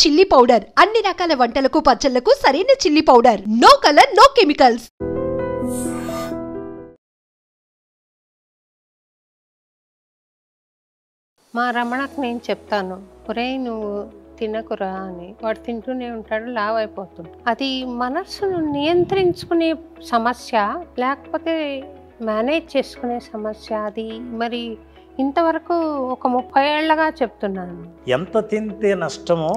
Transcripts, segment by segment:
Chilli powder అన్ని రకాల వంటలకు పచ్చళ్లకు సరైన chilli powder. No colour, no chemicals. మా రమణకు నేను చెప్తాను, ఒరేయ్ నువ్వు తినకురా అని. వాడు తింటూనే ఉంటాడు, లావ్ అయిపోతుంది. అది మనస్సును నియంత్రించుకునే సమస్య లేకపోతే మేనేజ్ చేసుకునే సమస్య? అది మరి ఇంతవరకు ఒక 30 ఏళ్లగా చెప్తున్నాను. ఎంత తింటే నష్టమో,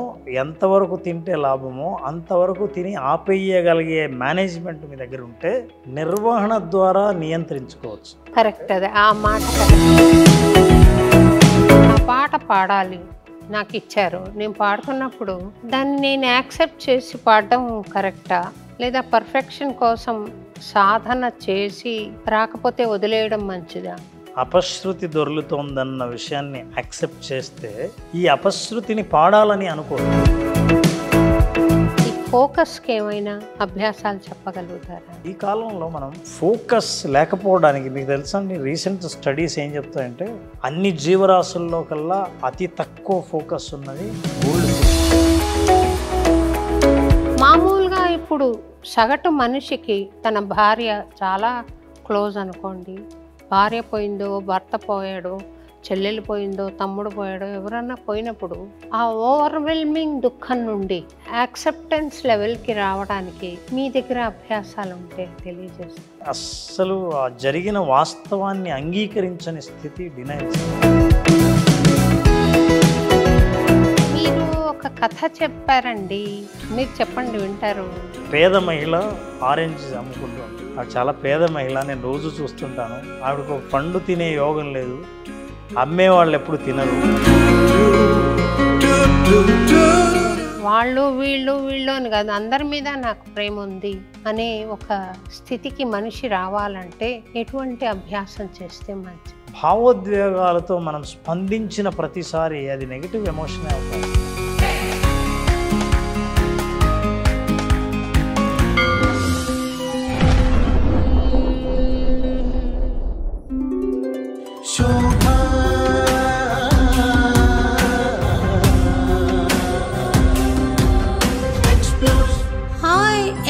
ఎంతవరకు తింటే లాభమో అంతవరకు తిని ఆపేయగలిగే మేనేజ్మెంట్ మీ దగ్గర ఉంటే నిర్వహణ ద్వారా నియంత్రించుకోవచ్చు. కరెక్ట్, అదే ఆ మాట కరెక్ట్. ఆ పాట పాడాలి, నాకు ఇచ్చారు, నేను పాడుతున్నప్పుడు దాన్ని నేను యాక్సెప్ట్ చేసి పాడడం కరెక్టా, లేదా పర్ఫెక్షన్ కోసం సాధన చేసి రాకపోతే వదిలేయడం మంచిదా? అపశృతి దొర్లుతోందన్న విషయాన్ని యాక్సెప్ట్ చేస్తే ఈ అపశృతిని పాడాలని అనుకోరు. ఈ ఫోకస్కి ఏమైనా అభ్యాసాలు చెప్పగలుగుతారా? ఈ కాలంలో మనం ఫోకస్ లేకపోవడానికి, మీకు తెలుసండి రీసెంట్ స్టడీస్ ఏం చెప్తాయంటే అన్ని జీవరాశుల్లో కల్లా అతి తక్కువ ఫోకస్ ఉన్నది గోల్డ్. మామూలుగా ఇప్పుడు సగటు మనిషికి తన భార్య చాలా క్లోజ్ అనుకోండి, భార్య పోయిందో, భర్త పోయాడో, చెల్లెలు పోయిందో, తమ్ముడు పోయాడో, ఎవరన్నా పోయినప్పుడు ఆ ఓవర్వెల్మింగ్ దుఃఖం నుండి యాక్సెప్టెన్స్ లెవెల్కి రావడానికి మీ దగ్గర అభ్యాసాలు ఉంటే తెలియజేస్తారు. అస్సలు ఆ జరిగిన వాస్తవాన్ని అంగీకరించని స్థితి డినైల్. మీరు ఒక కథ చెప్పారండి, మీరు చెప్పండి, వింటారు. పేద మహిళ ఆరెంజ్ అమ్ముకుంటుంది. ఆవిడ చాలా పేద మహిళ, నేను రోజు చూస్తుంటాను. ఆవిడకు ఒక పండు తినే యోగం లేదు, అమ్మేవాళ్ళు ఎప్పుడు తినరు. వాళ్ళు వీళ్ళు అని కాదు, అందరి మీద నాకు ప్రేమ ఉంది అనే ఒక స్థితికి మనిషి రావాలంటే ఎటువంటి అభ్యాసం చేస్తే మంచిది? భావోద్వేగాలతో మనం స్పందించిన ప్రతిసారి అది నెగిటివ్ ఎమోషనే అవుతుంది.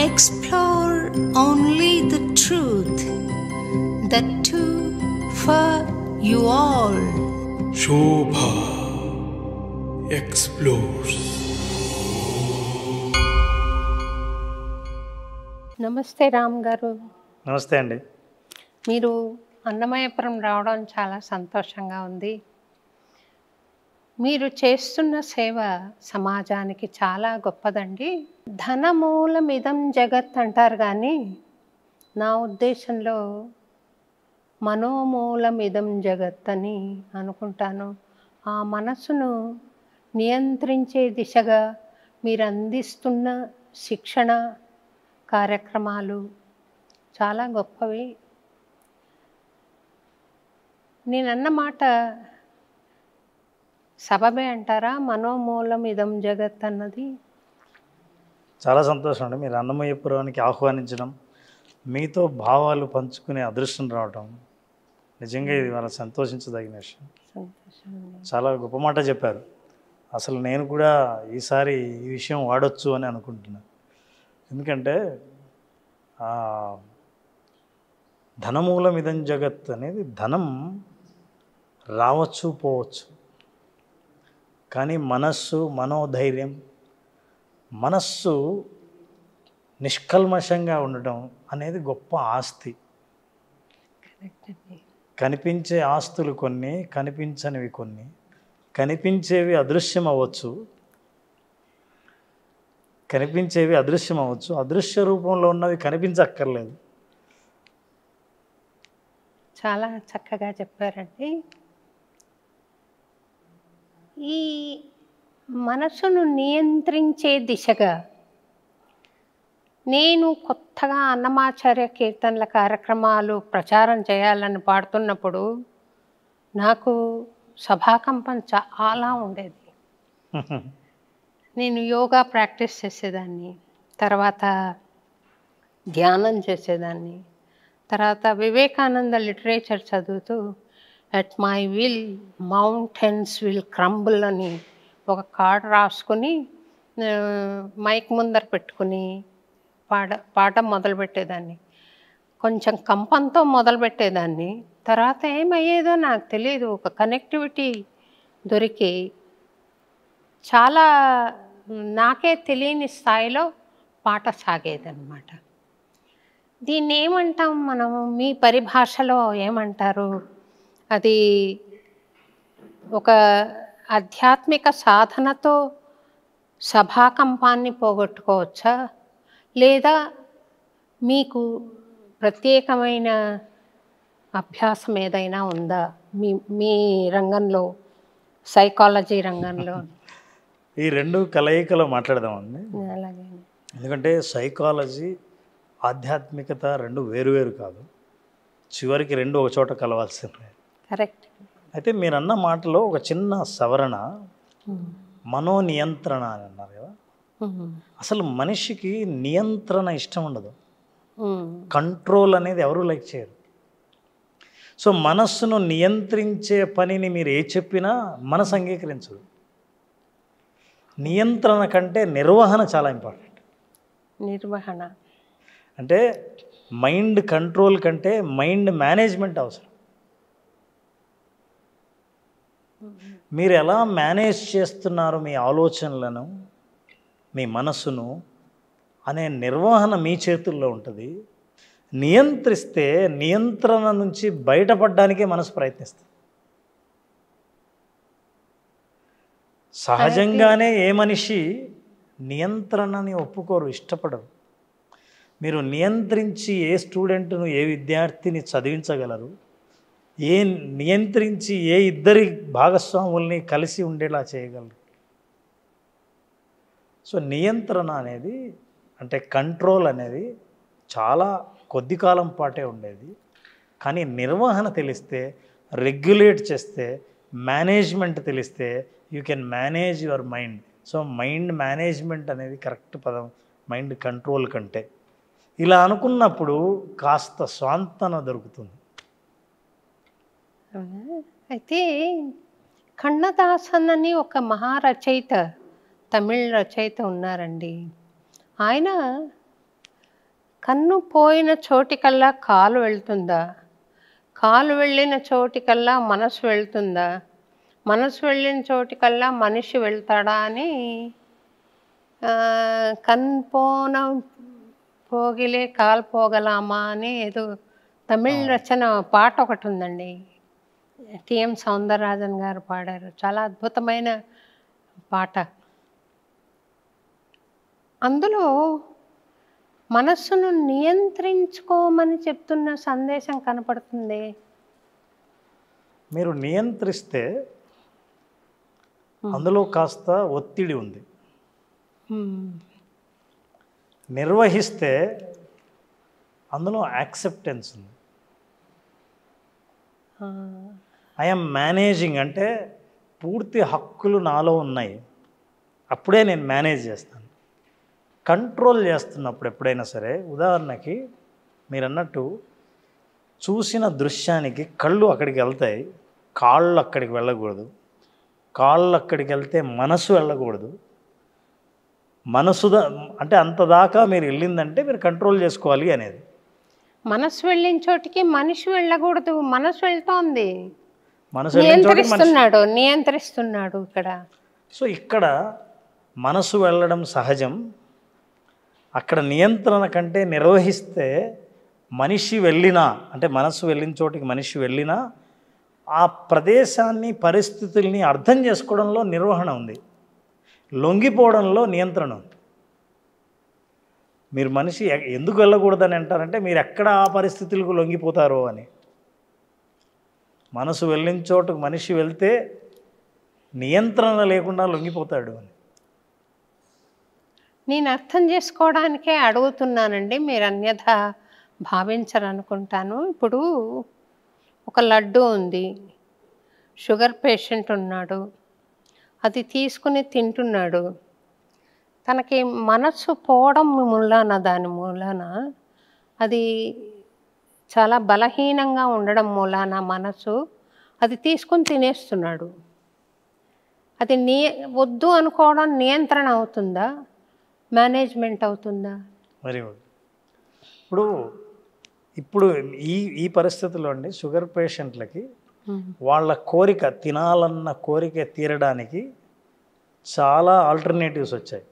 Explore only the truth, the two for you all. Shobha explores. నమస్తే రామ్ గారు. నమస్తే అండి. మీరు అన్నమయ్యపురం రావడం చాలా సంతోషంగా ఉంది. మీరు చేస్తున్న సేవ సమాజానికి చాలా గొప్పదండి. ధనమూలమిదం జగత్ అంటారు, కానీ నా ఉద్దేశంలో మనోమూలమిదం జగత్ అని అనుకుంటాను. ఆ మనసును నియంత్రించే దిశగా మీరు అందిస్తున్న శిక్షణ కార్యక్రమాలు చాలా గొప్పవి. నేనన్న మాట సబబే అంటారా, మనోమూలమిదం జగత్ అన్నది? చాలా సంతోషం అండి మీరు అన్నమయ్యపురానికి ఆహ్వానించడం, మీతో భావాలు పంచుకునే అదృష్టం రావడం నిజంగా ఇది వాళ్ళ సంతోషించదగిన విషయం. చాలా గొప్ప మాట చెప్పారు. అసలు నేను కూడా ఈసారి ఈ విషయం వాడొచ్చు అని అనుకుంటున్నాను. ఎందుకంటే ధనమూలమిదం జగత్ అనేది ధనం రావచ్చు పోవచ్చు, కానీ మనస్సు, మనోధైర్యం, మనస్సు నిష్కల్మషంగా ఉండటం అనేది గొప్ప ఆస్తి. కనిపించే ఆస్తులు కొన్ని, కనిపించనివి కొన్ని. కనిపించేవి అదృశ్యం అవ్వచ్చు, అదృశ్య రూపంలో ఉన్నవి కనిపించక్కర్లేదు. చాలా చక్కగా చెప్పారండి. ఈ మనసును నియంత్రించే దిశగా నేను కొత్తగా అన్నమాచార్య కీర్తనల కార్యక్రమాలు ప్రచారం చేయాలని పాడుతున్నప్పుడు నాకు సభాకంపం చాలా ఉండేది. నేను యోగా ప్రాక్టీస్ చేసేదాన్ని, తర్వాత ధ్యానం చేసేదాన్ని, తర్వాత వివేకానంద లిటరేచర్ చదువుతూ at my will mountains will crumble అని ఒక కార్డు రాసుకుని మైక్ ముందర పెట్టుకుని పాట మొదలుపెట్టేదాన్ని. కొంచెం కంపంతో మొదలుపెట్టేదాన్ని. తర్వాత ఏమయ్యేదో నాకు తెలియదు. ఒక కనెక్టివిటీ దొరికి చాలా నాకే తెలియని స్థాయిలో పాట సాగేదన్నమాట. దీన్ని ఏమంటాం మనము, మీ పరిభాషలో ఏమంటారు? అది ఒక ఆధ్యాత్మిక సాధనతో సభాకంపాన్ని పోగొట్టుకోవచ్చా, లేదా మీకు ప్రత్యేకమైన అభ్యాసం ఏదైనా ఉందా మీ మీ రంగంలో, సైకాలజీ రంగంలో? ఈ రెండు కలయికలో మాట్లాడదామండి. అలాగే. ఎందుకంటే సైకాలజీ ఆధ్యాత్మికత రెండు వేరువేరు కాదు, చివరికి రెండు ఒక చోట కలవాల్సిందే. కరెక్ట్. అయితే మీరు అన్న మాటలో ఒక చిన్న సవరణ, మనోనియంత్రణ అని అన్నారు కదా. అసలు మనిషికి నియంత్రణ ఇష్టం ఉండదు, కంట్రోల్ అనేది ఎవరు లైక్ చేయరు. సో మనస్సును నియంత్రించే పనిని మీరు ఏ చెప్పినా మనసు అంగీకరించదు. నియంత్రణ కంటే నిర్వహణ చాలా ఇంపార్టెంట్. నిర్వహణ అంటే మైండ్ కంట్రోల్ కంటే మైండ్ మేనేజ్మెంట్ అవసరం. మీరు ఎలా మేనేజ్ చేస్తున్నారు మీ ఆలోచనలను, మీ మనస్సును అనే నిర్వహణ మీ చేతుల్లో ఉంటుంది. నియంత్రిస్తే నియంత్రణ నుంచి బయటపడడానికే మనసు ప్రయత్నిస్తుంది. సహజంగానే ఏ మనిషి నియంత్రణని ఒప్పుకోరు, ఇష్టపడరు. మీరు నియంత్రించి ఏ స్టూడెంట్ను, ఏ విద్యార్థిని చదివించగలరు? నియంత్రించి ఏ ఇద్దరి భాగస్వాముల్ని కలిసి ఉండేలా చేయగలరు? సో నియంత్రణ అనేది, అంటే కంట్రోల్ అనేది చాలా కొద్ది కాలం పాటే ఉండేది. కానీ నిర్వహణ తెలిస్తే, రెగ్యులేట్ చేస్తే, మేనేజ్మెంట్ తెలిస్తే you can manage your mind. So mind management అనేది కరెక్ట్ పదం, మైండ్ కంట్రోల్ కంటే. ఇలా అనుకున్నప్పుడు కాస్త స్వాంతన దొరుకుతుంది. అయితే కన్నదాసన్ అని ఒక మహారచయిత, తమిళ రచయిత ఉన్నారండి. ఆయన కన్ను పోయిన చోటికల్లా కాలు వెళ్తుందా, కాలు వెళ్ళిన చోటికల్లా మనసు వెళ్తుందా, మనసు వెళ్ళిన చోటికల్లా మనిషి వెళ్తాడా అని కన్పోన పోగిలే కాలు పోగలామా అని ఏదో తమిళ రచన పాట ఒకటి ఉందండి. టిఎం సౌందరరాజన్ గారు పాడారు. చాలా అద్భుతమైన పాట. అందులో మనస్సును నియంత్రించుకోమని చెప్తున్న సందేశం కనపడుతుంది. మీరు నియంత్రిస్తే అందులో కాస్త ఒత్తిడి ఉంది, నిర్వహిస్తే అందులో యాక్సెప్టెన్స్ ఉంది. ఐఎమ్ మేనేజింగ్ అంటే పూర్తి హక్కులు నాలో ఉన్నాయి, అప్పుడే నేను మేనేజ్ చేస్తాను. కంట్రోల్ చేస్తున్నప్పుడు ఎప్పుడైనా సరే, ఉదాహరణకి మీరు అన్నట్టు చూసిన దృశ్యానికి కళ్ళు అక్కడికి వెళ్తాయి, కాళ్ళు అక్కడికి వెళ్ళకూడదు. కాళ్ళు అక్కడికి వెళ్తే మనసు వెళ్ళకూడదు. మనసు అంటే అంత దాకా మీరు వెళ్ళిందంటే మీరు కంట్రోల్ చేసుకోవాలి అనేది. మనసు వెళ్ళిన చోటికి మనిషి వెళ్ళకూడదు, మనసు వెళ్తోంది, మనసు నియంత్రిస్తున్నాడు ఇక్కడ. సో ఇక్కడ మనసు వెళ్ళడం సహజం. అక్కడ నియంత్రణ కంటే నిర్వహిస్తే మనిషి వెళ్ళినా, అంటే మనసు వెళ్ళిన చోటికి మనిషి వెళ్ళినా ఆ ప్రదేశాన్ని, పరిస్థితుల్ని అర్థం చేసుకోవడంలో నిర్వహణ ఉంది, లొంగిపోవడంలో నియంత్రణ ఉంది. మీరు మనిషి ఎందుకు వెళ్ళకూడదని అంటారంటే మీరు ఎక్కడ ఆ పరిస్థితులకు లొంగిపోతారో అని. మనసు వెళ్ళిన చోటుకు మనిషి వెళ్తే నియంత్రణ లేకుండా లొంగిపోతాడు అని. నేను అర్థం చేసుకోవడానికే అడుగుతున్నానండి, మీరు అన్యథా భావించరనుకుంటాను. ఇప్పుడు ఒక లడ్డు ఉంది, షుగర్ పేషెంట్ ఉన్నాడు, అది తీసుకుని తింటున్నాడు. తనకి మనస్సు పోవడం మూలాన, దాని మూలాన, అది చాలా బలహీనంగా ఉండడం మూలాన మనసు అది తీసుకుని తినేస్తున్నాడు. అది వద్దు అనుకోవడం నియంత్రణ అవుతుందా, మేనేజ్మెంట్ అవుతుందా? Very good. ఇప్పుడు ఈ పరిస్థితుల్లో అండి షుగర్ పేషెంట్లకి వాళ్ళ కోరిక తినాలన్న కోరిక తీరడానికి చాలా ఆల్టర్నేటివ్స్ వచ్చాయి.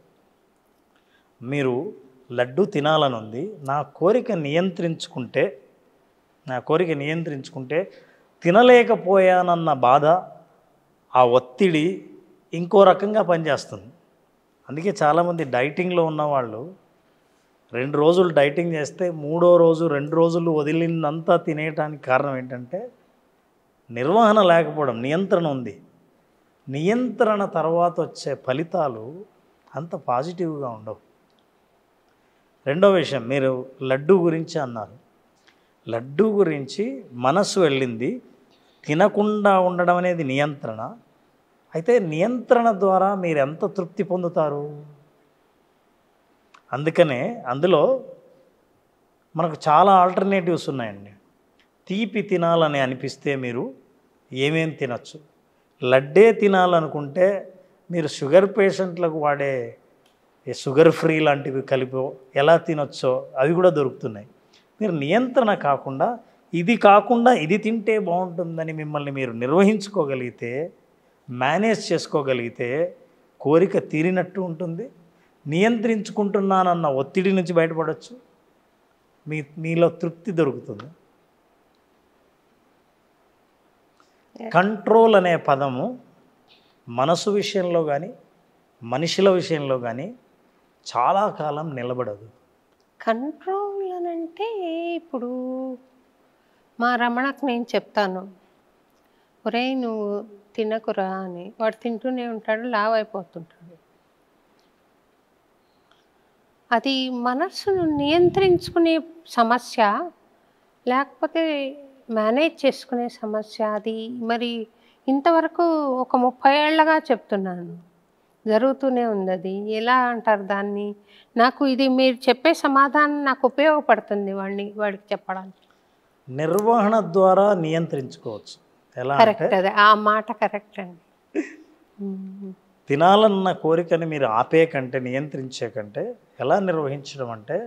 మీరు లడ్డు తినాలని ఉంది, నా కోరిక నియంత్రించుకుంటే తినలేకపోయానన్న బాధ, ఆ ఒత్తిడి ఇంకో రకంగా పనిచేస్తుంది. అందుకే చాలామంది డైటింగ్లో ఉన్నవాళ్ళు 2 రోజులు డైటింగ్ చేస్తే 3వ రోజు 2 రోజులు వదిలిందంతా తినేయటానికి కారణం ఏంటంటే నిర్వహణ లేకపోవడం. నియంత్రణ ఉంది, నియంత్రణ తర్వాత వచ్చే ఫలితాలు అంత పాజిటివ్గా ఉండవు. రెండో విషయం, మీరు లడ్డు గురించి అన్నారు. లడ్డు గురించి మనసు వెళ్ళింది, తినకుండా ఉండడం అనేది నియంత్రణ. అయితే నియంత్రణ ద్వారా మీరు ఎంత తృప్తి పొందుతారు? అందుకనే అందులో మనకు చాలా ఆల్టర్నేటివ్స్ ఉన్నాయండి. తీపి తినాలని అనిపిస్తే మీరు ఏమేం తినచ్చు. లడ్డే తినాలనుకుంటే మీరు షుగర్ పేషెంట్లకు వాడే షుగర్ ఫ్రీ లాంటివి కలిపి ఎలా తినొచ్చో అవి కూడా దొరుకుతున్నాయి. మీరు నియంత్రణ కాకుండా ఇది తింటే బాగుంటుందని మిమ్మల్ని మీరు నిర్వహించుకోగలిగితే, మేనేజ్ చేసుకోగలిగితే కోరిక తీరినట్టు ఉంటుంది, నియంత్రించుకుంటున్నానన్న ఒత్తిడి నుంచి బయటపడవచ్చు, మీలో తృప్తి దొరుకుతుంది. కంట్రోల్ అనే పదము మనసు విషయంలో కానీ మనుషుల విషయంలో కానీ చాలా కాలం నిలబడదు. కంట్రోల్ అని అంటే ఇప్పుడు మా రమణకు నేను చెప్తాను, ఒరేయ్ నువ్వు తినకురా అని, వాడు తింటూనే ఉంటాడు, లావ్ అయిపోతుంటాడు. అది మనస్సును నియంత్రించుకునే సమస్య లేకపోతే మేనేజ్ చేసుకునే సమస్య? అది మరి ఇంతవరకు ఒక 30 ఏళ్ళగా చెప్తున్నాను, జరుగుతూనే ఉంది. అది ఎలా అంటారు దాన్ని? నాకు ఇది మీరు చెప్పే సమాధానం నాకు ఉపయోగపడుతుంది వాడికి చెప్పడానికి. నిర్వహణ ద్వారా నియంత్రించుకోవచ్చు. ఎలా కరెక్ట్, అదే ఆ మాట కరెక్ట్ అండి. తినాలన్న కోరికని మీరు ఆపే కంటే, నియంత్రించే కంటే ఎలా నిర్వహించడం అంటే,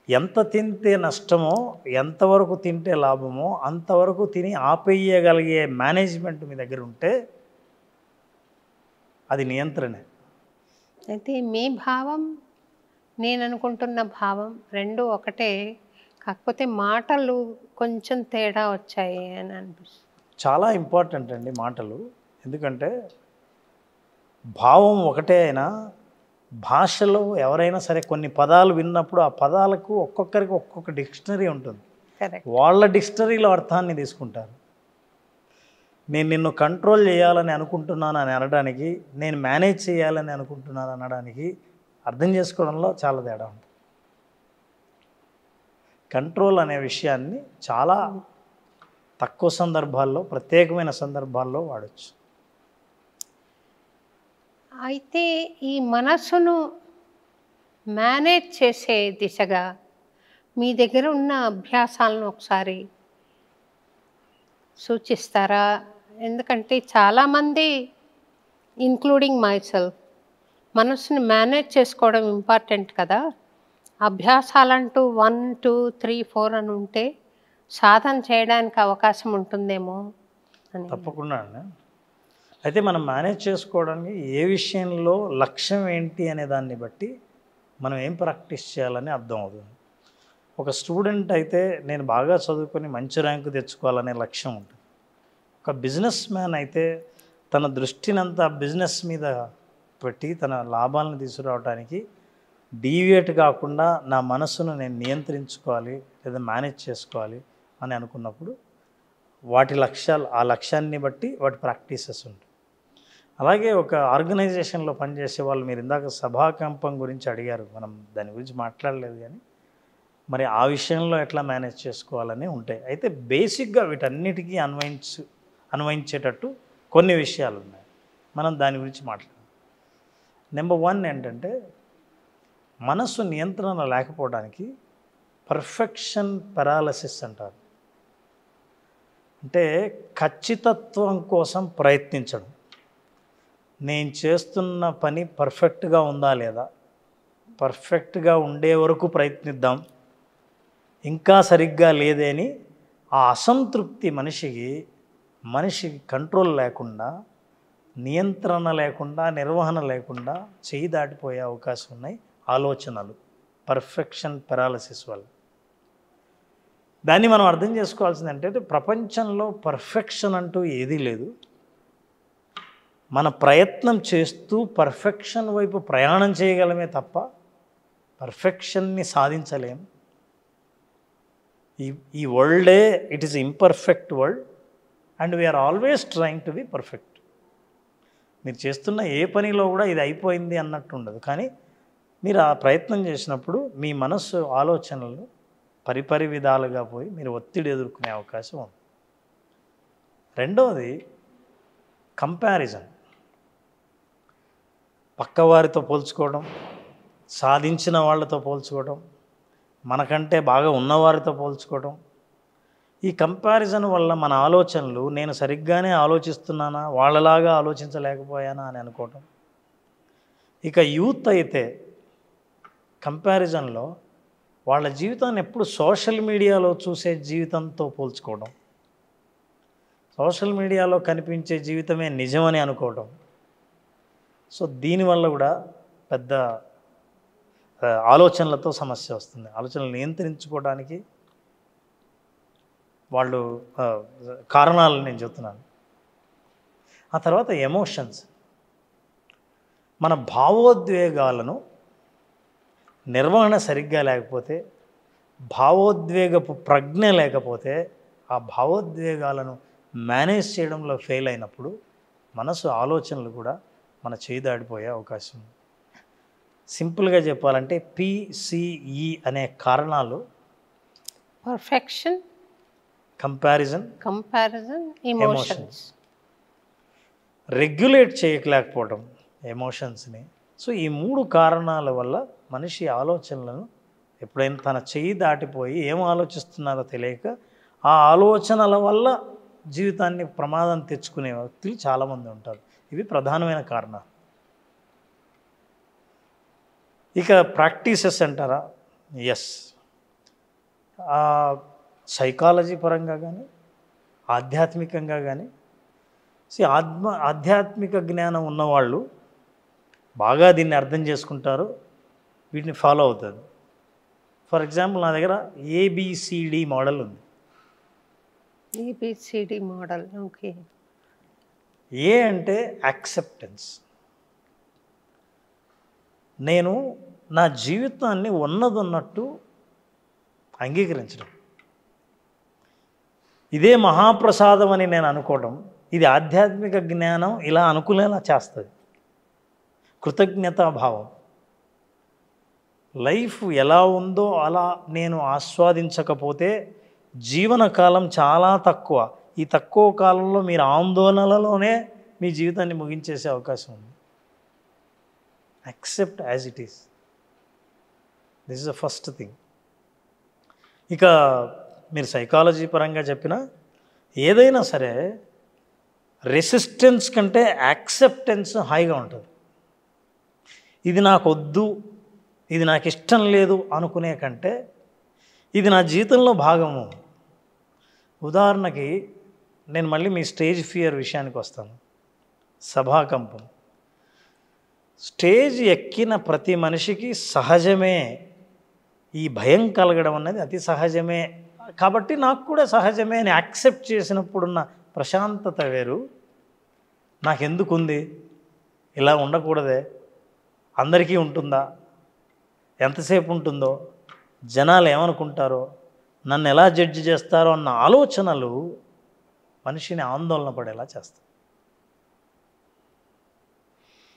ఎంత తింటే నష్టమో, ఎంతవరకు తింటే లాభమో అంతవరకు తిని ఆపేయగలిగే మేనేజ్మెంట్ మీ దగ్గర ఉంటే అది నియంత్రణే. అయితే మీ భావం, నేను అనుకుంటున్న భావం రెండు ఒకటే, కాకపోతే మాటలు కొంచెం తేడా వచ్చాయి అని అనిపిస్తుంది. చాలా ఇంపార్టెంట్ అండి మాటలు. ఎందుకంటే భావం ఒకటే అయినా భాషలో ఎవరైనా సరే కొన్ని పదాలు విన్నప్పుడు ఆ పదాలకు ఒక్కొక్కరికి ఒక్కొక్క డిక్షనరీ ఉంటుంది. వాళ్ళ డిక్షనరీలో అర్థాన్ని తీసుకుంటారు. నేను నిన్ను కంట్రోల్ చేయాలని అనుకుంటున్నాను అని అనడానికి, నేను మేనేజ్ చేయాలని అనుకుంటున్నాను అనడానికి అర్థం చేసుకోవడంలో చాలా తేడా ఉంటుంది. కంట్రోల్ అనే విషయాన్ని చాలా తక్కువ సందర్భాల్లో, ప్రత్యేకమైన సందర్భాల్లో వాడచ్చు. అయితే ఈ మనసును మేనేజ్ చేసే దిశగా మీ దగ్గర ఉన్న అభ్యాసాలను ఒకసారి సూచిస్తారా? ఎందుకంటే చాలామంది ఇంక్లూడింగ్ మై సెల్ఫ్ మనసుని మేనేజ్ చేసుకోవడం ఇంపార్టెంట్ కదా. అభ్యాసాలంటూ 1, 2, 3, 4 అని ఉంటే సాధన చేయడానికి అవకాశం ఉంటుందేమో అని. తప్పకుండా. అయితే మనం మేనేజ్ చేసుకోవడానికి ఏ విషయంలో లక్ష్యం ఏంటి అనే దాన్ని బట్టి మనం ఏం ప్రాక్టీస్ చేయాలని అర్థం అవుతుంది. ఒక స్టూడెంట్ అయితే నేను బాగా చదువుకొని మంచి ర్యాంకు తెచ్చుకోవాలనే లక్ష్యం ఉంటుంది. ఒక బిజినెస్ మ్యాన్ అయితే తన దృష్టినంతా బిజినెస్ మీద పెట్టి తన లాభాలను తీసుకురావడానికి డీవియేట్ కాకుండా నా మనసును నేను నియంత్రించుకోవాలి లేదా మేనేజ్ చేసుకోవాలి అని అనుకున్నప్పుడు వాటి లక్ష్యాలు, ఆ లక్ష్యాన్ని బట్టి వాటి ప్రాక్టీసెస్ ఉంటాయి. అలాగే ఒక ఆర్గనైజేషన్లో పనిచేసే వాళ్ళు, మీరు ఇందాక సభాకంపం గురించి అడిగారు, మనం దాని గురించి మాట్లాడలేదు, కానీ మరి ఆ విషయంలో ఎట్లా మేనేజ్ చేసుకోవాలని ఉంటాయి. అయితే బేసిక్గా వీటన్నిటికీ అన్వయించేటట్టు కొన్ని విషయాలు ఉన్నాయి. మనం దాని గురించి మాట్లాడాలి. నెంబర్ 1 ఏంటంటే, మనసు నియంత్రణ లేకపోవడానికి పర్ఫెక్షన్ పెరాలసిస్ అంటారు. అంటే ఖచ్చితత్వం కోసం ప్రయత్నించడం. నేను చేస్తున్న పని పర్ఫెక్ట్గా ఉందా లేదా, పర్ఫెక్ట్గా ఉండే వరకు ప్రయత్నిద్దాం, ఇంకా సరిగ్గా లేదని ఆ అసంతృప్తి మనిషికి కంట్రోల్ లేకుండా, నియంత్రణ లేకుండా, నిర్వహణ లేకుండా చేయి దాటిపోయే అవకాశం ఉన్నాయి ఆలోచనలు, పర్ఫెక్షన్ పెరాలసిస్ వల్ల. దాన్ని మనం అర్థం చేసుకోవాల్సింది ఏంటంటే ప్రపంచంలో పర్ఫెక్షన్ అంటూ ఏదీ లేదు. మన ప్రయత్నం చేస్తూ పర్ఫెక్షన్ వైపు ప్రయాణం చేయగలమే తప్ప పర్ఫెక్షన్ని సాధించలేం. ఈ వరల్డే it is imperfect world and we are always trying to be perfect. మీరు చేస్తున్న ఏ పనిలో కూడా ఇది అయిపోయింది అన్నట్టు ఉండదు. కానీ మీరు ఆ ప్రయత్నం చేసినప్పుడు మీ మనస్సు ఆలోచనలు పరిపరి విధాలుగా పోయి మీరు ఒత్తిడి ఎదుర్కొనే అవకాశం ఉంది. రెండవది కంపారిజన్, పక్కవారితో పోల్చుకోవడం, సాధించిన వాళ్ళతో పోల్చుకోవడం, మనకంటే బాగా ఉన్నవారితో పోల్చుకోవడం. ఈ కంపారిజన్ వల్ల మన ఆలోచనలు నేను సరిగ్గానే ఆలోచిస్తున్నానా, వాళ్ళలాగా ఆలోచించలేకపోయానా అని అనుకోవటం. ఇక యూత్ అయితే కంపారిజన్లో వాళ్ళ జీవితాన్ని ఎప్పుడు సోషల్ మీడియాలో చూసే జీవితంతో పోల్చుకోవడం, సోషల్ మీడియాలో కనిపించే జీవితమే నిజమని అనుకోవడం. సో దీనివల్ల కూడా పెద్ద ఆలోచనలతో సమస్య వస్తుంది. ఆలోచనలు నియంత్రించుకోవడానికి వాళ్ళు కారణాలు నేను చెప్తున్నాను. ఆ తర్వాత ఎమోషన్స్, మన భావోద్వేగాలను నిర్వహణ సరిగ్గా లేకపోతే, భావోద్వేగపు ప్రజ్ఞ లేకపోతే, ఆ భావోద్వేగాలను మేనేజ్ చేయడంలో ఫెయిల్ అయినప్పుడు మనసు ఆలోచనలు కూడా మన చేయి దాడిపోయే అవకాశం ఉంది. సింపుల్గా చెప్పాలంటే PCE అనే కారణాలు పర్ఫెక్షన్, కంపారిజన్, ఎమోషన్స్, రెగ్యులేట్ చేయలేకపోవడం ఎమోషన్స్ని. సో ఈ 3 కారణాల వల్ల మనిషి ఆలోచనలను ఎప్పుడైనా తన చెయ్యి దాటిపోయి ఏం ఆలోచిస్తున్నారో తెలియక ఆ ఆలోచనల వల్ల జీవితాన్ని ప్రమాదం తెచ్చుకునే వ్యక్తులు చాలామంది ఉంటారు. ఇవి ప్రధానమైన కారణాలు. ఇక ప్రాక్టీసెస్ అంటారా? ఎస్, సైకాలజీ పరంగా కానీ ఆధ్యాత్మికంగా కానీ ఆధ్యాత్మిక జ్ఞానం ఉన్నవాళ్ళు బాగా దీన్ని అర్థం చేసుకుంటారు, వీటిని ఫాలో అవుతారు. ఫర్ ఎగ్జాంపుల్ నా దగ్గర ABCD మోడల్ ఉంది. ABCD model, okay. ఏ అంటే యాక్సెప్టెన్స్. నేను నా జీవితాన్ని ఉన్నదన్నట్టు అంగీకరించడం, ఇదే మహాప్రసాదం అని నేను అనుకోవడం. ఇది ఆధ్యాత్మిక జ్ఞానం ఇలా అనుకునేలా చేస్తుంది. కృతజ్ఞతాభావం, లైఫ్ ఎలా ఉందో అలా నేను ఆస్వాదించకపోతే జీవనకాలం చాలా తక్కువ. ఈ తక్కువ కాలంలో మీరు ఆందోళనలోనే మీ జీవితాన్ని ముగించేసే అవకాశం ఉంది. Accept as it is, this is the first thing. ఇక మీరు సైకాలజీ పరంగా చెప్పినా ఏదైనా సరే రెసిస్టెన్స్ కంటే యాక్సెప్టెన్స్ హాయిగా ఉంటుంది. ఇది నాకు వద్దు, ఇది నాకు ఇష్టం లేదు అనుకునే కంటే ఇది నా జీవితంలో భాగము. ఉదాహరణకి నేను మళ్ళీ మీ స్టేజ్ ఫియర్ విషయానికి వస్తాను. సభాకంపం, స్టేజ్ ఎక్కిన ప్రతి మనిషికి సహజమే ఈ భయం కలగడం అన్నది, అతి సహజమే. కాబట్టి నాకు కూడా సహజమే అని యాక్సెప్ట్ చేసినప్పుడున్న ప్రశాంతత వేరు. నాకెందుకుంది, ఇలా ఉండకూడదే, అందరికీ ఉంటుందా, ఎంతసేపు ఉంటుందో, జనాలు ఏమనుకుంటారో, నన్ను ఎలా జడ్జి చేస్తారో అన్న ఆలోచనలు మనిషిని ఆందోళన పడేలా చేస్తాయి.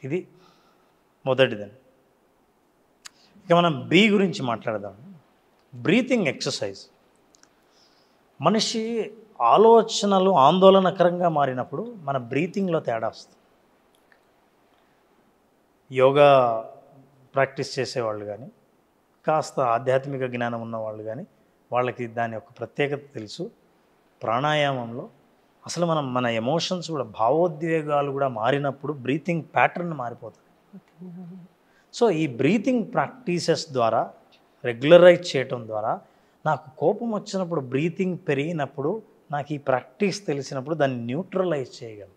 ఇది మొదటిదని. ఇక మనం B గురించి మాట్లాడదాం. Breathing exercise. మనిషి ఆలోచనలు ఆందోళనకరంగా మారినప్పుడు మన బ్రీతింగ్లో తేడా వస్తుంది. యోగా ప్రాక్టీస్ చేసేవాళ్ళు కానీ, కాస్త ఆధ్యాత్మిక జ్ఞానం ఉన్నవాళ్ళు కానీ వాళ్ళకి దాని యొక్క ప్రత్యేకత తెలుసు. ప్రాణాయామంలో అసలు మన ఎమోషన్స్ కూడా, భావోద్వేగాలు కూడా మారినప్పుడు బ్రీతింగ్ ప్యాటర్న్ మారిపోతుంది. సో ఈ బ్రీతింగ్ ప్రాక్టీసెస్ ద్వారా, రెగ్యులరైజ్ చేయటం ద్వారా, నాకు కోపం వచ్చినప్పుడు బ్రీతింగ్ పెరిగినప్పుడు, నాకు ఈ ప్రాక్టీస్ తెలిసినప్పుడు దాన్ని న్యూట్రలైజ్ చేయగలను.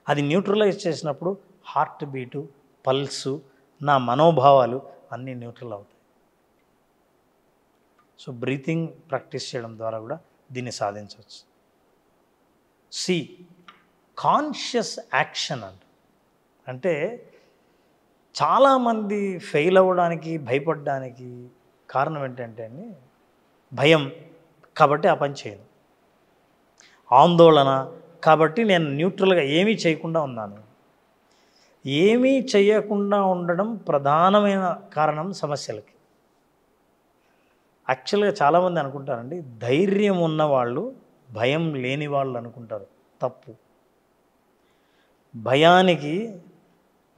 అది న్యూట్రలైజ్ చేసినప్పుడు హార్ట్ బీటు, పల్సు, నా మనోభావాలు అన్నీ న్యూట్రల్ అవుతాయి. సో బ్రీతింగ్ ప్రాక్టీస్ చేయడం ద్వారా కూడా దీన్ని సాధించవచ్చు. సి, కాన్షియస్ యాక్షన్ అంటే చాలామంది ఫెయిల్ అవ్వడానికి, భయపడడానికి కారణం ఏంటంటే అండి, భయం కాబట్టి ఆ పని చేయను, ఆందోళన కాబట్టి నేను న్యూట్రల్గా ఏమీ చేయకుండా ఉన్నాను. ఏమీ చేయకుండా ఉండడం ప్రధానమైన కారణం సమస్యలకి. యాక్చువల్గా చాలామంది అనుకుంటారండి, ధైర్యం ఉన్నవాళ్ళు భయం లేని వాళ్ళు అనుకుంటారు. తప్పు. భయానికి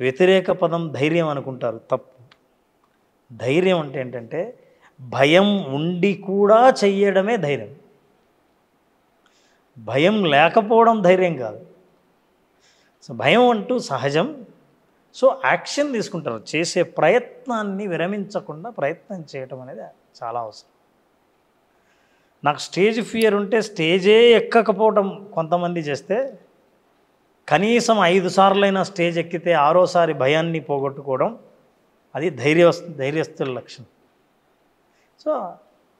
వ్యతిరేక పదం ధైర్యం అనుకుంటారు. తప్పు. ధైర్యం అంటే ఏంటంటే భయం ఉండి కూడా చెయ్యడమే ధైర్యం. భయం లేకపోవడం ధైర్యం కాదు. సో భయం అంటూ సహజం. సో యాక్షన్ తీసుకుంటారు. చేసే ప్రయత్నాన్ని విరమించకుండా ప్రయత్నం చేయటం అనేది చాలా అవసరం. నాకు స్టేజ్ ఫియర్ ఉంటే స్టేజే ఎక్కకపోవడం కొంతమంది చేస్తే, కనీసం 5 సార్లైనా స్టేజ్ ఎక్కితే 6వసారి భయాన్ని పోగొట్టుకోవడం అది ధైర్యస్తుల లక్షణం. సో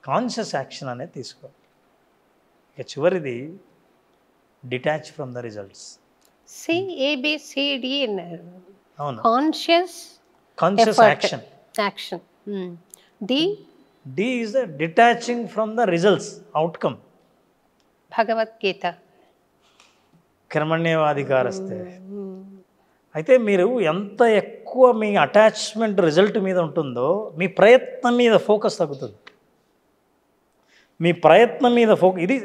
కాన్షియస్ యాక్షన్ అనేది తీసుకోవాలి. ఇక చివరిది detach from the results. CABCD అవును, conscious action. Action. D is the detaching from the results, outcome. Bhagavad Gita. కర్మణ్యేవాధికారస్తే. అయితే మీరు ఎంత ఎక్కువ మీ అటాచ్మెంట్ రిజల్ట్ మీద ఉంటుందో మీ ప్రయత్నం మీద ఫోకస్ తగ్గుతుంది. మీ ప్రయత్నం మీద ఇది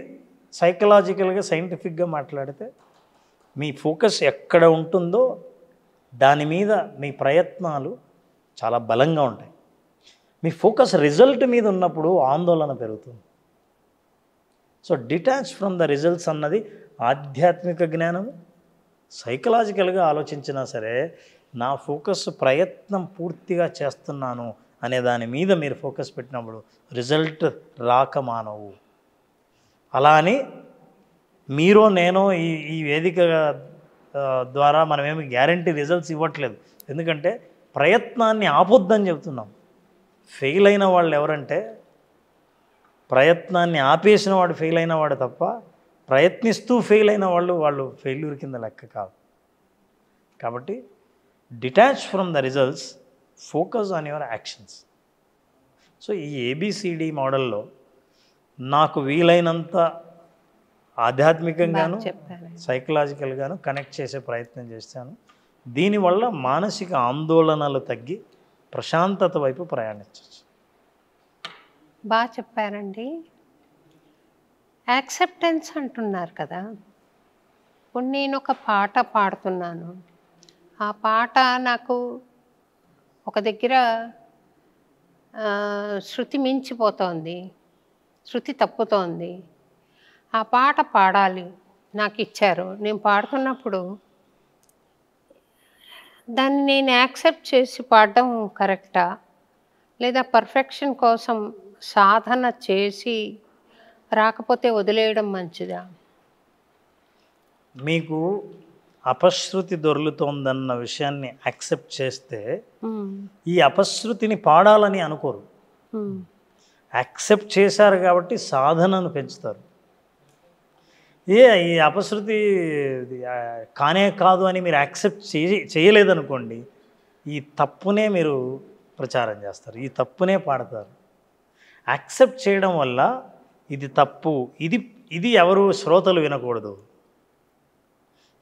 సైకలాజికల్గా, సైంటిఫిక్గా మాట్లాడితే మీ ఫోకస్ ఎక్కడ ఉంటుందో దాని మీద మీ ప్రయత్నాలు చాలా బలంగా ఉంటాయి. మీ ఫోకస్ రిజల్ట్ మీద ఉన్నప్పుడు ఆందోళన పెరుగుతుంది. So detach from the results అన్నది ఆధ్యాత్మిక జ్ఞానము. సైకలాజికల్గా ఆలోచించినా సరే నా ఫోకస్ ప్రయత్నం పూర్తిగా చేస్తున్నాను అనే దాని మీద మీరు ఫోకస్ పెట్టినప్పుడు రిజల్ట్ రాక మానవు. అలా అని మీరో నేనో ఈ వేదిక ద్వారా మనమేమి గ్యారంటీ రిజల్ట్స్ ఇవ్వట్లేదు. ఎందుకంటే ప్రయత్నాన్ని ఆపొద్దని చెబుతున్నాం. ఫెయిల్ అయిన వాళ్ళు ఎవరంటే ప్రయత్నాన్ని ఆపేసిన వాడు ఫెయిల్ అయిన వాడు తప్ప, ప్రయత్నిస్తూ ఫెయిల్ అయిన వాళ్ళు ఫెయిల్యూర్ కింద లెక్క కాదు. కాబట్టి detach from the results, focus on your actions. So ఈ ABCD మోడల్లో నాకు వీలైనంత ఆధ్యాత్మికంగాను సైకలాజికల్గాను కనెక్ట్ చేసే ప్రయత్నం చేశాను. దీనివల్ల మానసిక ఆందోళనలు తగ్గి ప్రశాంతత వైపు ప్రయాణించవచ్చు. బాగా చెప్పారండి. యాక్సెప్టెన్స్ అంటున్నారు కదా. ఇప్పుడు నేను ఒక పాట పాడుతున్నాను. ఆ పాట నాకు ఒక దగ్గర శృతి మించిపోతోంది, శృతి తప్పుతోంది. ఆ పాట పాడాలి, నాకు ఇచ్చారు. నేను పాడుతున్నప్పుడు దాన్ని నేను యాక్సెప్ట్ చేసి పాడడం కరెక్టా, లేదా పర్ఫెక్షన్ కోసం సాధన చేసి రాకపోతే వదిలేయడం మంచిదా? మీకు అపశృతి దొర్లుతోందన్న విషయాన్ని యాక్సెప్ట్ చేస్తే ఈ అపశృతిని పాడాలని అనుకోరు. యాక్సెప్ట్ చేశారు కాబట్టి సాధనను పెంచుతారు. ఈ అపశృతి కానే కాదు అని మీరు యాక్సెప్ట్ చేయలేదనుకోండి, ఈ తప్పునే మీరు ప్రచారం చేస్తారు, ఈ తప్పునే పాడతారు. యాక్సెప్ట్ చేయడం వల్ల ఇది తప్పు, ఇది ఎవరు శ్రోతలు వినకూడదు,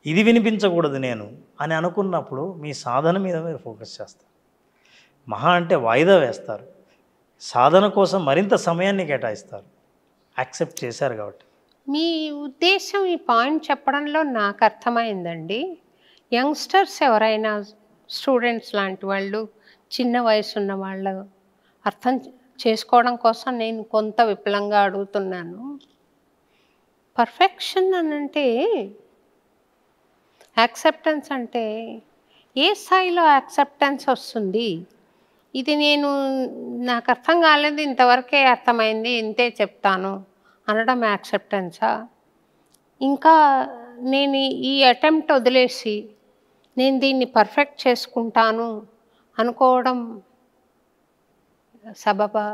ఇది వినిపించకూడదు నేను అని అనుకున్నప్పుడు మీ సాధన మీద మీరు ఫోకస్ చేస్తారు. మహా అంటే వాయిదా వేస్తారు, సాధన కోసం మరింత సమయాన్ని కేటాయిస్తారు, యాక్సెప్ట్ చేశారు కాబట్టి. మీ ఉద్దేశం ఈ పాయింట్ చెప్పడంలో నాకు అర్థమైందండి. యంగ్స్టర్స్ ఎవరైనా, స్టూడెంట్స్ లాంటి వాళ్ళు, చిన్న వయసు ఉన్న వాళ్ళు అర్థం చేసుకోవడం కోసం నేను కొంత విపులంగా అడుగుతున్నాను. పర్ఫెక్షన్ అని అంటే యాక్సెప్టెన్స్ అంటే ఏ స్థాయిలో యాక్సెప్టెన్స్ వస్తుంది? ఇది నాకు అర్థం కాలేదు, ఇంతవరకే అర్థమైంది, ఇంతే చెప్తాను అనడం యాక్సెప్టెన్సా? ఇంకా నేను ఈ అటెంప్ట్ వదిలేసి నేను దీన్ని పర్ఫెక్ట్ చేసుకుంటాను అనుకోవడం సబబా?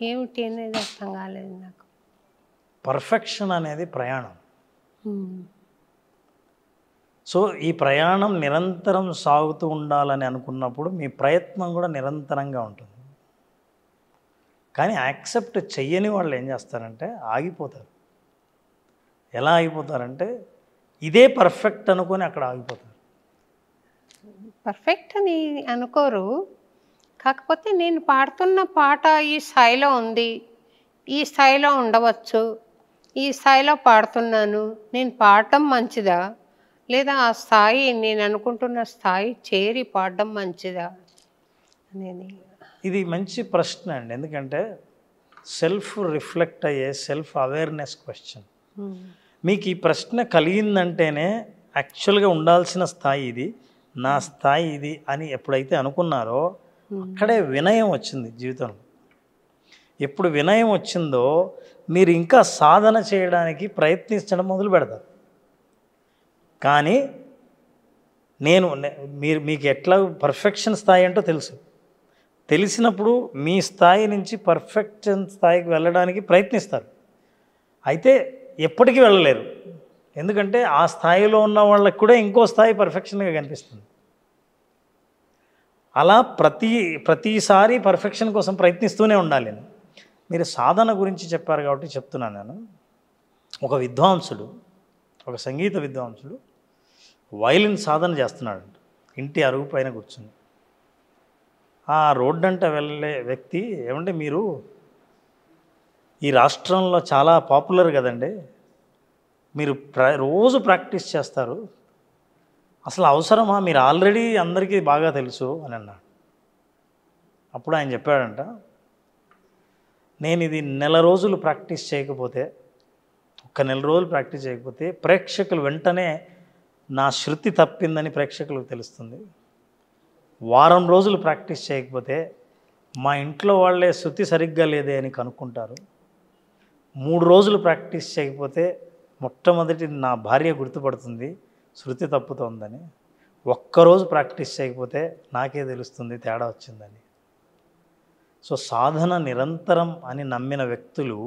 ఏమిటి అనేది అర్థం కాలేదు నాకు. పర్ఫెక్షన్ అనేది ప్రయాణం. సో ఈ ప్రయాణం నిరంతరం సాగుతూ ఉండాలని అనుకున్నప్పుడు మీ ప్రయత్నం కూడా నిరంతరంగా ఉంటుంది. కానీ యాక్సెప్ట్ చెయ్యని వాళ్ళు ఏం చేస్తారంటే ఆగిపోతారు. ఎలా ఆగిపోతారంటే ఇదే పర్ఫెక్ట్ అనుకొని అక్కడ ఆగిపోతారు. పర్ఫెక్ట్ అని అనుకోరు. కాకపోతే నేను పాడుతున్న పాట ఈ స్థాయిలో ఉంది, ఈ స్థాయిలో ఉండవచ్చు, ఈ స్థాయిలో పాడుతున్నాను, నేను పాడటం మంచిదా లేదా ఆ స్థాయి నేను అనుకుంటున్న స్థాయి చేరి పాడడం మంచిదా అనేది. ఇది మంచి ప్రశ్న అండి. ఎందుకంటే సెల్ఫ్ రిఫ్లెక్ట్ అయ్యే సెల్ఫ్ అవేర్నెస్ క్వశ్చన్. మీకు ఈ ప్రశ్న కలిగిందంటేనే యాక్చువల్గా ఉండాల్సిన స్థాయి ఇది, నా స్థాయి ఇది అని ఎప్పుడైతే అనుకున్నారో అక్కడే వినయం వచ్చింది జీవితంలో. ఎప్పుడు వినయం వచ్చిందో మీరు ఇంకా సాధన చేయడానికి ప్రయత్నించడం మొదలు పెడతారు. కానీ మీకు ఎట్లా పర్ఫెక్షన్ స్థాయి అంటో తెలిసినప్పుడు మీ స్థాయి నుంచి పర్ఫెక్షన్ స్థాయికి వెళ్ళడానికి ప్రయత్నిస్తారు. అయితే ఎప్పటికీ వెళ్ళలేరు. ఎందుకంటే ఆ స్థాయిలో ఉన్న వాళ్ళకి కూడా ఇంకో స్థాయి పర్ఫెక్షన్గా కనిపిస్తుంది. అలా ప్రతిసారి పర్ఫెక్షన్ కోసం ప్రయత్నిస్తూనే ఉండాలి. మీరు సాధన గురించి చెప్పారు కాబట్టి చెప్తున్నాను నేను. ఒక విద్వాంసుడు, ఒక సంగీత విద్వాంసుడు వైలిన్ సాధన చేస్తున్నాడు ఇంటి అరుగు పైన కూర్చుని. ఆ రోడ్డు అంట వెళ్ళే వ్యక్తి, ఏమంటే మీరు ఈ రాష్ట్రంలో చాలా పాపులర్ కదండి, మీరు రోజు ప్రాక్టీస్ చేస్తారు, అసలు అవసరమా, మీరు ఆల్రెడీ అందరికీ బాగా తెలుసు అని అన్నాడు. అప్పుడు ఆయన చెప్పాడంట, నేను ఇది నెల రోజులు ప్రాక్టీస్ చేయకపోతే, ఒక్క నెల రోజులు ప్రాక్టీస్ చేయకపోతే ప్రేక్షకులు వెంటనే నా శృతి తప్పిందని ప్రేక్షకులకు తెలుస్తుంది. వారం రోజులు ప్రాక్టీస్ చేయకపోతే మా ఇంట్లో వాళ్ళే శృతి సరిగ్గా లేదే అని కనుక్కుంటారు. 3 రోజులు ప్రాక్టీస్ చేయకపోతే మొట్టమొదటి నా భార్య గుర్తుపడుతుంది శృతి తప్పుతోందని. ఒక్కరోజు ప్రాక్టీస్ చేయకపోతే నాకే తెలుస్తుంది తేడా వచ్చిందని. సో సాధన నిరంతరం అని నమ్మిన వ్యక్తులు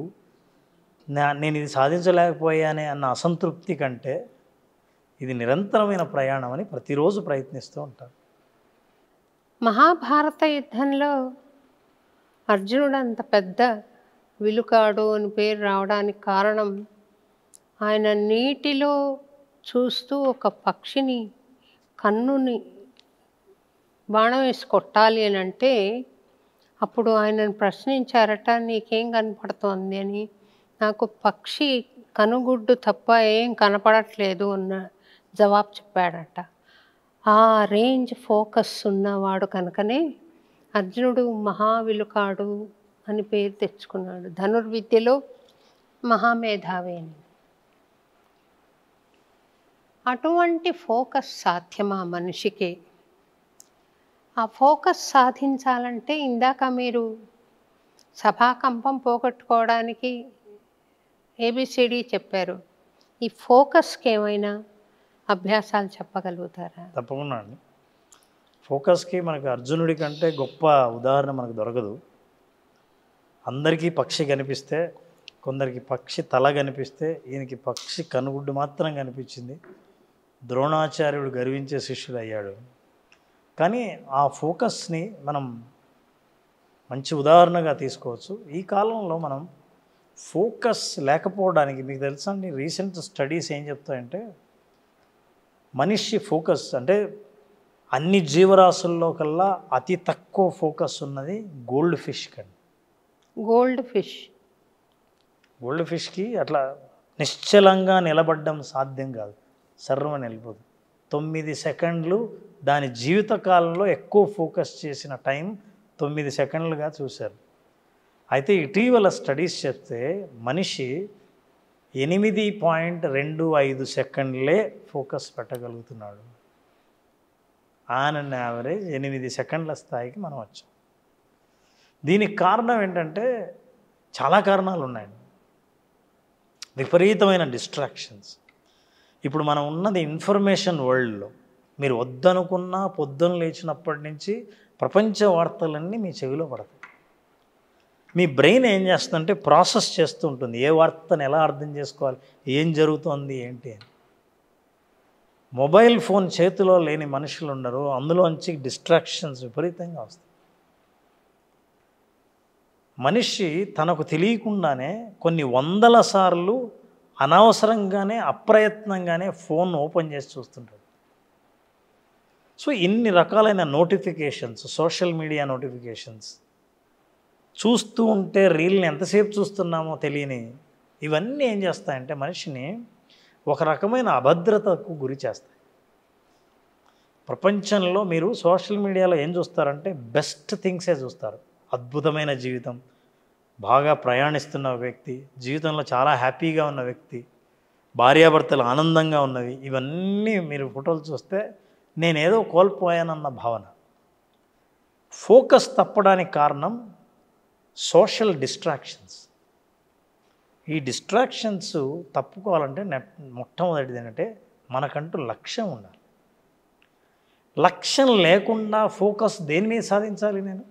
నేను ఇది సాధించలేకపోయానే అన్న అసంతృప్తి కంటే ఇది నిరంతరమైన ప్రయాణం అని ప్రతిరోజు ప్రయత్నిస్తూ ఉంటారు. మహాభారత యుద్ధంలో అర్జునుడు అంత పెద్ద విలుకాడు అని పేరు రావడానికి కారణం, ఆయన నీటిలో చూస్తూ ఒక పక్షిని కన్నుని బాణం వేసి కొట్టాలి అని అంటే అప్పుడు ఆయనను ప్రశ్నించారట, నీకేం కనపడుతోంది అని. నాకు పక్షి కనుగుడ్డు తప్ప ఏం కనపడట్లేదు అన్న జవాబు చెప్పాడట. ఆ రేంజ్ ఫోకస్ ఉన్నవాడు కనుకనే అర్జునుడు మహావిలుకాడు అని పేరు తెచ్చుకున్నాడు. ధనుర్విద్యలో మహామేధావి అని. అటువంటి ఫోకస్ సాధ్యమా మనిషికి? ఆ ఫోకస్ సాధించాలంటే ఇందాక మీరు సభాకంపం పోగొట్టుకోవడానికి ఏబిసిడి చెప్పారు. ఈ ఫోకస్కి ఏమైనా అభ్యాసాలు చెప్పగలుగుతారా? తప్పకుండా అండి. ఫోకస్కి మనకు అర్జునుడి కంటే గొప్ప ఉదాహరణ మనకు దొరకదు. అందరికీ పక్షి కనిపిస్తే, కొందరికి పక్షి తల కనిపిస్తే, ఈయనకి పక్షి కనుగుడ్డు మాత్రం కనిపించింది. ద్రోణాచార్యుడు గర్వించే శిష్యుడు అయ్యాడు. కానీ ఆ ఫోకస్ని మనం మంచి ఉదాహరణగా తీసుకోవచ్చు. ఈ కాలంలో మనం ఫోకస్ లేకపోవడానికి, మీకు తెలుసా అండి, రీసెంట్ స్టడీస్ ఏం చెప్తాయంటే మనిషి ఫోకస్ అంటే అన్ని జీవరాశుల్లో కల్లా అతి తక్కువ ఫోకస్ ఉన్నది గోల్డ్ ఫిష్ కండి. గోల్డ్ ఫిష్కి అట్లా నిశ్చలంగా నిలబడడం సాధ్యం కాదు, సర్వని వెళ్ళిపోదు. 9 సెకండ్లు దాని జీవితకాలంలో ఎక్కువ ఫోకస్ చేసిన టైం 9 సెకండ్లుగా చూశారు. అయితే ఇటీవల స్టడీస్ చెప్తే మనిషి 8.25 సెకండ్లే ఫోకస్ పెట్టగలుగుతున్నాడు. ఆన్ అండ్ యావరేజ్ 8 సెకండ్ల స్థాయికి మనం వచ్చాం. దీనికి కారణం ఏంటంటే చాలా కారణాలు ఉన్నాయండి. విపరీతమైన డిస్ట్రాక్షన్స్. ఇప్పుడు మనం ఉన్నది ఇన్ఫర్మేషన్ వరల్డ్లో. మీరు వద్దనుకున్నా పొద్దున లేచినప్పటి నుంచి ప్రపంచ వార్తలన్నీ మీ చెవిలో పడతాయి. మీ బ్రెయిన్ ఏం చేస్తుందంటే ప్రాసెస్ చేస్తూ ఉంటుంది, ఏ వార్తను ఎలా అర్థం చేసుకోవాలి, ఏం జరుగుతోంది ఏంటి అని. మొబైల్ ఫోన్ చేతిలో లేని మనుషులు ఉండరు. అందులోంచి డిస్ట్రాక్షన్స్ విపరీతంగా వస్తాయి. మనిషి తనకు తెలియకుండానే కొన్ని వందల సార్లు అనవసరంగానే అప్రయత్నంగానే ఫోన్ ఓపెన్ చేసి చూస్తుంటాడు. సో ఇన్ని రకాలైన నోటిఫికేషన్స్, సోషల్ మీడియా నోటిఫికేషన్స్ చూస్తూ ఉంటే రీల్ని ఎంతసేపు చూస్తున్నామో తెలియని ఇవన్నీ ఏం చేస్తాయంటే మనిషిని ఒక రకమైన అభద్రతకు గురి చేస్తాయి. ప్రపంచంలో మీరు సోషల్ మీడియాలో ఏం చూస్తారంటే బెస్ట్ థింగ్సే చూస్తారు. అద్భుతమైన జీవితం, బాగా ప్రయాణిస్తున్న వ్యక్తి, జీవితంలో చాలా హ్యాపీగా ఉన్న వ్యక్తి, భార్యాభర్తలు ఆనందంగా ఉన్నవి, ఇవన్నీ మీరు ఫోటోలు చూస్తే నేనేదో కోల్పోయానన్న భావన. ఫోకస్ తప్పడానికి కారణం సోషల్ డిస్ట్రాక్షన్స్. ఈ డిస్ట్రాక్షన్స్ తప్పుకోవాలంటే మొట్టమొదటిది ఏంటంటే మనకంటూ లక్ష్యం ఉండాలి. లక్ష్యం లేకుండా ఫోకస్ దేని మీద సాధించాలి? నేను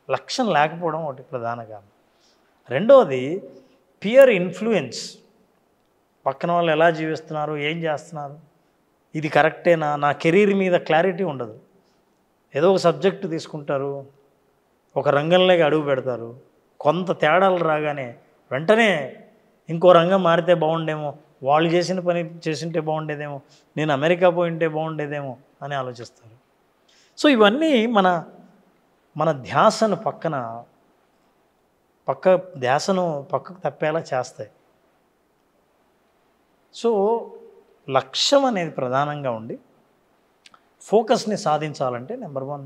లక్ష్యం లేకపోవడం ఒకటి ప్రధాన కారణం. రెండవది పియర్ ఇన్ఫ్లుయెన్స్. పక్కన వాళ్ళు ఎలా జీవిస్తున్నారు, ఏం చేస్తున్నారు, ఇది కరెక్టేనా, నా కెరీర్ మీద క్లారిటీ ఉండదు. ఏదో ఒక సబ్జెక్టు తీసుకుంటారు, ఒక రంగంలోకి అడుగు పెడతారు, కొంత తేడాలు రాగానే వెంటనే ఇంకో రంగం మారితే బాగుండేమో, వాళ్ళు చేసిన పని చేసింటే బాగుండేదేమో, నేను అమెరికా పోయింటే బాగుండేదేమో అని ఆలోచిస్తారు. సో ఇవన్నీ మన ధ్యాసను పక్కకు తప్పేలా చేస్తాయి. సో లక్ష్యం అనేది ప్రధానంగా ఉండి ఫోకస్ని సాధించాలంటే నెంబర్ 1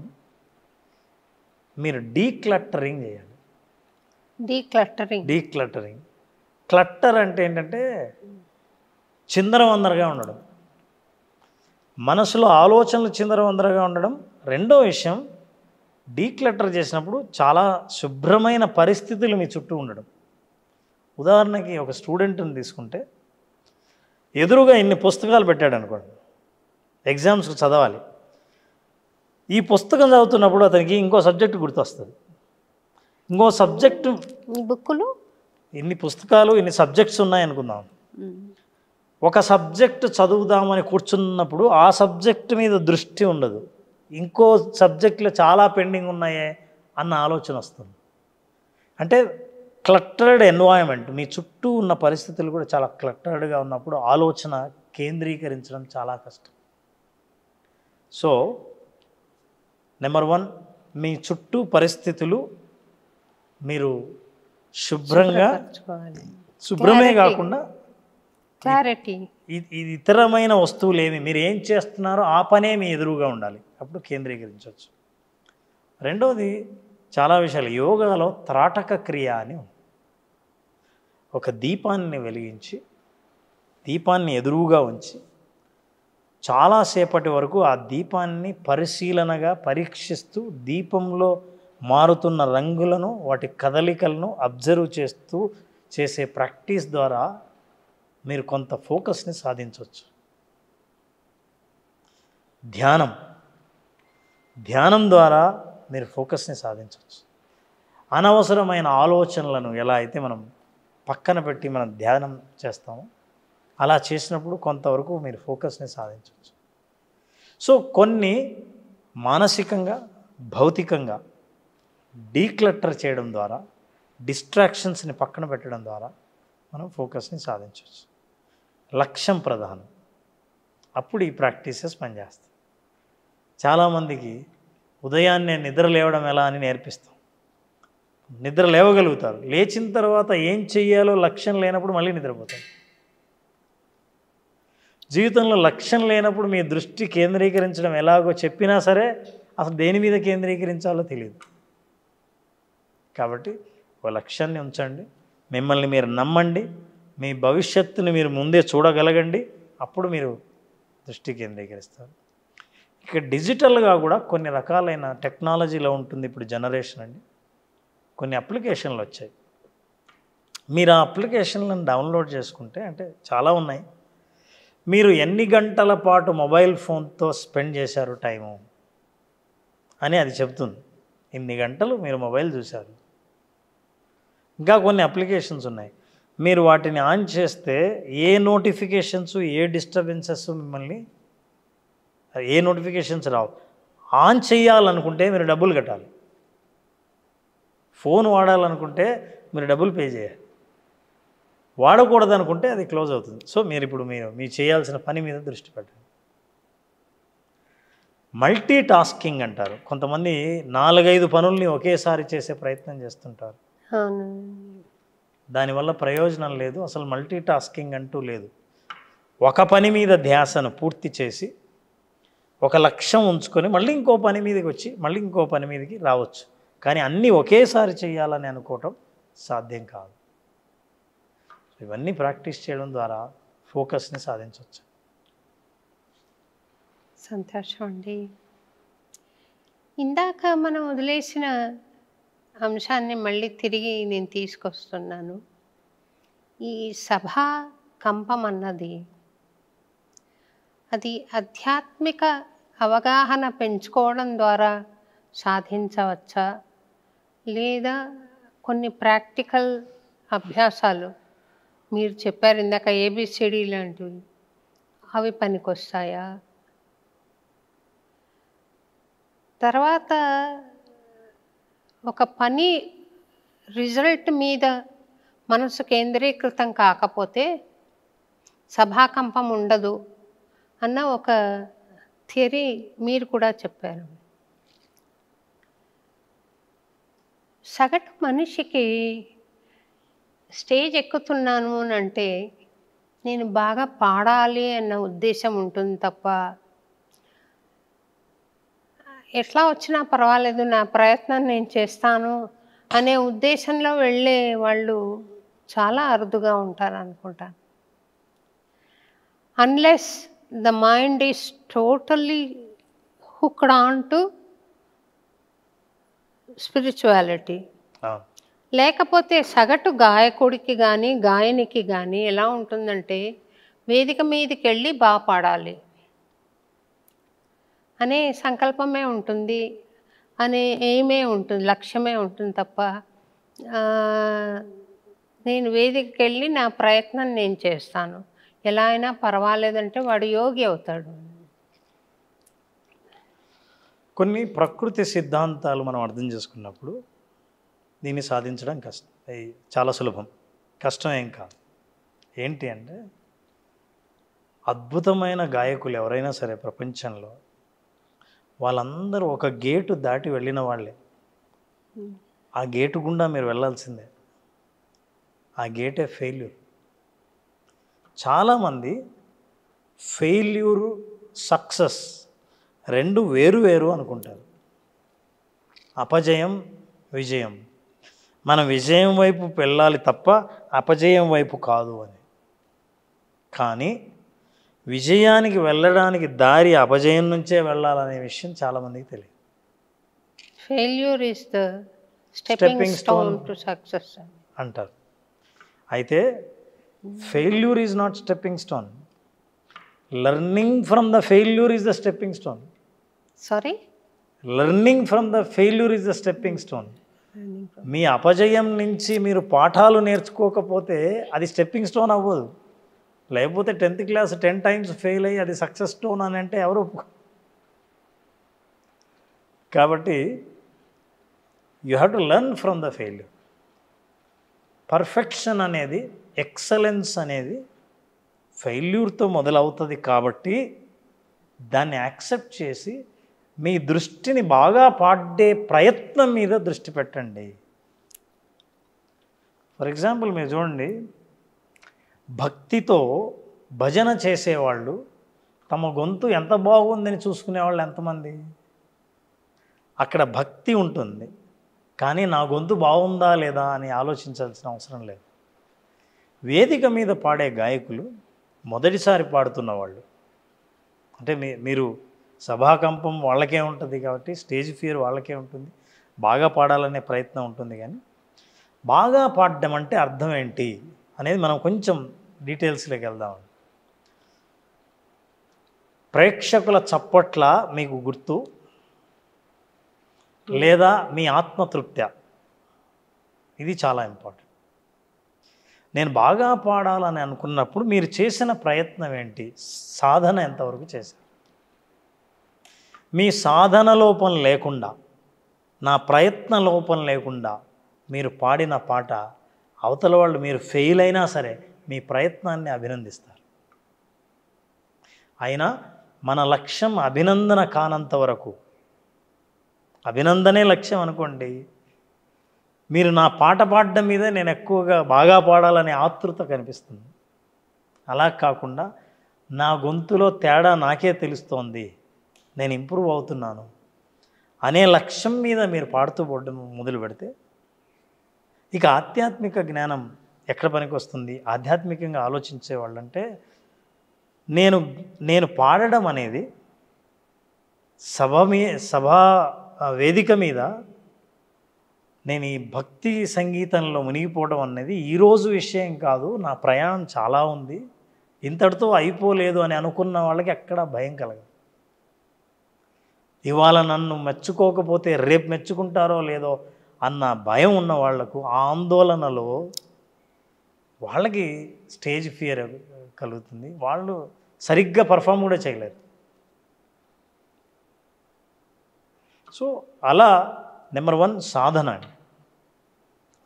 మీరు డీక్లట్టరింగ్ చేయాలి. డీక్లట్టరింగ్. క్లట్టర్ అంటే ఏంటంటే చిందరవందరగా ఉండడం, మనసులో ఆలోచనలు చిందరవందరగా ఉండడం. రెండో విషయం, డీక్లటర్ చేసినప్పుడు చాలా శుభ్రమైన పరిస్థితులు మీ చుట్టూ ఉండడం. ఉదాహరణకి ఒక స్టూడెంట్ని తీసుకుంటే ఎదురుగా ఇన్ని పుస్తకాలు పెట్టాడు అనుకోండి, ఎగ్జామ్స్కి చదవాలి. ఈ పుస్తకం చదువుతున్నప్పుడు అతనికి ఇంకో సబ్జెక్టు గుర్తొస్తుంది. ఇంకో సబ్జెక్టు, బుక్కులు, ఇన్ని పుస్తకాలు, ఇన్ని సబ్జెక్ట్స్ ఉన్నాయనుకుందాం. ఒక సబ్జెక్టు చదువుదామని కూర్చున్నప్పుడు ఆ సబ్జెక్టు మీద దృష్టి ఉండదు, ఇంకో సబ్జెక్టులో చాలా పెండింగ్ ఉన్నాయే అన్న ఆలోచన వస్తుంది. అంటే క్లట్టర్డ్ ఎన్వైరన్మెంట్, మీ చుట్టూ ఉన్న పరిస్థితులు కూడా చాలా క్లట్టర్డ్గా ఉన్నప్పుడు ఆలోచన కేంద్రీకరించడం చాలా కష్టం. సో నెంబర్ 1, మీ చుట్టూ పరిస్థితులు మీరు శుభ్రమే కాకుండా క్లారిటీ, ఇది ఇతరమైన వస్తువులు ఏమి, మీరు ఏం చేస్తున్నారో ఆ పనే మీ ఎదురుగా ఉండాలి, అప్పుడు కేంద్రీకరించవచ్చు. రెండవది చాలా విషయాలు, యోగాలో త్రాటక క్రియ అని ఒక దీపాన్ని వెలిగించి దీపాన్ని ఎదురుగా ఉంచి చాలాసేపటి వరకు ఆ దీపాన్ని పరిశీలనగా పరీక్షిస్తూ దీపంలో మారుతున్న రంగులను, వాటి కదలికలను అబ్జర్వ్ చేస్తూ చేసే ప్రాక్టీస్ ద్వారా మీరు కొంత ఫోకస్ని సాధించవచ్చు. ధ్యానం ద్వారా మీరు ఫోకస్ని సాధించవచ్చు. అనవసరమైన ఆలోచనలను ఎలా అయితే మనం పక్కన పెట్టి మనం ధ్యానం చేస్తామో అలా చేసినప్పుడు కొంతవరకు మీరు ఫోకస్ని సాధించవచ్చు. సో కొన్ని మానసికంగా, భౌతికంగా డీక్లటర్ చేయడం ద్వారా, డిస్ట్రాక్షన్స్ని పక్కన పెట్టడం ద్వారా మనం ఫోకస్ని సాధించవచ్చు. లక్ష్యం ప్రధానం, అప్పుడు ఈ ప్రాక్టీసెస్ పనిచేస్తాయి. చాలామందికి ఉదయాన్నే నిద్ర లేవడం ఎలా అని నేర్పిస్తాం. నిద్ర లేవగలుగుతారు, లేచిన తర్వాత ఏం చెయ్యాలో లక్ష్యం లేనప్పుడు మళ్ళీ నిద్రపోతారు. జీవితంలో లక్ష్యం లేనప్పుడు మీ దృష్టి కేంద్రీకరించడం ఎలాగో చెప్పినా సరే అసలు దేని మీద కేంద్రీకరించాలో తెలియదు. కాబట్టి ఒక లక్ష్యాన్ని ఉంచండి, మిమ్మల్ని మీరు నమ్మండి, మీ భవిష్యత్తుని మీరు ముందే చూడగలగండి, అప్పుడు మీరు దృష్టి కేంద్రీకరిస్తారు. ఇక డిజిటల్గా కూడా కొన్ని రకాలైన టెక్నాలజీలో ఉంటుంది ఇప్పుడు జనరేషన్ అండి. కొన్ని అప్లికేషన్లు వచ్చాయి. మీరు ఆ అప్లికేషన్లను డౌన్లోడ్ చేసుకుంటే, అంటే చాలా ఉన్నాయి, మీరు ఎన్ని గంటల పాటు మొబైల్ ఫోన్తో స్పెండ్ చేశారు టైము అని అది చెప్తుంది. ఇన్ని గంటలు మీరు మొబైల్ చూశారు. ఇంకా కొన్ని అప్లికేషన్స్ ఉన్నాయి, మీరు వాటిని ఆన్ చేస్తే ఏ నోటిఫికేషన్స్, ఏ డిస్టర్బెన్సెస్ మిమ్మల్ని, ఏ నోటిఫికేషన్స్ రావు. ఆన్ చేయాలనుకుంటే మీరు డబ్బులు కట్టాలి, ఫోన్ వాడాలనుకుంటే మీరు డబ్బులు పే చేయాలి, వాడకూడదు అనుకుంటే అది క్లోజ్ అవుతుంది. సో మీరు చేయాల్సిన పని మీద దృష్టి పెట్టండి. మల్టీ టాస్కింగ్ అంటారు. కొంతమంది 4-5 పనుల్ని ఒకేసారి చేసే ప్రయత్నం చేస్తుంటారు. దానివల్ల ప్రయోజనం లేదు, అసలు మల్టీ టాస్కింగ్ అంటూ లేదు. ఒక పని మీద ధ్యాసను పూర్తి చేసి ఒక లక్ష్యం ఉంచుకొని మళ్ళీ ఇంకో పని మీదకి వచ్చి మళ్ళీ ఇంకో పని మీదకి రావచ్చు. కానీ అన్నీ ఒకేసారి చేయాలని అనుకోవటం సాధ్యం కాదు. ఇవన్నీ ప్రాక్టీస్ చేయడం ద్వారా ఫోకస్ని సాధించవచ్చు. సంతోషం అండి. ఇందాక మనం వదిలేసిన అంశాన్ని మళ్ళీ తిరిగి నేను తీసుకొస్తున్నాను. ఈ సభా కంపం అన్నది అది ఆధ్యాత్మిక అవగాహన పెంచుకోవడం ద్వారా సాధించవచ్చా, లేదా కొన్ని ప్రాక్టికల్ అభ్యాసాలు మీరు చెప్పారు ఇందాక ఏబిసిడి లాంటివి, అవి పనికొస్తాయా? తర్వాత ఒక పని రిజల్ట్ మీద మనసు కేంద్రీకృతం కాకపోతే సభాకంపం ఉండదు అన్న ఒక థియరీ మీరు కూడా చెప్పారు. సగటు మనిషికి స్టేజ్ ఎక్కుతున్నాను అని అంటే నేను బాగా పాడాలి అన్న ఉద్దేశం ఉంటుంది తప్ప, ఎట్లా వచ్చినా పర్వాలేదు నా ప్రయత్నం నేను చేస్తాను అనే ఉద్దేశంలో వెళ్ళే వాళ్ళు చాలా అరుదుగా ఉంటారు అనుకుంటాను. Unless the mind is totally hooked on to spirituality. లేకపోతే సగటు గాయకుడికి కానీ గాయనికి కానీ ఎలా ఉంటుందంటే వేదిక మీదకి వెళ్ళి బాగా పాడాలి అనే సంకల్పమే ఉంటుంది, అనే ఎయిమే ఉంటుంది, లక్ష్యమే ఉంటుంది తప్ప నేను వేదికకి వెళ్ళి నా ప్రయత్నం నేను చేస్తాను ఎలా అయినా పర్వాలేదంటే వాడు యోగి అవుతాడు. కొన్ని ప్రకృతి సిద్ధాంతాలు మనం అర్థం చేసుకున్నప్పుడు దీన్ని సాధించడం కష్టం, చాలా సులభం, కష్టం ఏం కాదు. ఏంటి అంటే అద్భుతమైన గాయకులు ఎవరైనా సరే ప్రపంచంలో వాళ్ళందరూ ఒక గేటు దాటి వెళ్ళిన వాళ్ళే. ఆ గేటు గుండా మీరు వెళ్ళాల్సిందే. ఆ గేటే ఫెయిల్యూర్. చాలామంది ఫెయిల్యూరు సక్సెస్ రెండు వేరు వేరు అనుకుంటారు. అపజయం విజయం, మనం విజయం వైపు వెళ్ళాలి తప్ప అపజయం వైపు కాదు అని. కానీ విజయానికి వెళ్ళడానికి దారి అపజయం నుంచే వెళ్ళాలనే విషయం చాలామందికి తెలియదు. Failure is the stepping stone to success అంటారు. అయితే failure is not stepping stone, learning from the failure is the stepping stone. Sorry, learning from the failure is the stepping stone. మీ అపజయం నుంచి మీరు పాఠాలు నేర్చుకోకపోతే అది స్టెప్పింగ్ స్టోన్ అవ్వదు. లేకపోతే 10th క్లాస్ 10 times ఫెయిల్ అయ్యి అది సక్సెస్ స్టోన్ అని అంటే ఎవరు ఒప్పుకో. కాబట్టి you have to learn from the failure. Perfection అనేది, ఎక్సలెన్స్ అనేది ఫెయిల్యూర్తో మొదలవుతుంది. కాబట్టి దాన్ని యాక్సెప్ట్ చేసి మీ దృష్టిని బాగా పాడే ప్రయత్నం మీద దృష్టి పెట్టండి. ఫర్ ఎగ్జాంపుల్ మీరు చూడండి, భక్తితో భజన చేసేవాళ్ళు తమ గొంతు ఎంత బాగుందని చూసుకునేవాళ్ళు ఎంతమంది? అక్కడ భక్తి ఉంటుంది, కానీ నా గొంతు బాగుందా లేదా అని ఆలోచించాల్సిన అవసరం లేదు. వేదిక మీద పాడే గాయకులు మొదటిసారి పాడుతున్న వాళ్ళు, అంటే మీరు సభాకంపం వాళ్ళకే ఉంటుంది కాబట్టి స్టేజ్ ఫియర్ వాళ్ళకే ఉంటుంది, బాగా పాడాలనే ప్రయత్నం ఉంటుంది. కానీ బాగా పాడడం అంటే అర్థం ఏంటి అనేది మనం కొంచెం డీటెయిల్స్లోకి వెళ్దాం. ప్రేక్షకుల చప్పట్ల మీకు గుర్తు, లేదా మీ ఆత్మతృప్తి, ఇది చాలా ఇంపార్టెంట్. నేను బాగా పాడాలని అనుకున్నప్పుడు మీరు చేసిన ప్రయత్నం ఏంటి, సాధన ఎంతవరకు చేశారు? మీ సాధన లోపం లేకుండా, నా ప్రయత్న లోపం లేకుండా మీరు పాడిన పాట అవతల వాళ్ళు మీరు ఫెయిల్ అయినా సరే మీ ప్రయత్నాన్ని అభినందిస్తారు. అయినా మన లక్ష్యం అభినందన కానంత వరకు, అభినందనే లక్ష్యం అనుకోండి, మీరు నా పాట పాడడం మీదే నేను ఎక్కువగా బాగా పాడాలనే ఆతృత కనిపిస్తుంది. అలా కాకుండా నా గొంతులో తేడా నాకే తెలుస్తోంది, నేను ఇంప్రూవ్ అవుతున్నాను అనే లక్ష్యం మీద మీరు పాడుతూ పోవడం మొదలు పెడితే ఇక ఆధ్యాత్మిక జ్ఞానం ఎక్కడ పనికి వస్తుంది? ఆధ్యాత్మికంగా ఆలోచించే వాళ్ళంటే నేను పాడడం అనేది సభా వేదిక మీద నేను ఈ భక్తి సంగీతంలో మునిగిపోవడం అనేది ఈరోజు విషయం కాదు, నా ప్రయాణం చాలా ఉంది, ఇంతటితో అయిపోలేదు అని అనుకున్న వాళ్ళకి ఎక్కడా భయం కలగదు. ఇవాళ నన్ను మెచ్చుకోకపోతే రేపు మెచ్చుకుంటారో లేదో అన్న భయం ఉన్న వాళ్లకు, ఆ ఆందోళనలో వాళ్ళకి స్టేజ్ ఫియర్ కలుగుతుంది, వాళ్ళు సరిగ్గా పర్ఫామ్ కూడా చేయలేరు. సో అలా నెంబర్ 1 సాధన అండి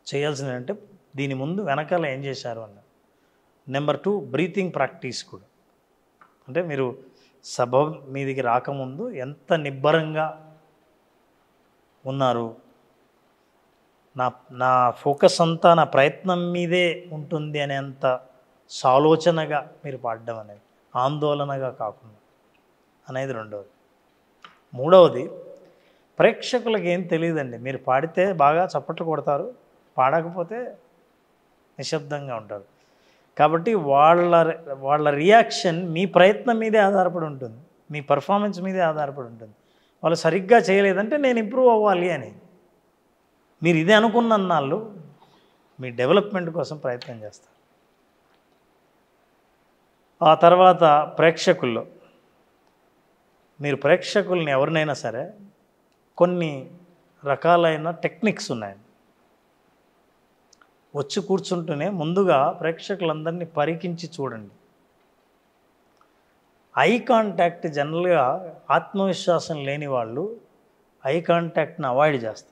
చేయాల్సింది. అంటే దీని ముందు వెనకాల ఏం చేశారు అన్న. నెంబర్ 2 బ్రీతింగ్ ప్రాక్టీస్ కూడా. అంటే మీరు సభ మీదికి రాకముందు ఎంత నిబ్బరంగా ఉన్నారు, నా ఫోకస్ అంతా నా ప్రయత్నం మీదే ఉంటుంది అనేంత సాలోచనగా మీరు పాడడం అనేది, ఆందోళనగా కాకుండా అనేది రెండవది. మూడవది, ప్రేక్షకులకు ఏం తెలియదండి, మీరు పాడితే బాగా చప్పట్లు కొడతారు, పాడకపోతే నిశ్శబ్దంగా ఉంటారు. కాబట్టి వాళ్ళ రియాక్షన్ మీ ప్రయత్నం మీదే ఆధారపడి ఉంటుంది, మీ పర్ఫార్మెన్స్ మీదే ఆధారపడి ఉంటుంది. వాళ్ళు సరిగ్గా చేయలేదంటే నేను ఇంప్రూవ్ అవ్వాలి అని మీరు ఇదే అనుకున్న నాళ్ళు మీ డెవలప్మెంట్ కోసం ప్రయత్నం చేస్తారు. ఆ తర్వాత ప్రేక్షకుల్లో మీరు ప్రేక్షకుల్ని ఎవరినైనా సరే కొన్ని రకాలైన టెక్నిక్స్ ఉన్నాయండి. వచ్చి కూర్చుంటూనే ముందుగా ప్రేక్షకులందరినీ పరికించి చూడండి. ఐ కాంటాక్ట్ జనరల్గా ఆత్మవిశ్వాసం లేని వాళ్ళు ఐ కాంటాక్ట్ని అవాయిడ్ చేస్తారు.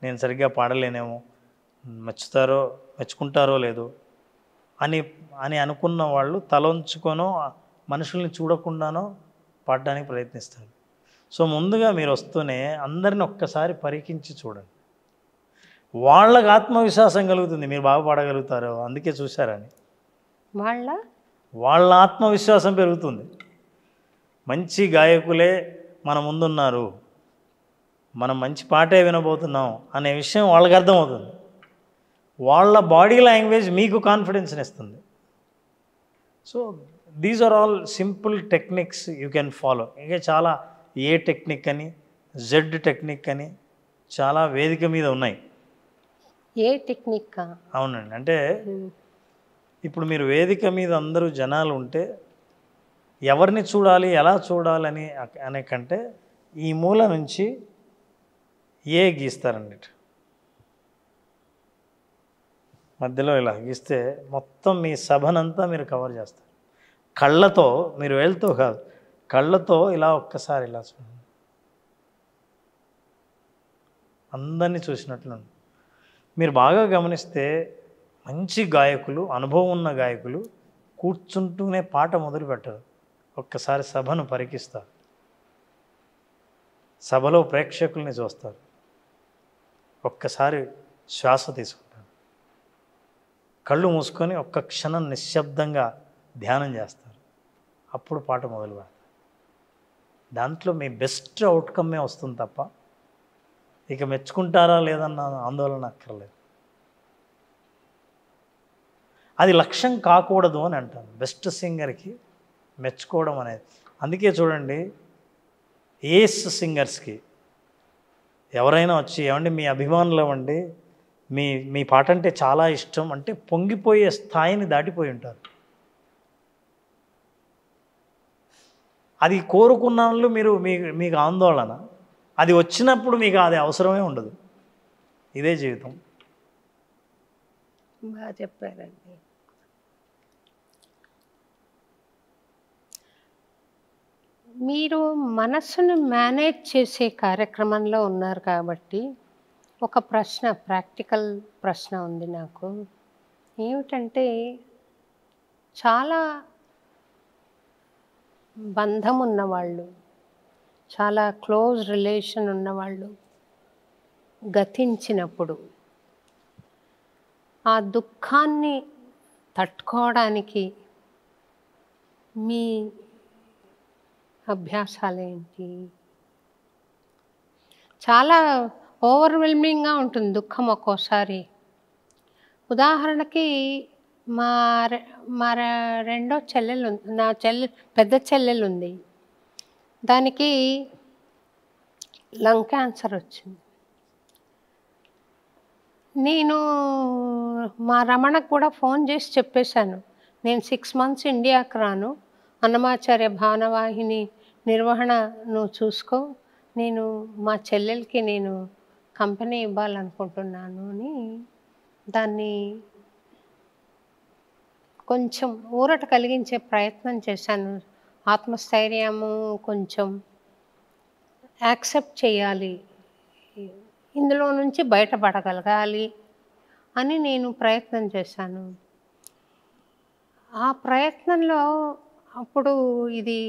నేను సరిగ్గా పాడలేనేమో, మెచ్చుకుంటారో లేదో అని అనుకున్న వాళ్ళు తలొంచుకొనో మనుషుల్ని చూడకుండానో పాడడానికి ప్రయత్నిస్తారు. సో ముందుగా మీరు వస్తూనే అందరిని ఒక్కసారి పరికించి చూడండి. వాళ్ళకు ఆత్మవిశ్వాసం కలుగుతుంది, మీరు బాగా పాడగలుగుతారు అందుకే చూశారని వాళ్ళ ఆత్మవిశ్వాసం పెరుగుతుంది. మంచి గాయకులే మన ముందున్నారు, మనం మంచి పాటే వినబోతున్నాం అనే విషయం వాళ్ళకి అర్థమవుతుంది. వాళ్ళ బాడీ లాంగ్వేజ్ మీకు కాన్ఫిడెన్స్ని ఇస్తుంది. So these are all simple techniques you can follow. ఇంకా చాలా ఏ టెక్నిక్ అని, జెడ్ టెక్నిక్ అని చాలా వేదిక మీద ఉన్నాయి. A technique? అవునండి. అంటే ఇప్పుడు మీరు వేదిక మీద అందరూ జనాలు ఉంటే ఎవరిని చూడాలి, ఎలా చూడాలని అనే కంటే ఈ మూల నుంచి ఏ గీస్తారండి, మధ్యలో ఇలా గీస్తే మొత్తం మీ సభనంతా మీరు కవర్ చేస్తారు. కళ్ళతో, మీరు వేలుతో కాదు, కళ్ళతో ఇలా ఒక్కసారి ఇలా చూడండి, అందరినీ చూసినట్లు. మీరు బాగా గమనిస్తే మంచి గాయకులు, అనుభవం ఉన్న గాయకులు కూర్చుంటూనే పాట మొదలు పెట్టరు, ఒక్కసారి సభను పరికిస్తారు, సభలో ప్రేక్షకుల్ని చూస్తారు, ఒక్కసారి శ్వాస తీసుకుంటారు, కళ్ళు మూసుకొని ఒక్క క్షణం నిశ్శబ్దంగా ధ్యానం చేస్తారు, అప్పుడు పాట మొదలు పెడతారు. దాంట్లో మీ బెస్ట్ అవుట్కమ్మే వస్తుంది తప్ప ఇక మెచ్చుకుంటారా లేదన్న ఆందోళన అక్కర్లేదు. అది లక్ష్యం కాకూడదు అని అంటాను. బెస్ట్ సింగర్కి మెచ్చుకోవడం అనేది. అందుకే చూడండి, ఏస్ సింగర్స్కి ఎవరైనా వచ్చి ఏమండి మీ అభిమానులు అవ్వండి, మీ మీ పాట అంటే చాలా ఇష్టం అంటే పొంగిపోయే స్థాయిని దాటిపోయి ఉంటారు. అది కోరుకున్న వాళ్ళు మీకు ఆందోళన, అది వచ్చినప్పుడు మీకు అది అవసరమే ఉండదు. ఇదే జీవితం. బాగా చెప్పారండి. మీరు మనస్సును మేనేజ్ చేసే కార్యక్రమంలో ఉన్నారు కాబట్టి ఒక ప్రశ్న, ప్రాక్టికల్ ప్రశ్న ఉంది నాకు. ఏమిటంటే, చాలా బంధం ఉన్నవాళ్ళు, చాలా క్లోజ్ రిలేషన్ ఉన్నవాళ్ళు గతించినప్పుడు ఆ దుఃఖాన్ని తట్టుకోవడానికి మీ అభ్యాసాలేంటి? చాలా ఓవర్వెల్మింగ్గా ఉంటుంది దుఃఖం ఒక్కోసారి. ఉదాహరణకి మా రెండో చెల్లెలు, నా పెద్ద చెల్లెలు ఉంది. దానికి లంగ్ క్యాన్సర్ వచ్చింది. నేను మా రమణకు కూడా ఫోన్ చేసి చెప్పేశాను, నేను 6 months ఇండియాకి రాను, అన్నమాచార్య భావనవాహిని నిర్వహణ నువ్వు చూసుకో, నేను మా చెల్లెలకి నేను కంపెనీ ఇవ్వాలనుకుంటున్నాను అని దాన్ని కొంచెం ఊరట కలిగించే ప్రయత్నం చేశాను. ఆత్మస్థైర్యము, కొంచెం యాక్సెప్ట్ చేయాలి, ఇందులో నుంచి బయటపడగలగాలి అని నేను ప్రయత్నం చేశాను. ఆ ప్రయత్నంలో అప్పుడు ఇది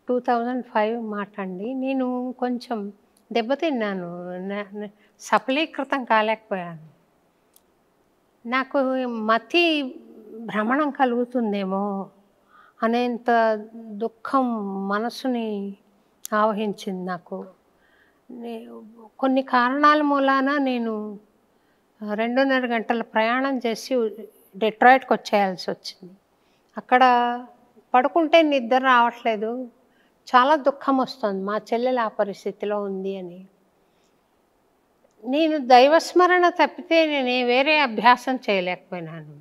2005 మాట అండి. నేను కొంచెం దెబ్బతిన్నాను, సఫలీకృతం కాలేకపోయాను. నాకు మతి భ్రమణం కలుగుతుందేమో అనేంత దుఃఖం మనసుని ఆవహించింది నాకు. కొన్ని కారణాల మూలాన నేను 2.5 గంటల ప్రయాణం చేసి డెట్రాయిట్కి వచ్చేయాల్సి వచ్చింది. అక్కడ పడుకుంటే నిద్ర రావట్లేదు, చాలా దుఃఖం వస్తుంది, మా చెల్లెలు ఆ పరిస్థితిలో ఉంది అని. నేను దైవస్మరణ తప్పితే నేను వేరే అభ్యాసం చేయలేకపోయినాను.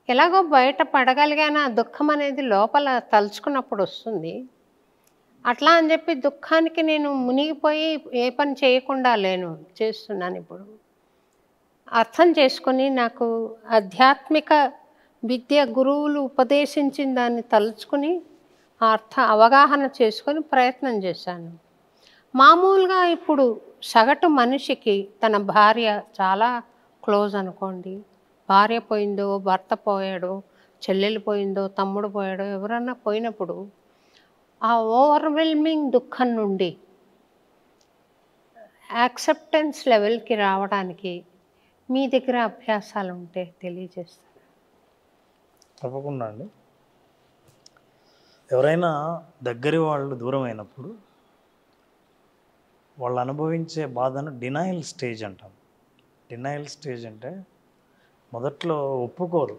ఎలాగో బయట పడగలిగాను. ఆ దుఃఖం అనేది లోపల తలుచుకున్నప్పుడు వస్తుంది. అట్లా అని చెప్పి దుఃఖానికి నేను మునిగిపోయి ఏ పని చేయకుండా చేస్తున్నాను. ఇప్పుడు అర్థం చేసుకొని, నాకు ఆధ్యాత్మిక విద్య గురువులు ఉపదేశించిన దాన్ని తలుచుకుని ఆ అవగాహన చేసుకొని ప్రయత్నం చేశాను. మామూలుగా ఇప్పుడు సగటు మనిషికి తన భార్య చాలా క్లోజ్ అనుకోండి, భార్య పోయిందో, భర్త పోయాడో, చెల్లెలు పోయిందో, తమ్ముడు పోయాడో, ఎవరన్నా పోయినప్పుడు ఆ ఓవర్వెల్మింగ్ దుఃఖం నుండి యాక్సెప్టెన్స్ లెవెల్కి రావడానికి మీ దగ్గర అభ్యాసాలు ఉంటే తెలియజేస్తారు. తప్పకుండా అండి. ఎవరైనా దగ్గరి వాళ్ళు దూరం అయినప్పుడు వాళ్ళు అనుభవించే బాధను డినయల్ స్టేజ్ అంటాం. డినయల్ స్టేజ్ అంటే మొదట్లో ఒప్పుకోరు,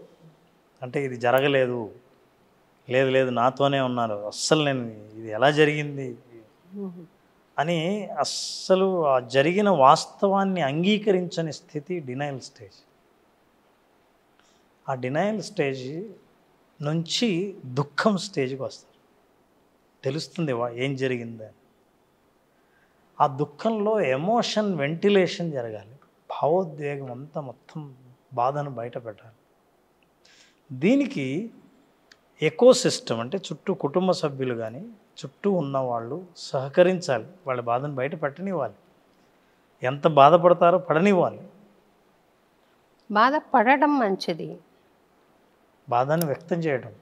అంటే ఇది జరగలేదు, లేదు నాతోనే ఉన్నారు, అస్సలు నేను ఇది ఎలా జరిగింది అని అస్సలు ఆ జరిగిన వాస్తవాన్ని అంగీకరించని స్థితి డినయల్ స్టేజ్. ఆ డినయల్ స్టేజ్ నుంచి దుఃఖం స్టేజ్కి వస్తారు. తెలుస్తుంది ఏం జరిగిందని. ఆ దుఃఖంలో ఎమోషన్ వెంటిలేషన్ జరగాలి, భావోద్వేగం అంతా మొత్తం బాధను బయట పెట్టాలి. దీనికి ఎకోసిస్టమ్ అంటే చుట్టూ కుటుంబ సభ్యులు కానీ చుట్టూ ఉన్నవాళ్ళు సహకరించాలి, వాళ్ళ బాధను బయట పెట్టనివ్వాలి, ఎంత బాధపడతారో పడనివ్వాలి. బాధపడడం మంచిది, బాధను వ్యక్తం చేయడం.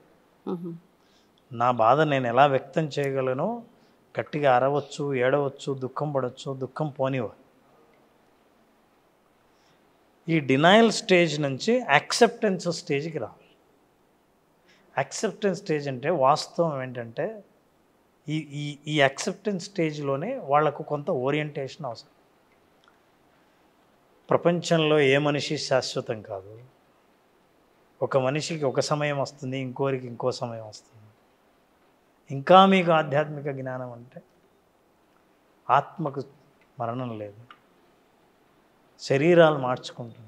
నా బాధ నేను ఎలా వ్యక్తం చేయగలను, గట్టిగా అరవచ్చు, ఏడవచ్చు, దుఃఖం పడవచ్చు, దుఃఖం పోనివ్వాలి. ఈ డినయల్ స్టేజ్ నుంచి యాక్సెప్టెన్స్ స్టేజ్కి రావాలి. యాక్సెప్టెన్స్ స్టేజ్ అంటే వాస్తవం ఏంటంటే ఈ యాక్సెప్టెన్స్ స్టేజ్లోనే వాళ్లకు కొంత ఓరియంటేషన్ అవసరం. ప్రపంచంలో ఏ మనిషి శాశ్వతం కాదు, ఒక మనిషికి ఒక సమయం వస్తుంది, ఇంకోరికి ఇంకో సమయం వస్తుంది. ఇంకా మీకు ఆధ్యాత్మిక జ్ఞానం అంటే ఆత్మకు మరణం లేదు, శరీరాలు మార్చుకుంటుంది.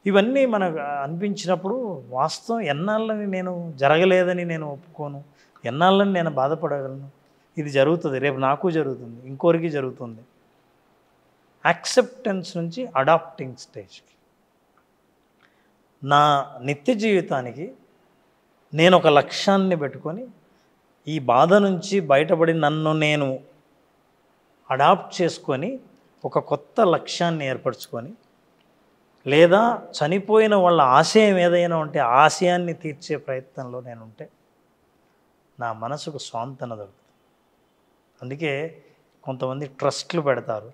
ఇవన్నీ మనకు అనిపించినప్పుడు వాస్తవం ఎన్నాళ్ళని నేను జరగలేదని నేను ఒప్పుకోను, ఎన్నాళ్ళని నేను బాధపడగలను. ఇది జరుగుతుంది, రేపు నాకు జరుగుతుంది, ఇంకోరికి జరుగుతుంది. యాక్సెప్టెన్స్ నుంచి అడాప్టింగ్ స్టేజ్కి. నా నిత్య జీవితానికి నేను ఒక లక్ష్యాన్ని పెట్టుకొని ఈ బాధ నుంచి బయటపడి నన్ను నేను అడాప్ట్ చేసుకొని ఒక కొత్త లక్ష్యాన్ని ఏర్పరచుకొని, లేదా చనిపోయిన వాళ్ళ ఆశయం ఏదైనా ఉంటే ఆశయాన్ని తీర్చే ప్రయత్నంలో నేనుంటే నా మనసుకు స్వాంతన దొరుకుతుంది. అందుకే కొంతమంది ట్రస్ట్లు పెడతారు,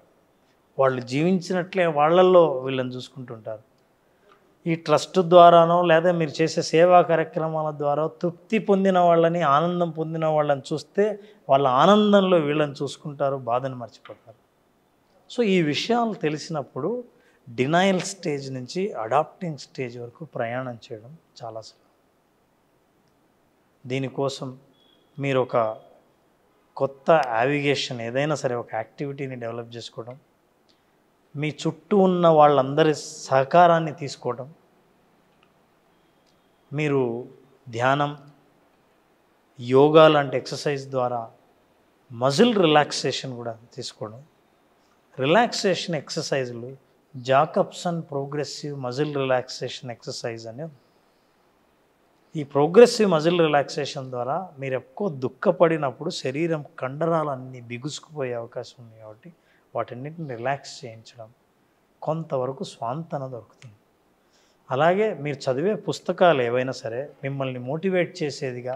వాళ్ళు జీవించినట్లే వాళ్ళల్లో వీళ్ళని చూసుకుంటుంటారు. ఈ ట్రస్ట్ ద్వారానో లేదా మీరు చేసే సేవా కార్యక్రమాల ద్వారా తృప్తి పొందిన వాళ్ళని, ఆనందం పొందిన వాళ్ళని చూస్తే వాళ్ళ ఆనందంలో వీళ్ళని చూసుకుంటారు, బాధను మర్చిపోతారు. సో ఈ విషయాలు తెలిసినప్పుడు డినయల్ స్టేజ్ నుంచి అడాప్టింగ్ స్టేజ్ వరకు ప్రయాణం చేయడం చాలా సులభం. దీనికోసం మీరు ఒక కొత్త యావిగేషన్ ఏదైనా సరే ఒక యాక్టివిటీని డెవలప్ చేసుకోవడం, మీ చుట్టూ ఉన్న వాళ్ళందరి సహకారాన్ని తీసుకోవడం, మీరు ధ్యానం, యోగా లాంటి ఎక్సర్సైజ్ ద్వారా మజిల్ రిలాక్సేషన్ కూడా తీసుకోవడం. రిలాక్సేషన్ ఎక్సర్సైజులు Jacobson progressive muscle relaxation exercise అని. ఈ ప్రోగ్రెసివ్ మజిల్ రిలాక్సేషన్ ద్వారా మీరు ఎక్కువ దుఃఖపడినప్పుడు శరీరం కండరాలన్నీ బిగుసుకుపోయే అవకాశం ఉంది కాబట్టి వాటన్నిటిని రిలాక్స్ చేయించడం కొంతవరకు స్వాంతన దొరుకుతుంది. అలాగే మీరు చదివే పుస్తకాలు ఏవైనా సరే మిమ్మల్ని మోటివేట్ చేసేదిగా,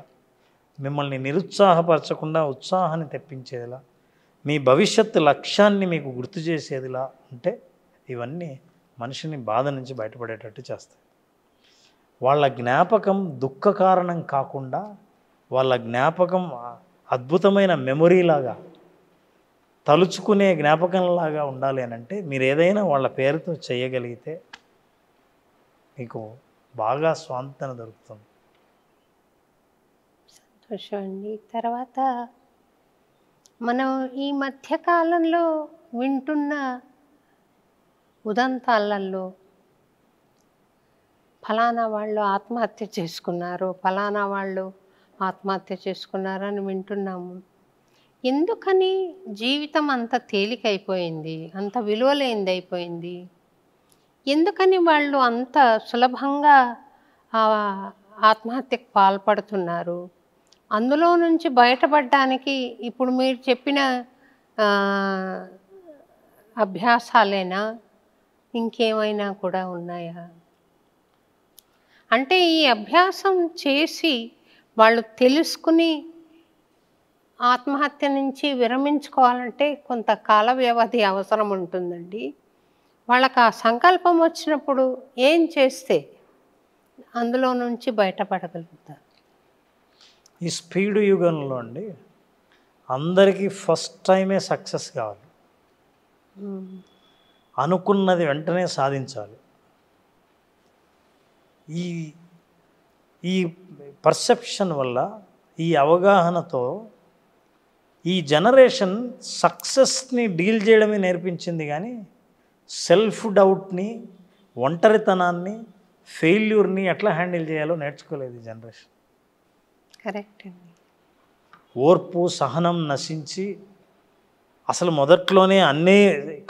మిమ్మల్ని నిరుత్సాహపరచకుండా ఉత్సాహాన్ని తెప్పించేదిలా, మీ భవిష్యత్తు లక్ష్యాన్ని మీకు గుర్తు చేసేదిలా ఉంటే ఇవన్నీ మనిషిని బాధ నుంచి బయటపడేటట్టు చేస్తాయి. వాళ్ళ జ్ఞాపకం దుఃఖ కారణం కాకుండా వాళ్ళ జ్ఞాపకం అద్భుతమైన మెమొరీలాగా, తలుచుకునే జ్ఞాపకంలాగా ఉండాలి అని అంటే మీరు ఏదైనా వాళ్ళ పేరుతో చేయగలిగితే మీకు బాగా స్వాంతన దొరుకుతుంది. సంతోషం అండి. తర్వాత మనం ఈ మధ్యకాలంలో వింటున్న ఉదంతాలలో ఫలానా వాళ్ళు ఆత్మహత్య చేసుకున్నారు, ఫలానా వాళ్ళు ఆత్మహత్య చేసుకున్నారని వింటున్నాము. ఎందుకని జీవితం అంత తేలికైపోయింది, అంత విలువలేనిది అయిపోయింది? ఎందుకని వాళ్ళు అంత సులభంగా ఆత్మహత్యకు పాల్పడుతున్నారు? అందులో నుంచి బయటపడడానికి ఇప్పుడు మీరు చెప్పిన అభ్యాసాలేనా, ఇంకేమైనా కూడా ఉన్నాయా? అంటే ఈ అభ్యాసం చేసి వాళ్ళు తెలుసుకుని ఆత్మహత్య నుంచి విరమించుకోవాలంటే కొంత కాల వ్యవధి అవసరం ఉంటుందండి. వాళ్ళకి ఆ సంకల్పం వచ్చినప్పుడు ఏం చేస్తే అందులో నుంచి బయటపడగలుగుతారు? ఈ స్పీడ్ యుగంలో అండి అందరికీ ఫస్ట్ టైమే సక్సెస్ కావాలి, అనుకున్నది వెంటనే సాధించాలి. ఈ పర్సెప్షన్ వల్ల, ఈ అవగాహనతో ఈ జనరేషన్ సక్సెస్ని డీల్ చేయడమే నేర్పించింది కానీ సెల్ఫ్ డౌట్ని, ఒంటరితనాన్ని, ఫెయిల్యూర్ని ఎట్లా హ్యాండిల్ చేయాలో నేర్చుకోలేదు ఈ జనరేషన్. కరెక్ట్ అండి. ఓర్పు సహనం నశించి అసలు మొదట్లోనే అన్నీ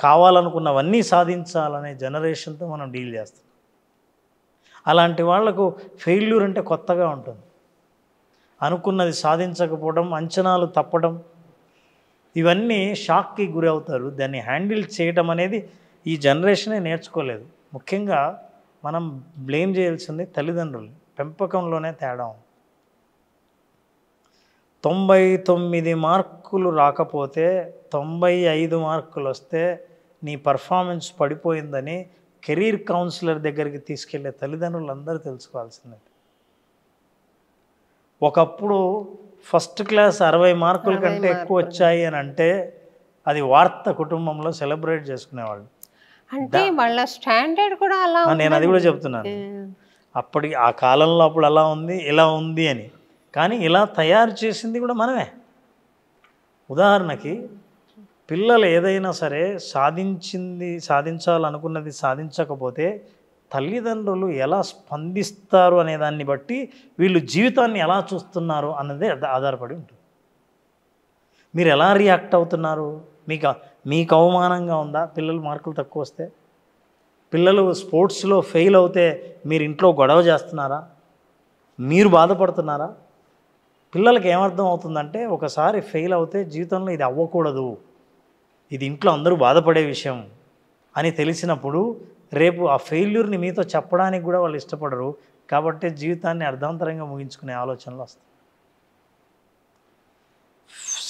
కావాలనుకున్నవన్నీ సాధించాలనే జనరేషన్తో మనం డీల్ చేస్తాం. అలాంటి వాళ్లకు ఫెయిల్యూర్ అంటే కొత్తగా ఉంటుంది. అనుకున్నది సాధించకపోవడం, అంచనాలు తప్పడం, ఇవన్నీ షాక్కి గురి అవుతారు. దాన్ని హ్యాండిల్ చేయడం అనేది ఈ జనరేషనే నేర్చుకోలేదు. ముఖ్యంగా మనం బ్లేమ్ చేయాల్సింది తల్లిదండ్రులు. పెంపకంలోనే తేడా. 99 మార్కులు రాకపోతే 95 మార్కులు వస్తే నీ పర్ఫార్మెన్స్ పడిపోయిందని కెరీర్ కౌన్సిలర్ దగ్గరికి తీసుకెళ్లే తల్లిదండ్రులు అందరూ తెలుసుకోవాల్సిందే. ఒకప్పుడు ఫస్ట్ క్లాస్ 60 మార్కుల కంటే ఎక్కువ వచ్చాయి అని అంటే అది వార్త కుటుంబంలో సెలబ్రేట్ చేసుకునేవాళ్ళు. అంటే వాళ్ళ స్టాండర్డ్ కూడా అలా నేను అది కూడా చెప్తున్నాను. అప్పటికి ఆ కాలంలో అప్పుడు అలా ఉంది, ఇలా ఉంది అని. కానీ ఇలా తయారు చేసింది కూడా మనమే. ఉదాహరణకి పిల్లలు ఏదైనా సరే సాధించాలనుకున్నది సాధించకపోతే తల్లిదండ్రులు ఎలా స్పందిస్తారు అనే దాన్ని బట్టి వీళ్ళు జీవితాన్ని ఎలా చూస్తున్నారు అన్నదే ఆధారపడి ఉంటుంది. మీరు ఎలా రియాక్ట్ అవుతున్నారు? మీకు అవమానంగా ఉందా పిల్లలు మార్కులు తక్కువ వస్తే? పిల్లలు స్పోర్ట్స్లో ఫెయిల్ అవుతే మీరు ఇంట్లో గొడవ చేస్తున్నారా? మీరు బాధపడుతున్నారా? పిల్లలకి ఏమర్థం అవుతుందంటే ఒకసారి ఫెయిల్ అవుతే జీవితంలో ఇది అవ్వకూడదు, ఇది ఇంట్లో అందరూ బాధపడే విషయం అని తెలిసినప్పుడు రేపు ఆ ఫెయిల్యూర్ని మీతో చెప్పడానికి కూడా వాళ్ళు ఇష్టపడరు. కాబట్టి జీవితాన్ని అర్థాంతరంగా ముగించుకునే ఆలోచనలు వస్తాయి.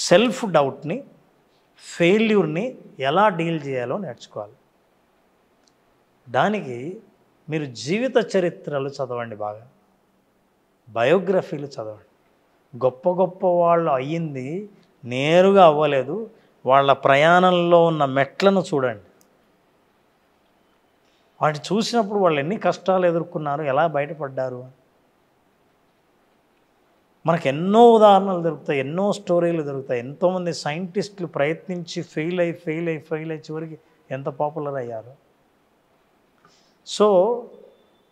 సెల్ఫ్ డౌట్ని, ఫెయిల్యూర్ని ఎలా డీల్ చేయాలో నేర్చుకోవాలి. దానికి మీరు జీవిత చరిత్రలు చదవండి, బాగా బయోగ్రఫీలు చదవండి. గొప్ప గొప్ప వాళ్ళు అయ్యింది నేరుగా అవ్వలేదు, వాళ్ళ ప్రయాణంలో ఉన్న మెట్లను చూడండి. వాటిని చూసినప్పుడు వాళ్ళు ఎన్ని కష్టాలు ఎదుర్కొన్నారు, ఎలా బయటపడ్డారు. మనకు ఎన్నో ఉదాహరణలు దొరుకుతాయి, ఎన్నో స్టోరీలు దొరుకుతాయి. ఎంతోమంది సైంటిస్టులు ప్రయత్నించి ఫెయిల్ అయ్యి చివరికి ఎంత పాపులర్ అయ్యారు. సో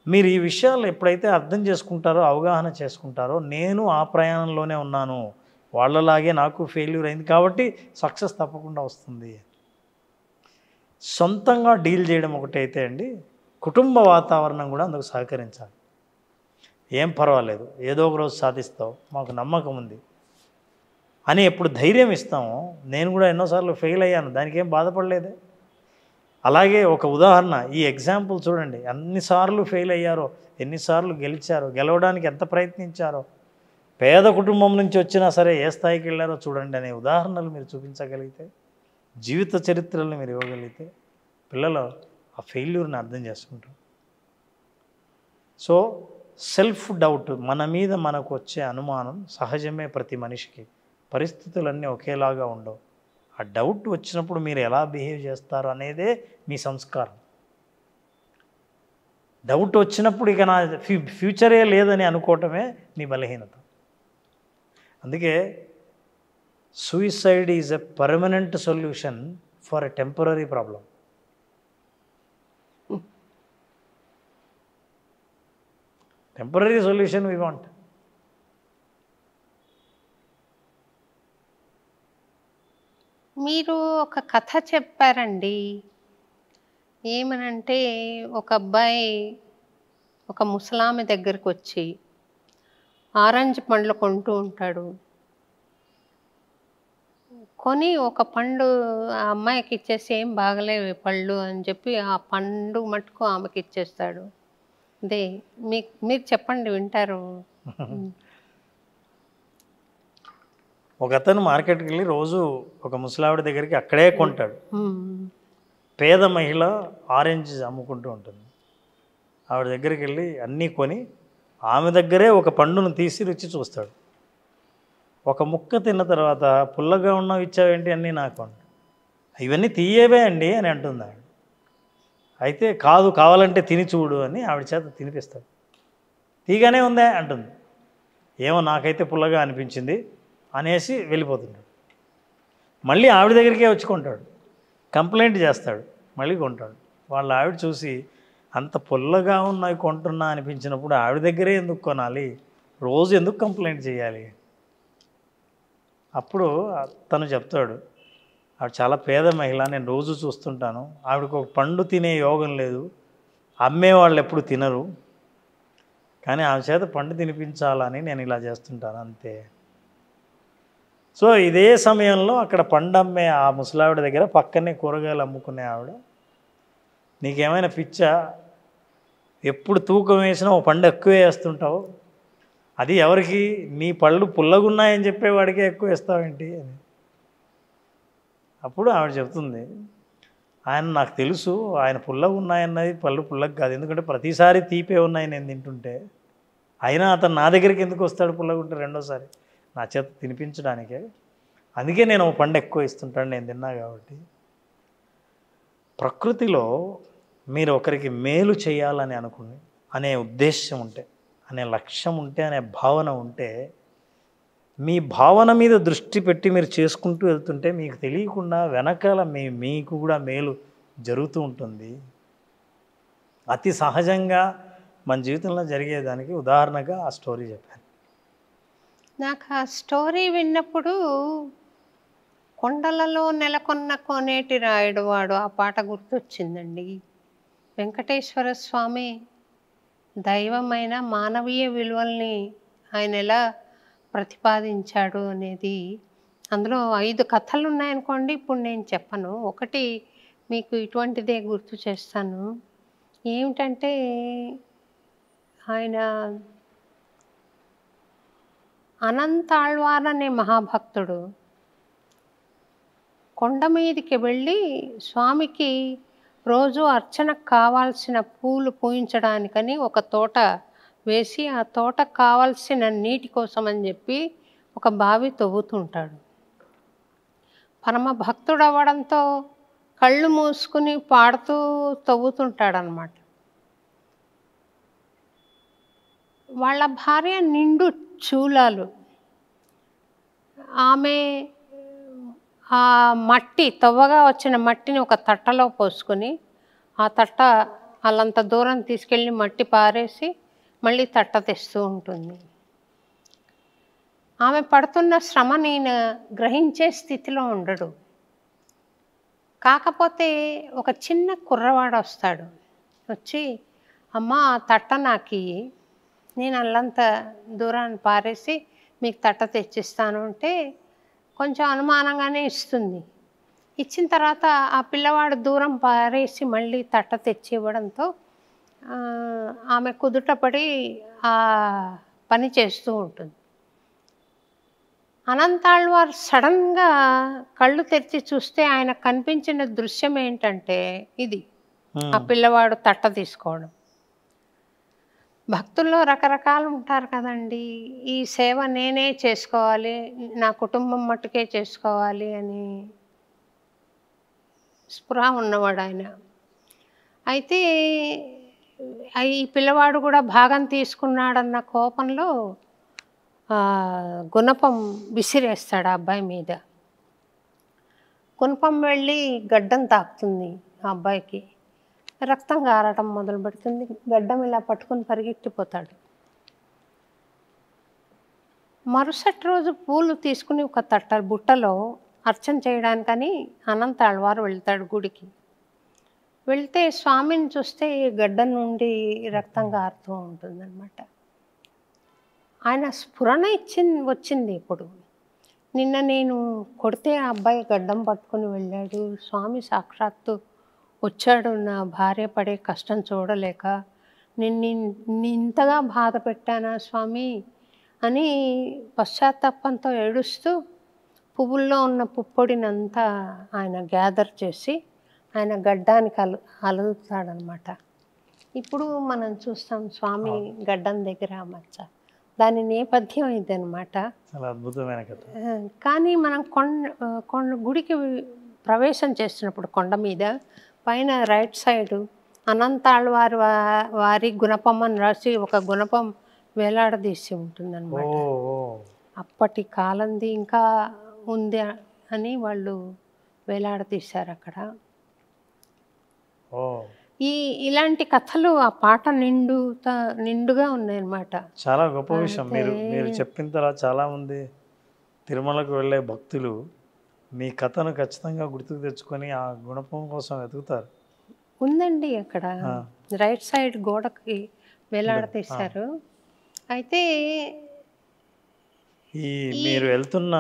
మీరు ఈ విషయాలు ఎప్పుడైతే అర్థం చేసుకుంటారో, అవగాహన చేసుకుంటారో, నేను ఆ ప్రయాణంలోనే ఉన్నాను, వాళ్ళలాగే నాకు ఫెయిల్యూర్ అయింది కాబట్టి సక్సెస్ తప్పకుండా వస్తుంది. సొంతంగా డీల్ చేయడం ఒకటైతే అండి, కుటుంబ వాతావరణం కూడా అందుకు సహకరించాలి. ఏం పర్వాలేదు, ఏదో ఒక రోజు సాధిస్తావు, మాకు నమ్మకం ఉంది అని ఎప్పుడు ధైర్యం ఇస్తామో. నేను కూడా ఎన్నోసార్లు ఫెయిల్ అయ్యాను, దానికి ఏం బాధపడలేదే. అలాగే ఒక ఉదాహరణ, ఈ ఎగ్జాంపుల్ చూడండి, ఎన్నిసార్లు ఫెయిల్ అయ్యారో, ఎన్నిసార్లు గెలిచారో, గెలవడానికి ఎంత ప్రయత్నించారో, పేద కుటుంబం నుంచి వచ్చినా సరే ఏ స్థాయికి వెళ్ళారో చూడండి అనే ఉదాహరణలు మీరు చూపించగలిగితే, జీవిత చరిత్రలను మీరు ఇవ్వగలిగితే పిల్లలు ఆ ఫెయిల్యూర్ని అర్థం చేసుకుంటారు. సో సెల్ఫ్ డౌట్, మన మీద మనకు వచ్చే అనుమానం సహజమే ప్రతి మనిషికి. పరిస్థితులన్నీ ఒకేలాగా ఉండవు. ఆ డౌట్ వచ్చినప్పుడు మీరు ఎలా బిహేవ్ చేస్తారు అనేదే మీ సంస్కారం. డౌట్ వచ్చినప్పుడు ఇక నా ఫ్యూచరే లేదని అనుకోవటమే మీ బలహీనత. అందుకే suicide is a permanent solution for a temporary problem. Temporary solution we want. మీరు ఒక కథ చెప్పారండి. ఏమనంటే ఒక అబ్బాయి ఒక ముసలామె దగ్గరికి వచ్చి ఆరెంజ్ పండ్లు కొంటూ ఉంటాడు. కొని ఒక పండు ఆ అమ్మాయికి ఇచ్చేసి ఏం బాగలేవు పళ్ళు అని చెప్పి ఆ పండు మటుకు ఆమెకి ఇచ్చేస్తాడు. అదే మీరు చెప్పండి, వింటారు. ఒక అతను మార్కెట్కి వెళ్ళి రోజు ఒక ముసలావిడ దగ్గరికి అక్కడే కొంటాడు. పేద మహిళ ఆరెంజ్ అమ్ముకుంటూ ఉంటుంది. ఆవిడ దగ్గరికి వెళ్ళి అన్నీ కొని ఆమె దగ్గరే ఒక పండును తీసి రుచి చూస్తాడు. ఒక ముక్క తిన్న తర్వాత పుల్లగా ఉన్నవి ఇచ్చావేంటి అన్నీ నాకు అంట. ఇవన్నీ తీయేవే అండి అని అంటుంది ఆవిడ. అయితే కాదు, కావాలంటే తిని చూడు అని ఆవిడ చేత తినిపిస్తాడు. తీగానే ఉందే అంటుంది. ఏమో నాకైతే పుల్లగా అనిపించింది అనేసి వెళ్ళిపోతున్నాడు. మళ్ళీ ఆవిడ దగ్గరికే వచ్చి కొంటాడు. కంప్లైంట్ చేస్తాడు, మళ్ళీ కొంటాడు. వాళ్ళ ఆవిడ చూసి అంత పుల్లగా ఉన్నవి కొంటున్నా అనిపించినప్పుడు ఆవిడ దగ్గరే ఎందుకు కొనాలి, రోజు ఎందుకు కంప్లైంట్ చేయాలి? అప్పుడు తను చెప్తాడు, ఆవిడ చాలా పేద మహిళ, నేను రోజు చూస్తుంటాను, ఆవిడకు ఒక పండు తినే యోగం లేదు, అమ్మేవాళ్ళు ఎప్పుడు తినరు, కానీ ఆమె చేత పండు తినిపించాలని నేను ఇలా చేస్తుంటాను అంతే. సో ఇదే సమయంలో అక్కడ పండు అమ్మే ఆ ముసలావిడ దగ్గర పక్కనే కూరగాయలు అమ్ముకునే ఆవిడ, నీకేమైనా పిచ్చా, ఎప్పుడు తూకం వేసినా ఓ పండు ఎక్కువే వేస్తుంటావు, అది ఎవరికి, నీ పళ్ళు పుల్లగున్నాయని చెప్పేవాడికే ఎక్కువ వేస్తావేంటి అని. అప్పుడు ఆవిడ చెప్తుంది, ఆయన నాకు తెలుసు, ఆయన పుల్లగా ఉన్నాయన్నది పళ్ళు పుల్లగా కాదు, ఎందుకంటే ప్రతిసారి తీపే ఉన్నాయి నేను తింటుంటే, అయినా అతను నా దగ్గరికి ఎందుకు వస్తాడు పుల్లగా ఉంటే రెండోసారి, నా చేత తినిపించడానికే, అందుకే నేను ఓ పండు ఎక్కువ ఇస్తుంటాను నేను తిన్నా కాబట్టి. ప్రకృతిలో మీరు ఒకరికి మేలు చేయాలని అనుకుని అనే ఉద్దేశం ఉంటే, అనే లక్ష్యం ఉంటే, అనే భావన ఉంటే, మీ భావన మీద దృష్టి పెట్టి మీరు చేసుకుంటూ వెళ్తుంటే మీకు తెలియకుండా వెనకాల మీకు కూడా మేలు జరుగుతూ ఉంటుంది. అతి సహజంగా మన జీవితంలో జరిగేదానికి ఉదాహరణగా ఆ స్టోరీ చెప్పాను. నాకు ఆ స్టోరీ విన్నప్పుడు కొండలలో నెలకొన్న కోనేటి రాయుడు వాడు ఆ పాట గుర్తొచ్చిందండి. వెంకటేశ్వర స్వామి దైవమైన మానవీయ విలువల్ని ఆయన ఎలా ప్రతిపాదించాడు అనేది, అందులో 5 కథలు ఉన్నాయనుకోండి, ఇప్పుడు నేను చెప్పను. ఒకటి మీకు ఇటువంటిదే గుర్తు చేస్తాను. ఏమిటంటే ఆయన అనంతాళ్వార్ అనే మహాభక్తుడు కొండ మీదకి వెళ్ళి స్వామికి రోజు అర్చనకు కావాల్సిన పూలు పూయించడానికని ఒక తోట వేసి, ఆ తోటకు కావాల్సిన నీటి కోసం అని చెప్పి ఒక బావి తవ్వుతుంటాడు. పరమ భక్తుడు అవ్వడంతో కళ్ళు మూసుకుని పాడుతూ తవ్వుతుంటాడనమాట. వాళ్ళ భార్య నిండు చూలాలు. ఆమె ఆ మట్టి, తవ్వగా వచ్చిన మట్టిని ఒక తట్టలో పోసుకొని, ఆ తట్ట వాళ్ళంత దూరం తీసుకెళ్ళి మట్టి పారేసి మళ్ళీ తట్ట తెస్తూ ఉంటుంది. ఆమె పడుతున్న శ్రమ నేను గ్రహించే స్థితిలో ఉండడు. కాకపోతే ఒక చిన్న కుర్రవాడు వస్తాడు. వచ్చి, అమ్మ ఆ తట్ట నాకు నేను అల్లంత దూరాన్ని పారేసి మీకు తట్ట తెచ్చిస్తాను అంటే కొంచెం అనుమానంగానే ఇస్తుంది. ఇచ్చిన తర్వాత ఆ పిల్లవాడు దూరం పారేసి మళ్ళీ తట్ట తెచ్చి ఇవ్వడంతో ఆమె కుదుటపడి ఆ పని చేస్తూ ఉంటుంది. అనంతాళ్వార్ సడన్గా కళ్ళు తెరిచి చూస్తే ఆయన కనిపించిన దృశ్యం ఏంటంటే ఇది, ఆ పిల్లవాడు తట్ట తీసుకోవడం. భక్తుల్లో రకరకాలు ఉంటారు కదండి. ఈ సేవ నేనే చేసుకోవాలి, నా కుటుంబం మట్టుకే చేసుకోవాలి అని స్పృహ ఉన్నవాడు ఆయన. అయితే ఈ పిల్లవాడు కూడా భాగం తీసుకున్నాడన్న కోపంలో గుణపం విసిరేస్తాడు ఆ అబ్బాయి మీద. గుణపం వెళ్ళి గడ్డం తాకుతుంది ఆ అబ్బాయికి. రక్తం కారటం మొదలు పెడుతుంది. గడ్డం ఇలా పట్టుకొని పరిగెట్టిపోతాడు. మరుసటి రోజు పూలు తీసుకుని ఒక బుట్టలో అర్చన చేయడానికని అనంతాళ్వారు వెళ్తాడు గుడికి. వెళ్తే స్వామిని చూస్తే గడ్డం నుండి రక్తం కారుతూ ఉంటుందన్నమాట. ఆయన స్ఫురణ వచ్చింది. ఇప్పుడు నిన్న నేను కొడితే ఆ అబ్బాయి గడ్డం పట్టుకొని వెళ్ళాడు, స్వామి సాక్షాత్తు వచ్చాడు నా భార్య పడే కష్టం చూడలేక, నిన్ను ఇంతగా బాధ పెట్టానా స్వామి అని పశ్చాత్తాపంతో ఏడుస్తూ పువ్వుల్లో ఉన్న పుప్పొడినంతా ఆయన గ్యాదర్ చేసి ఆయన గడ్డానికి అలుగుతాడనమాట. ఇప్పుడు మనం చూస్తాం స్వామి గడ్డం దగ్గర మచ్చ. దాని నేపథ్యం ఇదనమాట. చాలా అద్భుతమైన కథ. కానీ మనం కొండ గుడికి ప్రవేశం చేస్తున్నప్పుడు కొండ మీద పైన రైట్ సైడు అనంతాళ్వారి వారి గుణపం అని రాసి ఒక గుణపం వేలాడదీసి ఉంటుందన్నమాట. అప్పటి కాలంది ఇంకా ఉంది అని వాళ్ళు వేలాడదీశారు అక్కడ. ఇలాంటి కథలు ఆ పాట నిండుగా ఉన్నాయన్నమాట. చాలా గొప్ప విషయం. మీరు చెప్పిన తర్వాత చాలామంది తిరుమలకు వెళ్ళే భక్తులు మీ కథను ఖచ్చితంగా గుర్తుకు తెచ్చుకొని ఆ గుణపం కోసం వెతుకుతారు. ఉందండి అక్కడ రైట్ సైడ్ గోడకి వేలాడదీశారు. అయితే మీరు వెళ్తున్న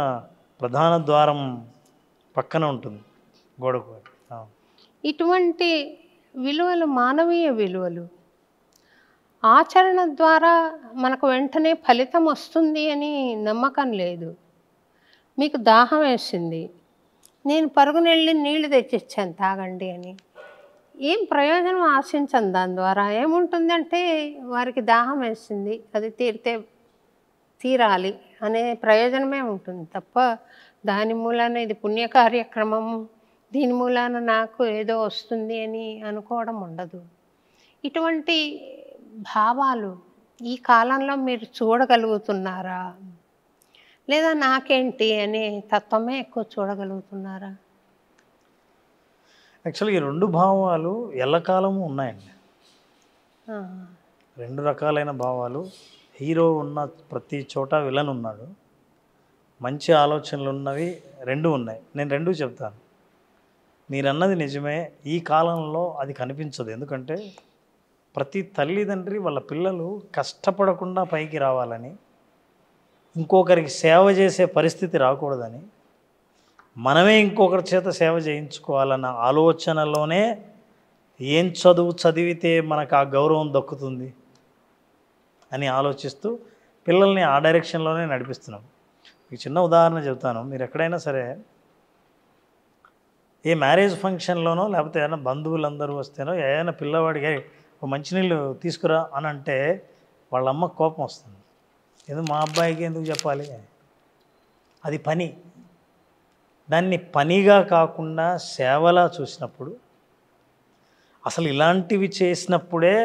ప్రధాన ద్వారం పక్కన ఉంటుంది గోడకు. ఇటువంటి విలువలు మానవీయ విలువలు. ఆచరణ ద్వారా మనకు వెంటనే ఫలితం వస్తుంది అని నమ్మకం లేదు. మీకు దాహం వేసింది, నేను పరుగునెళ్ళి నీళ్లు తెచ్చిచ్చాను తాగండి అని, ఏం ప్రయోజనం ఆశించను. దాని ద్వారా ఏముంటుందంటే వారికి దాహం వేసింది, అది తీరాలి అనే ప్రయోజనమే ఉంటుంది తప్ప దాని మూలాన ఇది పుణ్య కార్యక్రమం, దీని మూలాన నాకు ఏదో వస్తుంది అని అనుకోవడం ఉండదు. ఇటువంటి భావాలు ఈ కాలంలో మీరు చూడగలుగుతున్నారా? లేదా నాకేంటి అనే తత్వమే ఎక్కువ చూడగలుగుతున్నారా? యాక్చువల్గా ఈ రెండు భావాలు ఎల్లకాలము ఉన్నాయండి. ఆ, రెండు రకాలైన భావాలు. హీరో ఉన్న ప్రతి చోట విలన్ ఉన్నాడు. మంచి ఆలోచనలు ఉన్నవి రెండు ఉన్నాయి. నేను రెండు చెప్తాను. మీరన్నది నిజమే. ఈ కాలంలో అది కనిపించదు. ఎందుకంటే ప్రతి తల్లిదండ్రి వాళ్ళ పిల్లలు కష్టపడకుండా పైకి రావాలని, ఇంకొకరికి సేవ చేసే పరిస్థితి రాకూడదని, మనమే ఇంకొకరి చేత సేవ చేయించుకోవాలన్న ఆలోచనలోనే ఏం చదువు చదివితే మనకు ఆ గౌరవం దక్కుతుంది అని ఆలోచిస్తూ పిల్లల్ని ఆ డైరెక్షన్లోనే నడిపిస్తున్నాం. మీకు చిన్న ఉదాహరణ చెబుతాను. మీరు ఎక్కడైనా సరే ఏ మ్యారేజ్ ఫంక్షన్లోనో లేకపోతే ఏదైనా బంధువులందరూ వస్తేనో ఏదైనా పిల్లవాడికి ఒక మంచినీళ్ళు తీసుకురా అని అంటే వాళ్ళ అమ్మకు కోపం వస్తుంది. ఎందుకు మా అబ్బాయికి ఎందుకు చెప్పాలి? అది పని. దాన్ని పనిగా కాకుండా సేవలా చూసినప్పుడు, అసలు ఇలాంటివి చేసినప్పుడే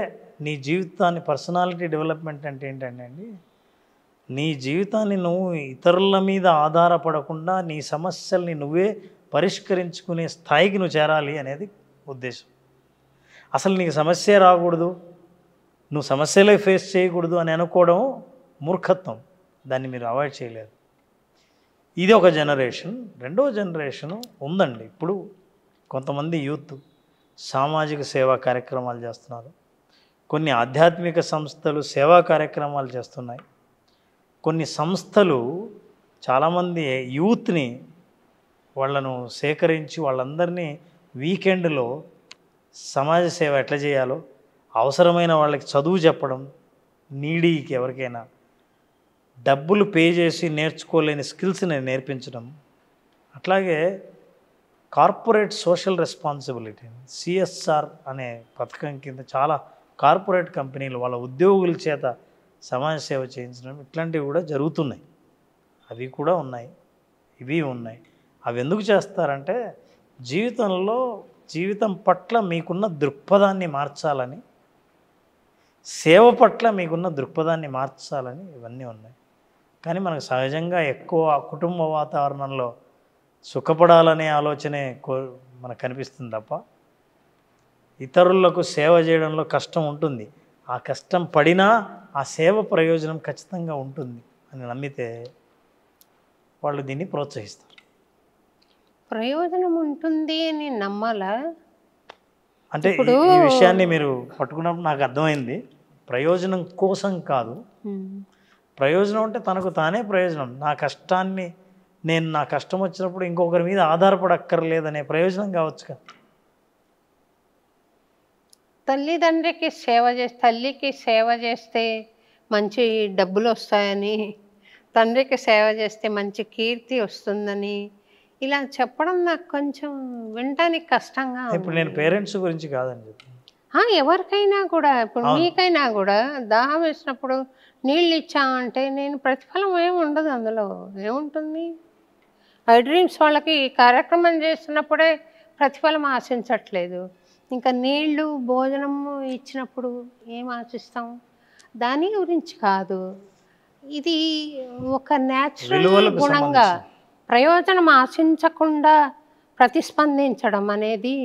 నీ జీవితాన్ని పర్సనాలిటీ డెవలప్మెంట్ అంటే ఏంటంటే అండి, నీ జీవితాన్ని నువ్వు ఇతరుల మీద ఆధారపడకుండా నీ సమస్యల్ని నువ్వే పరిష్కరించుకునే స్థాయికి నువ్వు చేరాలి అనేది ఉద్దేశం. అసలు నీకు సమస్య రాకూడదు, నువ్వు సమస్యలే ఫేస్ చేయకూడదు అని అనుకోవడం మూర్ఖత్వం. దాన్ని మీరు అవాయిడ్ చేయలేరు. ఇది ఒక జనరేషన్. రెండో జనరేషను ఉందండి. ఇప్పుడు కొంతమంది యూత్ సామాజిక సేవా కార్యక్రమాలు చేస్తున్నారు. కొన్ని ఆధ్యాత్మిక సంస్థలు సేవా కార్యక్రమాలు చేస్తున్నాయి. కొన్ని సంస్థలు చాలామంది యూత్ని వాళ్ళను సేకరించి వాళ్ళందరినీ వీకెండ్లో సమాజ సేవ ఎట్లా చేయాలో, అవసరమైన వాళ్ళకి చదువు చెప్పడం, నీడీకి ఎవరికైనా డబ్బులు పే చేసి నేర్చుకోలేని స్కిల్స్ని నేర్పించడం. అట్లాగే కార్పొరేట్ సోషల్ రెస్పాన్సిబిలిటీ CSR అనే పథకం కింద చాలా కార్పొరేట్ కంపెనీలు వాళ్ళ ఉద్యోగుల చేత సమాజ సేవ చేయించడం, ఇట్లాంటివి కూడా జరుగుతున్నాయి. అవి కూడా ఉన్నాయి, ఇవి ఉన్నాయి. అవి ఎందుకు చేస్తారంటే జీవితం పట్ల మీకున్న దృక్పథాన్ని మార్చాలని, సేవ పట్ల మీకున్న దృక్పథాన్ని మార్చాలని ఇవన్నీ ఉన్నాయి. కానీ మనకు సహజంగా ఎక్కువ కుటుంబ వాతావరణంలో సుఖపడాలనే ఆలోచనే మనకు కనిపిస్తుంది తప్ప, ఇతరులకు సేవ చేయడంలో కష్టం ఉంటుంది. ఆ కష్టం పడినా ఆ సేవ ప్రయోజనం ఖచ్చితంగా ఉంటుంది అని నమ్మితే వాళ్ళు దీన్ని ప్రోత్సహిస్తారు. ప్రయోజనం ఉంటుంది అని నమ్మాలా? అంటే ఈ విషయాన్ని మీరు పట్టుకున్నప్పుడు నాకు అర్థమైంది. ప్రయోజనం కోసం కాదు. ప్రయోజనం అంటే తనకు తానే ప్రయోజనం. నా కష్టాన్ని నా కష్టం వచ్చినప్పుడు ఇంకొకరి మీద ఆధారపడక్కర్లేదనే ప్రయోజనం కావచ్చు కదా. తల్లికి సేవ చేస్తే మంచి డబ్బులు వస్తాయని, తండ్రికి సేవ చేస్తే మంచి కీర్తి వస్తుందని ఇలా చెప్పడం నాకు కొంచెం వినటానికి కష్టంగా ఉంది. ఇప్పుడు నేను పేరెంట్స్ గురించి కాదని చెప్పి, ఎవరికైనా కూడా, ఇప్పుడు మీకైనా కూడా దాహం వేసినప్పుడు నీళ్ళు ఇచ్చామంటే నేను ప్రతిఫలం ఏమి ఉండదు, అందులో ఏముంటుంది? ఐ డ్రీమ్స్ వాళ్ళకి కార్యక్రమం చేస్తున్నప్పుడే ప్రతిఫలం ఆశించట్లేదు. ఇంకా నీళ్ళు భోజనము ఇచ్చినప్పుడు ఏం ఆశిస్తాం? దాని గురించి కాదు. ఇది ఒక న్యాచురల్ గుణంగా ప్రయోజనం ఆశించకుండా ప్రతిస్పందించడం అనేది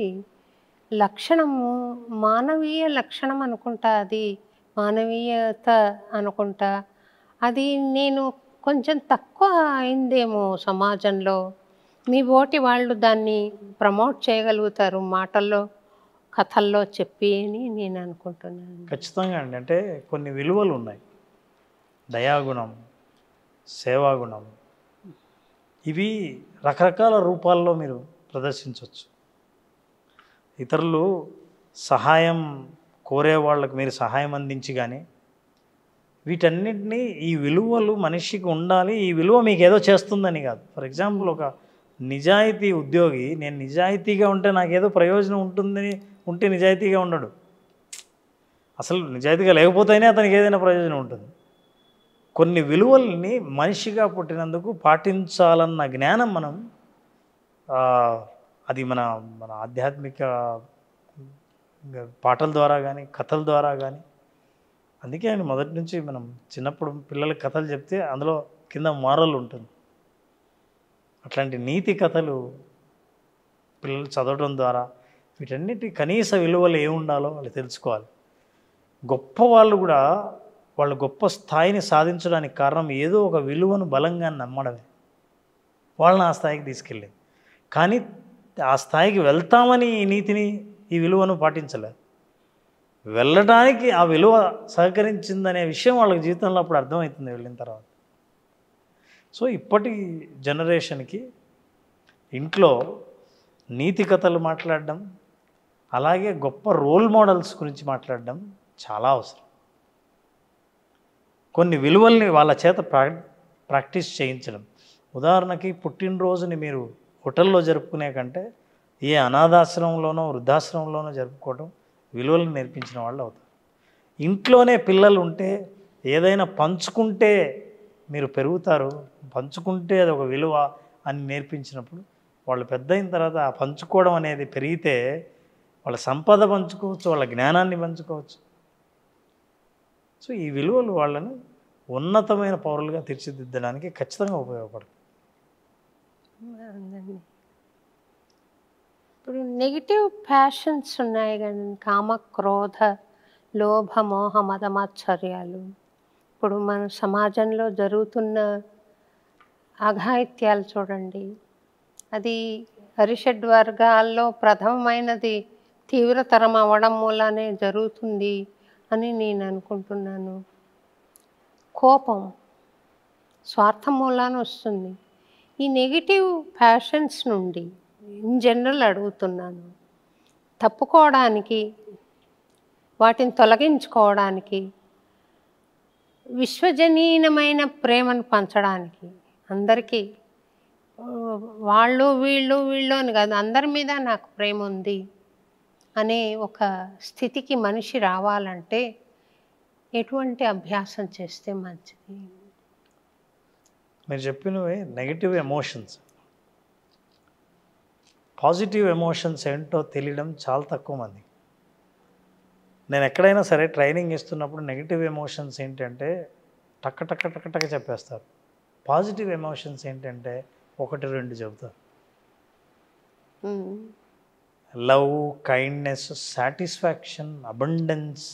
లక్షణము, మానవీయ లక్షణం అనుకుంటా. అది మానవీయత అనుకుంటా. అది నేను కొంచెం తక్కువ అయిందేమో సమాజంలో. మీ బోటి వాళ్ళు దాన్ని ప్రమోట్ చేయగలుగుతారు మాటల్లో, కథల్లో చెప్పి అని నేను అనుకుంటున్నాను. ఖచ్చితంగా అండి. అంటే కొన్ని విలువలు ఉన్నాయి. దయాగుణం, సేవాగుణం, ఇవి రకరకాల రూపాల్లో మీరు ప్రదర్శించవచ్చు. ఇతరులు సహాయం కోరే వాళ్ళకు మీరు సహాయం అందించి కానీ, వీటన్నిటినీ ఈ విలువలు మనిషికి ఉండాలి. ఈ విలువ మీకు ఏదో చేస్తుందని కాదు. ఫర్ ఎగ్జాంపుల్, ఒక నిజాయితీ ఉద్యోగి నేను నిజాయితీగా ఉంటే నాకేదో ప్రయోజనం ఉంటే నిజాయితీగా ఉండడు. అసలు నిజాయితీగా లేకపోతేనే అతనికి ఏదైనా ప్రయోజనం ఉంటుంది. కొన్ని విలువల్ని మనిషిగా పుట్టినందుకు పాటించాలన్న జ్ఞానం మనం అది మన మన ఆధ్యాత్మిక పాటల ద్వారా కానీ కథల ద్వారా కానీ, అందుకే ఆయన మొదటి నుంచి మనం చిన్నప్పుడు పిల్లలకి కథలు చెప్తే అందులో కింద మారల్ ఉంటుంది. అట్లాంటి నీతి కథలు పిల్లలు చదవడం ద్వారా వీటన్నిటి కనీస విలువలు ఏముండాలో వాళ్ళు తెలుసుకోవాలి. గొప్ప వాళ్ళు కూడా వాళ్ళ గొప్ప స్థాయిని సాధించడానికి కారణం ఏదో ఒక విలువను బలంగా నమ్మడమే వాళ్ళని ఆ స్థాయికి తీసుకెళ్ళింది. కానీ ఆ స్థాయికి వెళ్తామని ఈ నీతిని ఈ విలువను పాటించలేదు. వెళ్ళడానికి ఆ విలువ సహకరించిందనే విషయం వాళ్ళకి జీవితంలో అప్పుడు అర్థమవుతుంది వెళ్ళిన తర్వాత. సో ఇప్పటి జనరేషన్కి ఇంట్లో నీతి కథలు మాట్లాడడం, అలాగే గొప్ప రోల్ మోడల్స్ గురించి మాట్లాడడం చాలా అవసరం. కొన్ని విలువల్ని వాళ్ళ చేత ప్రాక్టీస్ చేయించడం. ఉదాహరణకి పుట్టినరోజుని మీరు హోటల్లో జరుపుకునే కంటే ఏ అనాథాశ్రమంలోనో వృద్ధాశ్రమంలోనో జరుపుకోవడం విలువలను నేర్పించిన వాళ్ళు అవుతారు. ఇంట్లోనే పిల్లలు ఉంటే ఏదైనా పంచుకుంటే మీరు పెరుగుతారు, పంచుకుంటే అది ఒక విలువ అని నేర్పించినప్పుడు వాళ్ళు పెద్ద అయిన తర్వాత ఆ పంచుకోవడం అనేది పెరిగితే వాళ్ళ సంపద పంచుకోవచ్చు, వాళ్ళ జ్ఞానాన్ని పంచుకోవచ్చు. సో ఈ విలువలు వాళ్ళని ఉన్నతమైన పౌరులుగా తీర్చిదిద్దడానికి ఖచ్చితంగా ఉపయోగపడుతుంది. ఇప్పుడు నెగిటివ్ ప్యాషన్స్ ఉన్నాయి కానీ కామ, క్రోధ, లోభ, మోహ, మదమాత్సర్యాలు, ఇప్పుడు మన సమాజంలో జరుగుతున్న అఘాయిత్యాలు చూడండి. అది అరిషడ్ వర్గాల్లో ప్రథమమైనది తీవ్రతరం అవ్వడం మూలానే జరుగుతుంది అని నేను అనుకుంటున్నాను. కోపం స్వార్థం మూలాన వస్తుంది. ఈ నెగిటివ్ ప్యాషన్స్ నుండి ఇన్ జనరల్ అడుగుతున్నాను, తప్పుకోవడానికి, వాటిని తొలగించుకోవడానికి, విశ్వజనీయమైన ప్రేమను పంచడానికి, అందరికీ వాళ్ళు వీళ్ళు అని కాదు, అందరి మీద నాకు ప్రేమ ఉంది అనే ఒక స్థితికి మనిషి రావాలంటే ఎటువంటి అభ్యాసం చేస్తే మంచిది? మీరు చెప్పినవి నెగిటివ్ ఎమోషన్స్. పాజిటివ్ ఎమోషన్స్ ఏంటో తెలియడం చాలా తక్కువ మంది. నేను ఎక్కడైనా సరే ట్రైనింగ్ ఇస్తున్నప్పుడు నెగిటివ్ ఎమోషన్స్ ఏంటంటే టక్క టక్క టక్క టక్క చెప్పేస్తారు. పాజిటివ్ ఎమోషన్స్ ఏంటంటే 1-2 చెబుతారు. Love, kindness, satisfaction, abundance,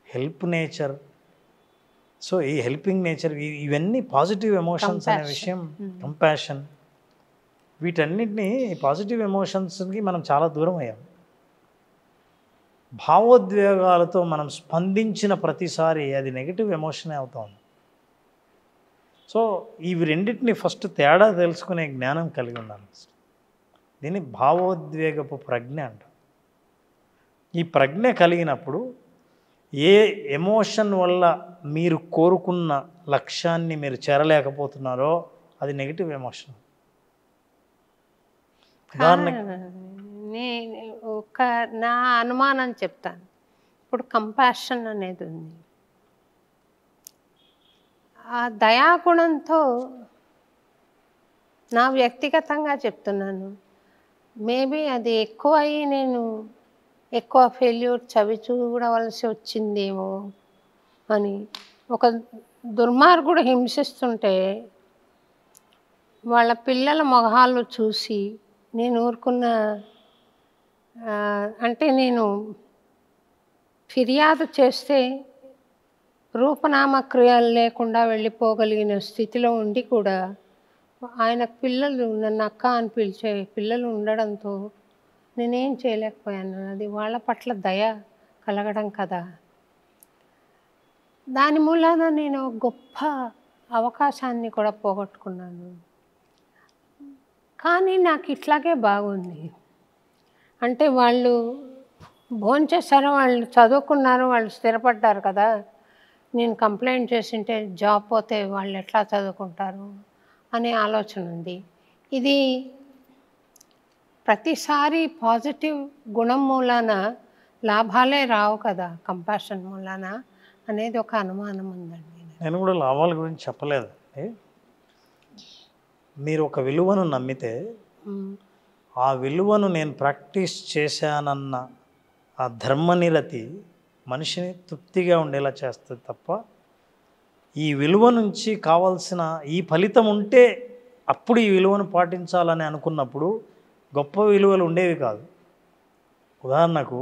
help nature. So ఈ హెల్పింగ్ నేచర్ ఇవన్నీ పాజిటివ్ ఎమోషన్స్ అనే విషయం, కంపాషన్, వీటన్నిటినీ పాజిటివ్ ఎమోషన్స్కి మనం చాలా దూరం అయ్యాం. భావోద్వేగాలతో మనం స్పందించిన ప్రతిసారి అది నెగిటివ్ ఎమోషనే అవుతుంది. సో ఇవి రెండింటిని ఫస్ట్ తేడా తెలుసుకునే జ్ఞానం కలిగి ఉండాలి. దీన్ని భావోద్వేగపు ప్రజ్ఞ అంటాం. ఈ ప్రజ్ఞ కలిగినప్పుడు ఏ ఎమోషన్ వల్ల మీరు కోరుకున్న లక్ష్యాన్ని మీరు చేరలేకపోతున్నారో అది నెగిటివ్ ఎమోషన్. నా అనుమానం చెప్తాను. ఇప్పుడు కంపాషన్ అనేది ఉంది. ఆ దయాగుణంతో నా వ్యక్తిగతంగా చెప్తున్నాను, మేబీ అది ఎక్కువ అయ్యి నేను ఎక్కువ ఫెయిల్యూర్ చవి చూడవలసి వచ్చిందేమో అని. ఒక దుర్మార్గుడు హింసిస్తుంటే వాళ్ళ పిల్లల మొహాలు చూసి నేను ఊరుకున్న, అంటే నేను ఫిర్యాదు చేస్తే రూపనామ క్రియలు లేకుండా వెళ్ళిపోగలిగిన స్థితిలో ఉండి కూడా ఆయనకు పిల్లలు, నన్ను అక్క అని పిలిచే పిల్లలు ఉండడంతో నేనేం చేయలేకపోయాను. అది వాళ్ళ పట్ల దయ కలగడం కదా. దాని మూలాన నేను గొప్ప అవకాశాన్ని కూడా పోగొట్టుకున్నాను. కానీ నాకు ఇట్లాగే బాగుంది. అంటే వాళ్ళు భోంచేశారు, వాళ్ళు చదువుకున్నారు, వాళ్ళు స్థిరపడ్డారు కదా. నేను కంప్లైంట్ చేసింటే జాబ్ పోతే వాళ్ళు ఎట్లా చదువుకుంటారు అనే ఆలోచన ఉంది. ఇది ప్రతిసారి పాజిటివ్ గుణం మూలాన లాభాలే రావు కదా, కంపాషన్ మూలాన అనేది ఒక అనుమానం ఉందండి. నేను కూడా లాభాల గురించి చెప్పలేదు. మీరు ఒక విలువను నమ్మితే ఆ విలువను నేను ప్రాక్టీస్ చేశానన్న ఆ ధర్మనిరతి మనిషిని తృప్తిగా ఉండేలా చేస్తుంది తప్ప ఈ విలువ నుంచి కావాల్సిన ఈ ఫలితం ఉంటే అప్పుడు ఈ విలువను పాటించాలని అనుకున్నప్పుడు గొప్ప విలువలు ఉండేవి కాదు. ఉదాహరణకు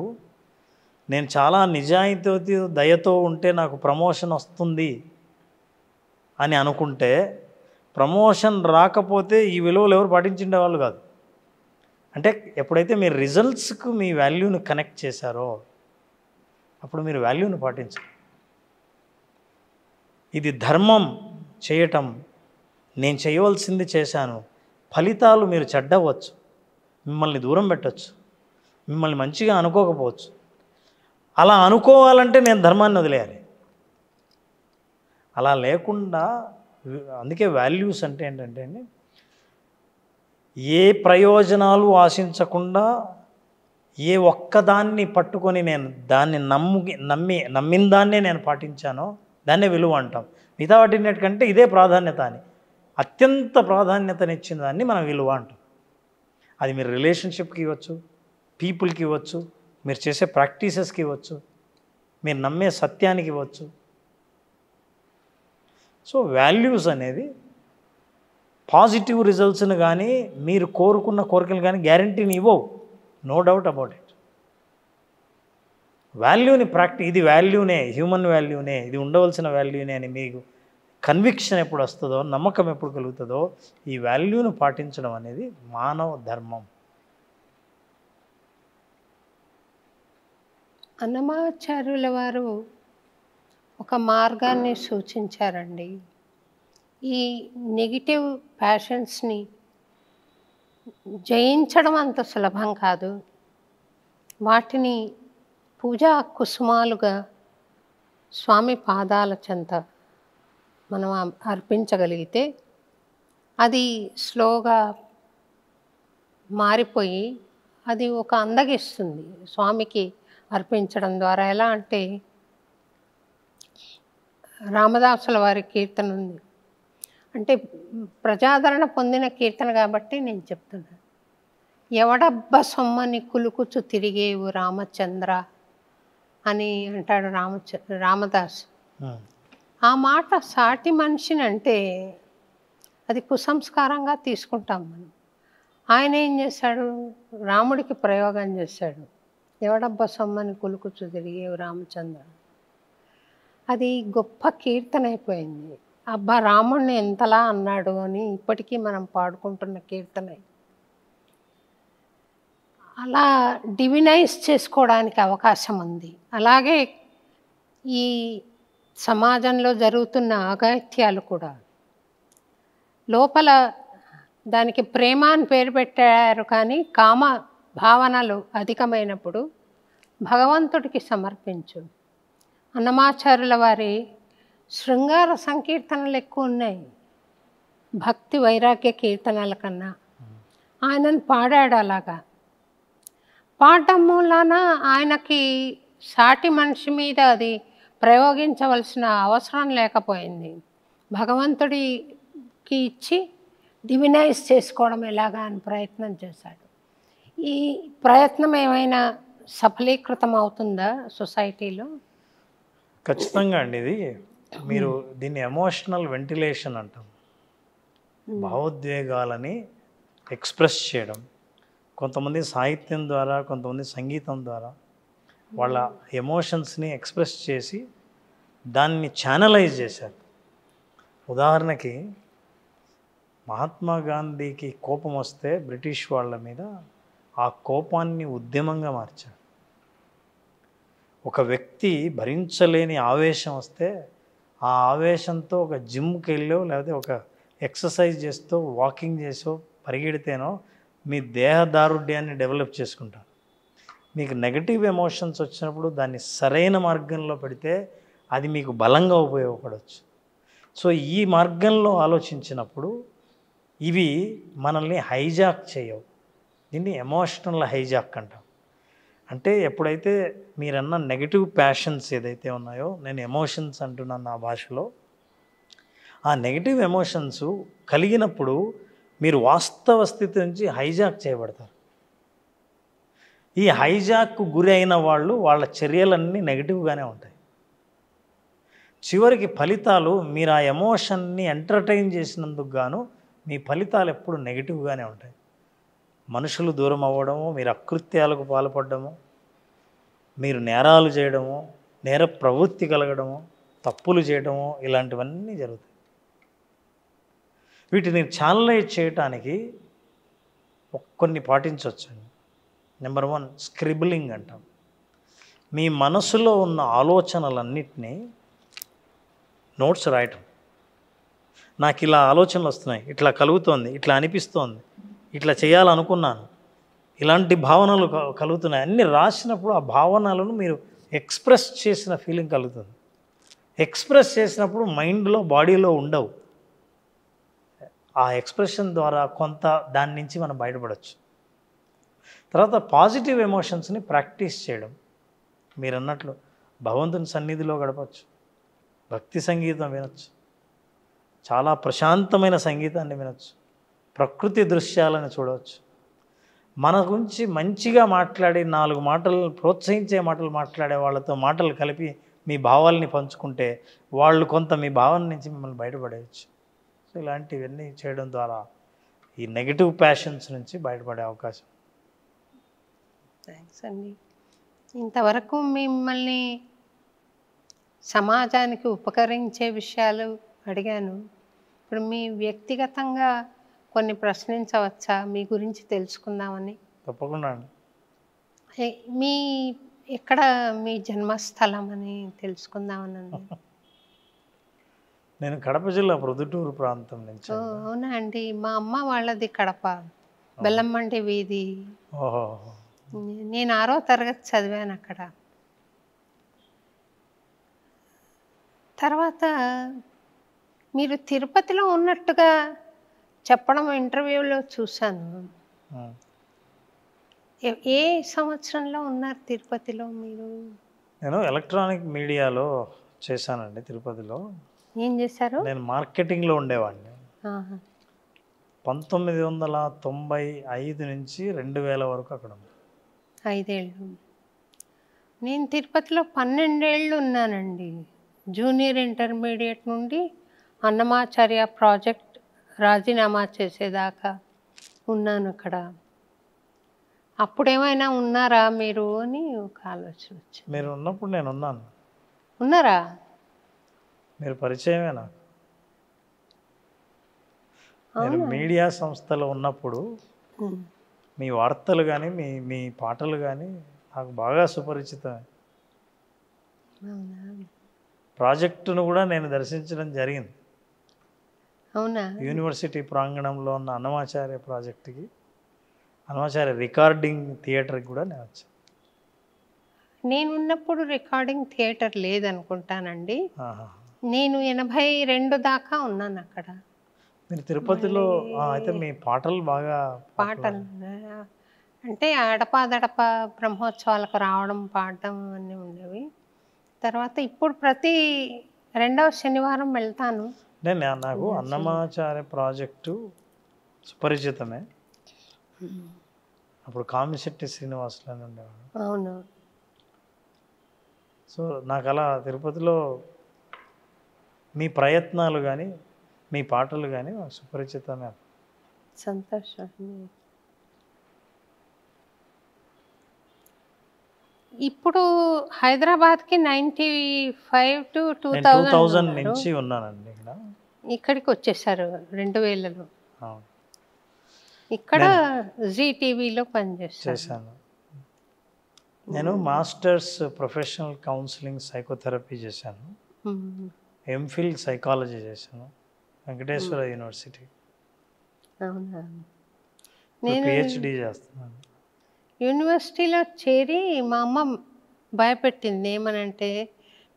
నేను చాలా నిజాయితీతో దయతో ఉంటే నాకు ప్రమోషన్ వస్తుంది అని అనుకుంటే ప్రమోషన్ రాకపోతే ఈ విలువలు ఎవరు పాటించిండే వాళ్ళు కాదు. అంటే ఎప్పుడైతే మీరు రిజల్ట్స్కు మీ వాల్యూని కనెక్ట్ చేశారో అప్పుడు మీరు వాల్యూని పాటించారు. ఇది ధర్మం చేయటం, నేను చేయవలసింది చేశాను, ఫలితాలు మీరు చెడ్డవచ్చు, మిమ్మల్ని దూరం పెట్టచ్చు, మిమ్మల్ని మంచిగా అనుకోకపోవచ్చు. అలా అనుకోవాలంటే నేను ధర్మాన్ని వదిలేయాలి. అలా లేకుండా అందుకే వాల్యూస్ అంటే ఏంటంటే అండి, ఏ ప్రయోజనాలు ఆశించకుండా ఏ ఒక్కదాన్ని పట్టుకొని నేను దాన్ని నమ్మిన దాన్నే నేను పాటించానో దాన్నే విలువ అంటాం. మిగతా వాటికంటే ఇదే ప్రాధాన్యత అని అత్యంత ప్రాధాన్యతనిచ్చిన దాన్ని మనం విలువ అంటాం. అది మీరు రిలేషన్షిప్కి ఇవ్వచ్చు, పీపుల్కి ఇవ్వచ్చు, మీరు చేసే ప్రాక్టీసెస్కి ఇవ్వచ్చు, మీరు నమ్మే సత్యానికి ఇవ్వచ్చు. సో వాల్యూస్ అనేది పాజిటివ్ రిజల్ట్స్ని కానీ మీరు కోరుకున్న కోరికలు కానీ గ్యారంటీని ఇవ్వవు, నో డౌట్ అబౌట్ ఇట్. వాల్యూని ఇది వాల్యూనే, హ్యూమన్ వాల్యూనే, ఇది ఉండవలసిన వాల్యూనే అని మీకు కన్విక్షన్ ఎప్పుడు వస్తుందో, నమ్మకం ఎప్పుడు కలుగుతుందో ఈ వాల్యూను పాటించడం అనేది మానవ ధర్మం. అన్నమాచార్యుల వారు ఒక మార్గాన్ని సూచించారండి. ఈ నెగిటివ్ ప్యాషన్స్ని జయించడం అంత సులభం కాదు. వాటిని పూజా కుసుమాలుగా స్వామి పాదాల చెంత మనం అర్పించగలిగితే అది స్లోగా మారిపోయి అది ఒక అందగిస్తుంది స్వామికి అర్పించడం ద్వారా. ఎలా అంటే రామదాసుల వారి కీర్తన ఉంది, అంటే ప్రజాదరణ పొందిన కీర్తన కాబట్టి నేను చెప్తున్నాను. ఎవడబ్బ సొమ్మని కులుకుచు తిరిగేవు రామచంద్ర అని అంటాడు రామదాసు. ఆ మాట సాటి మనిషిని అంటే అది కుసంస్కారంగా తీసుకుంటాం మనం. ఆయన ఏం చేశాడు, రాముడికి ప్రయోగం చేశాడు, ఎవడబ్బ సొమ్మని కులుకుచు తిరిగేవు రామచంద్ర. అది గొప్ప కీర్తన అయిపోయింది. అబ్బా రాముడిని ఎంతలా అన్నాడు అని ఇప్పటికీ మనం పాడుకుంటున్న కీర్తన. అలా డివినైజ్ చేసుకోవడానికి అవకాశం ఉంది. అలాగే ఈ సమాజంలో జరుగుతున్న అగత్యాలు కూడా లోపల దానికి ప్రేమ అని పేరు పెట్టారు, కానీ కామ భావనలు అధికమైనప్పుడు భగవంతుడికి సమర్పించు. అన్నమాచార్యుల వారి శృంగార సంకీర్తనలు ఎక్కువ ఉన్నాయి భక్తి వైరాగ్య కీర్తనల కన్నా. ఆయనను పాడాడు. అలాగా పాడటం మూలాన ఆయనకి సాటి మనిషి మీద అది ప్రయోగించవలసిన అవసరం లేకపోయింది. భగవంతుడికి ఇచ్చి డివినైజ్ చేసుకోవడం ఎలాగా అని ప్రయత్నం చేశాడు. ఈ ప్రయత్నం ఏమైనా సఫలీకృతం అవుతుందా సొసైటీలో? ఖచ్చితంగా అండి. ఇది మీరు దీన్ని ఎమోషనల్ వెంటిలేషన్ అంటాం. భావోద్వేగాలని ఎక్స్ప్రెస్ చేయడం. కొంతమంది సాహిత్యం ద్వారా, కొంతమంది సంగీతం ద్వారా వాళ్ళ ఎమోషన్స్ని ఎక్స్ప్రెస్ చేసి దాన్ని ఛానలైజ్ చేశారు. ఉదాహరణకి మహాత్మా గాంధీకి కోపం వస్తే బ్రిటిష్ వాళ్ళ మీద ఆ కోపాన్ని ఉద్యమంగా మార్చారు. ఒక వ్యక్తి భరించలేని ఆవేశం వస్తే ఆ ఆవేశంతో ఒక జిమ్కి వెళ్ళో లేకపోతే ఒక ఎక్సర్సైజ్ చేస్తూ వాకింగ్ చేసో పరిగెడితేనో మీ దేహదారుఢ్యాన్ని డెవలప్ చేసుకుంటారు. మీకు నెగటివ్ ఎమోషన్స్ వచ్చినప్పుడు దాన్ని సరైన మార్గంలో పెడితే అది మీకు బలంగా ఉపయోగపడవచ్చు. సో ఈ మార్గంలో ఆలోచించినప్పుడు ఇవి మనల్ని హైజాక్ చేయవు. దీన్ని ఎమోషనల్ హైజాక్ అంటాం. అంటే ఎప్పుడైతే మీరన్న నెగటివ్ ప్యాషన్స్ ఏదైతే ఉన్నాయో, నేను ఎమోషన్స్ అంటున్నాను నా భాషలో, ఆ నెగటివ్ ఎమోషన్స్ కలిగినప్పుడు మీరు వాస్తవ స్థితి నుంచి హైజాక్ చేయబడతారు. ఈ హైజాక్కు గురి అయిన వాళ్ళు వాళ్ళ చర్యలన్నీ నెగిటివ్గానే ఉంటాయి. చివరికి ఫలితాలు మీరు ఆ ఎమోషన్ని ఎంటర్టైన్ చేసినందుకు గాను మీ ఫలితాలు ఎప్పుడు నెగిటివ్గానే ఉంటాయి. మనుషులు దూరం అవ్వడము, మీరు అకృత్యాలకు పాల్పడము, మీరు నేరాలు చేయడము, నేర ప్రవృత్తి కలగడము, తప్పులు చేయడము, ఇలాంటివన్నీ జరుగుతాయి. వీటిని ఛానలైజ్ చేయటానికి కొన్ని పాటించవచ్చండి. నెంబర్ 1 స్క్రిబ్లింగ్ అంటాం. మీ మనసులో ఉన్న ఆలోచనలన్నిటినీ నోట్స్ రాయటం. నాకు ఇలా ఆలోచనలు వస్తున్నాయి, ఇట్లా కలుగుతోంది, ఇట్లా అనిపిస్తోంది, ఇట్లా చేయాలనుకున్నాను, ఇలాంటి భావనలు కలుగుతున్నాయి అన్నీ రాసినప్పుడు ఆ భావనలను మీరు ఎక్స్ప్రెస్ చేసిన ఫీలింగ్ కలుగుతుంది. ఎక్స్ప్రెస్ చేసినప్పుడు మైండ్లో బాడీలో ఉండవు. ఆ ఎక్స్ప్రెషన్ ద్వారా కొంత దాని నుంచి మనం బయటపడవచ్చు. తర్వాత పాజిటివ్ ఎమోషన్స్ని ప్రాక్టీస్ చేయడం. మీరు అన్నట్లు భగవంతుని సన్నిధిలో గడపచ్చు, భక్తి సంగీతం వినొచ్చు, చాలా ప్రశాంతమైన సంగీతాన్ని వినొచ్చు, ప్రకృతి దృశ్యాలను చూడవచ్చు. మన గురించి మంచిగా మాట్లాడి 4 మాటలు ప్రోత్సహించే మాటలు మాట్లాడే వాళ్ళతో మాటలు కలిపి మీ భావాల్ని పంచుకుంటే వాళ్ళు కొంత మీ భావం నుంచి మిమ్మల్ని బయటపడేయచ్చు. సో ఇలాంటివన్నీ చేయడం ద్వారా ఈ నెగిటివ్ ప్యాషన్స్ నుంచి బయటపడే అవకాశం. థ్యాంక్స్ అండి. ఇంతవరకు మిమ్మల్ని సమాజానికి ఉపకరించే విషయాలు అడిగాను. ఇప్పుడు మీ వ్యక్తిగతంగా కొన్ని ప్రశ్నించవచ్చా? మీ గురించి తెలుసుకుందామని. తప్పకుండా అండి. మీ ఎక్కడ మీ జన్మస్థలం అని తెలుసుకుందామని. నేను కడప జిల్లా ప్రొద్దుటూరు ప్రాంతం నుంచి. అవునా అండి? మా అమ్మ వాళ్ళది కడప, బెల్లంమండి వీధి. ఓహో. నేను 6వ తరగతి చదివాను అక్కడ. తర్వాత మీరు తిరుపతిలో ఉన్నట్టుగా చెప్పడం ఇంటర్వ్యూలో చూశాను. ఏ సంవత్సరంలో ఉన్నారు తిరుపతిలో మీరు? నేను ఎలక్ట్రానిక్ మీడియాలో చేశానండి తిరుపతిలో. ఏం చేశారు? నేను మార్కెటింగ్లో ఉండేవాడిని. 1995 నుంచి 2000 వరకు అక్కడ ఉంది. 5 ఏళ్ళు. నేను తిరుపతిలో 12 ఏళ్ళు ఉన్నానండి. జూనియర్ ఇంటర్మీడియట్ నుండి అన్నమాచార్య ప్రాజెక్ట్ రాజీనామా చేసేదాకా ఉన్నాను అక్కడ. అప్పుడేమైనా ఉన్నారా మీరు అని ఒక ఆలోచన వచ్చింది. మీరు ఉన్నప్పుడు నేను ఉన్నాను. ఉన్నారా? మీరు పరిచయమే నాకు. నేను మీడియా సంస్థలో ఉన్నప్పుడు మీ వార్తలు కానీ మీ పాటలు కానీ నాకు బాగా సుపరిచితమే. ప్రాజెక్టును కూడా నేను దర్శించడం జరిగింది. అవునా? యూనివర్సిటీ ప్రాంగణంలో ఉన్న అన్నమాచార్య ప్రాజెక్టుకి, అన్నమాచార్య రికార్డింగ్ థియేటర్కి కూడా నేను వచ్చాను. నేనున్నప్పుడు రికార్డింగ్ థియేటర్ లేదనుకుంటానండి. నేను 82 దాకా ఉన్నాను అక్కడ. మీరు తిరుపతిలో అయితే మీ పాటలు బాగా పాటలు అంటే అడపాదడప బ్రహ్మోత్సవాలకు రావడం, పాడడం అన్నీ ఉండేవి. తర్వాత ఇప్పుడు ప్రతి 2వ శనివారం వెళ్తాను. నాకు అన్నమాచార్య ప్రాజెక్టు సుపరిచితమే. అప్పుడు కామిశెట్టి శ్రీనివాసులు అని ఉండేవాడు. అవును. సో నాకు అలా తిరుపతిలో మీ ప్రయత్నాలు కానీ మీ పాటలు కానీ నాకు సుపరిచితమే. సంతోషం. ఇప్పుడు హైదరాబాద్కి 95 to 2000 నుంచి ఉన్నానండి ఇక్కడ. ఇక్కడికి వచ్చేసారు 2000లో. ఇక్కడ జీ టీవీలో పనిచేశాను. నేను మాస్టర్స్ ప్రొఫెషనల్ కౌన్సిలింగ్ సైకోథెరపీ చేశాను. ఎంఫిల్ సైకాలజీ చేశాను వెంకటేశ్వర యూనివర్సిటీ. అవునా? నేను పిహెచ్డి చేస్తున్నాను. యూనివర్సిటీలో చేరి మా అమ్మ భయపెట్టింది. ఏమనంటే,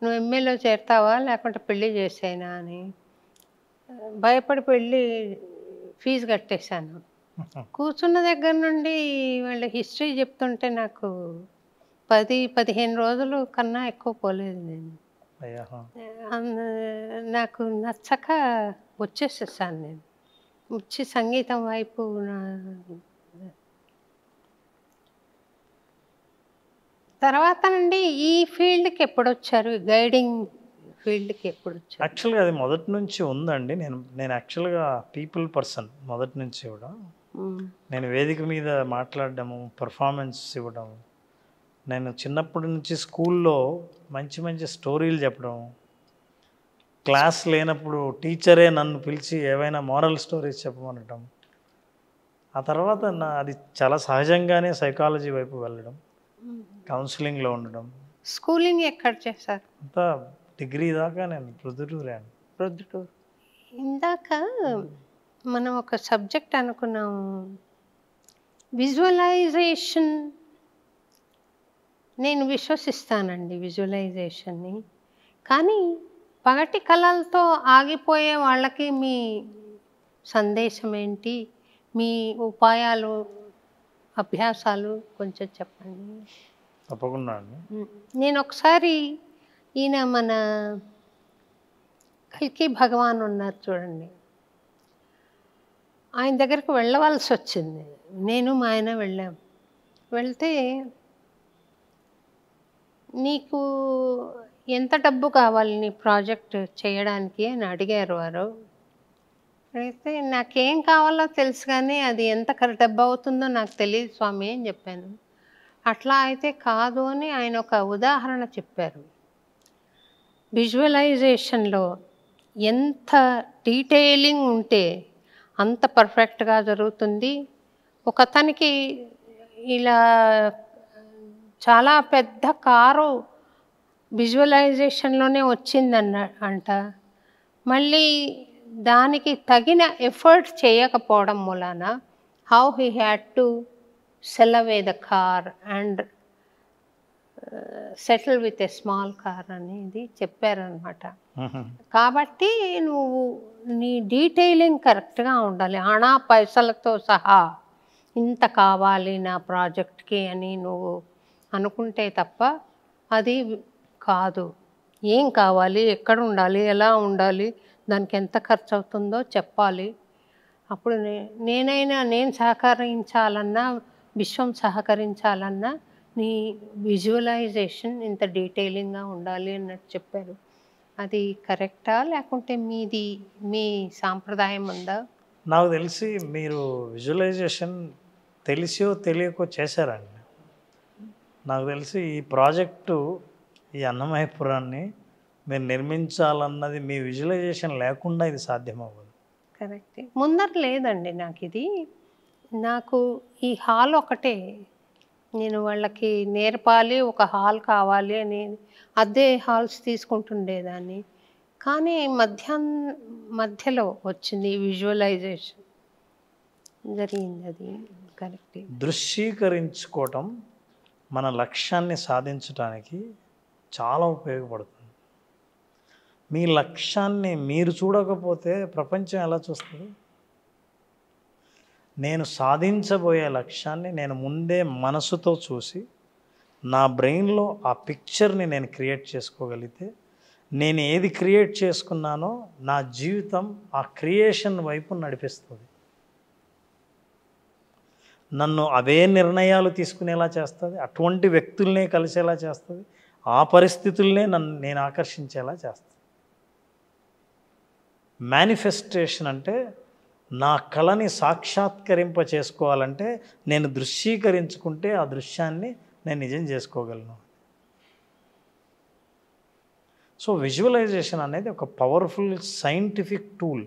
నువ్వు ఎంఏలో చేరుతావా లేకుంటే పెళ్ళి చేసేనా అని. భయపడి ఫీజు కట్టేశాను. కూర్చున్న దగ్గర నుండి వాళ్ళ హిస్టరీ చెప్తుంటే నాకు 10-15 రోజులు కన్నా ఎక్కువ పోలేదు. నేను నాకు నచ్చక వచ్చేసేసాను. నేను వచ్చి సంగీతం వైపు తర్వాత నుండి ఈ ఫీల్డ్కి ఎప్పుడు వచ్చారు, గైడింగ్ ఫీల్డ్కి ఎప్పుడు వచ్చారు? యాక్చువల్గా అది మొదటి నుంచి ఉందండి. నేను యాక్చువల్గా పీపుల్ పర్సన్ మొదటి నుంచి కూడా. నేను వేదిక మీద మాట్లాడడము, పర్ఫార్మెన్స్ ఇవ్వడం, నేను చిన్నప్పటి నుంచి స్కూల్లో మంచి మంచి స్టోరీలు చెప్పడం, క్లాస్ లేనప్పుడు టీచరే నన్ను పిలిచి ఏవైనా మోరల్ స్టోరీస్ చెప్పమనటం. ఆ తర్వాత అది చాలా సహజంగానే సైకాలజీ వైపు వెళ్ళడం, కౌన్సిలింగ్లో ఉండడం. స్కూలింగ్ ఎక్కడ చేశారు? అంతా డిగ్రీ దాకా నేను ప్రొద్దుటూరే అండి. ప్రొద్దుటూరు. ఇందాక మనం ఒక సబ్జెక్ట్ అనుకున్నాము, విజువలైజేషన్. నేను విశ్వసిస్తానండి విజువలైజేషన్ని. కానీ పగటి కళలతో ఆగిపోయే వాళ్ళకి మీ సందేశం ఏంటి, మీ ఉపాయాలు, అభ్యాసాలు కొంచెం చెప్పండి. తప్పకుండా అండి. నేను ఒకసారి ఈయన మన కల్కి భగవాన్ ఉన్నారు చూడండి, ఆయన దగ్గరికి వెళ్ళవలసి వచ్చింది. నేను మా ఆయన వెళ్ళాం. వెళ్తే నీకు ఎంత డబ్బు కావాలి నీ ప్రాజెక్ట్ చేయడానికి అని అడిగారు వారు. అయితే నాకేం కావాలో తెలుసు కానీ అది ఎంత డబ్బు అవుతుందో నాకు తెలియదు స్వామి అని చెప్పాను. అట్లా అయితే కాదు అని ఆయన ఒక ఉదాహరణ చెప్పారు. విజువలైజేషన్లో ఎంత డీటెయిలింగ్ ఉంటే అంత పర్ఫెక్ట్గా జరుగుతుంది. ఒకతనికి ఇలా చాలా పెద్ద కారు విజువలైజేషన్లోనే అంట. మళ్ళీ దానికి తగిన ఎఫర్ట్ చేయకపోవడం మూలాన how he had to cell away the car and settle with a small car అనేది చెప్పారనమాట. కాబట్టి నువ్వు నీ డీటెయిలింగ్ కరెక్ట్గా ఉండాలి. ఆణా పైసలతో సహా ఇంత కావాలి నా ప్రాజెక్ట్కి అని నువ్వు అనుకుంటే తప్ప అది కాదు. ఏం కావాలి, ఎక్కడ ఉండాలి, ఎలా ఉండాలి, దానికి ఎంత ఖర్చు అవుతుందో చెప్పాలి. అప్పుడు నేను సహకరించాలన్నా, విశ్వం సహకరించాలన్నా నీ విజువలైజేషన్ ఇంత డీటెయిలింగ్గా ఉండాలి అన్నట్టు చెప్పారు. అది కరెక్టా లేకుంటే మీ సాంప్రదాయం ఉందా? నాకు తెలిసి మీరు విజువలైజేషన్ తెలిసో తెలియకో చేశారండి. నాకు తెలిసి ఈ ప్రాజెక్టు, ఈ అన్నమయ్యపురాన్ని మీరు నిర్మించాలన్నది మీ విజువలైజేషన్ లేకుండా ఇది సాధ్యమవ్వదు. కరెక్ట్. ముందర లేదండి నాకు ఈ హాల్ ఒకటే. నేను వాళ్ళకి నేర్పాలి, ఒక హాల్ కావాలి అని అద్దె హాల్స్ తీసుకుంటుండేదాన్ని. కానీ మధ్యలో వచ్చింది విజువలైజేషన్ జరిగింది. అది కరెక్ట్. దృశ్యీకరించుకోవటం మన లక్ష్యాన్ని సాధించడానికి చాలా ఉపయోగపడుతుంది. మీ లక్ష్యాన్ని మీరు చూడకపోతే ప్రపంచం ఎలా చూస్తుంది? నేను సాధించబోయే లక్ష్యాన్ని నేను ముందే మనసుతో చూసి నా బ్రెయిన్లో ఆ పిక్చర్ని నేను క్రియేట్ చేసుకోగలిగితే, నేను ఏది క్రియేట్ చేసుకున్నానో నా జీవితం ఆ క్రియేషన్ వైపు నడిపిస్తుంది. నన్ను అవే నిర్ణయాలు తీసుకునేలా చేస్తుంది, అటువంటి వ్యక్తుల్నే కలిసేలా చేస్తుంది, ఆ పరిస్థితుల్నే నేను ఆకర్షించేలా చేస్తుంది. మేనిఫెస్టేషన్ అంటే నా కళని సాక్షాత్కరింప చేసుకోవాలంటే నేను దృశ్యీకరించుకుంటే ఆ దృశ్యాన్ని నేను నిజం చేసుకోగలను. సో విజువలైజేషన్ అనేది ఒక పవర్ఫుల్ సైంటిఫిక్ టూల్.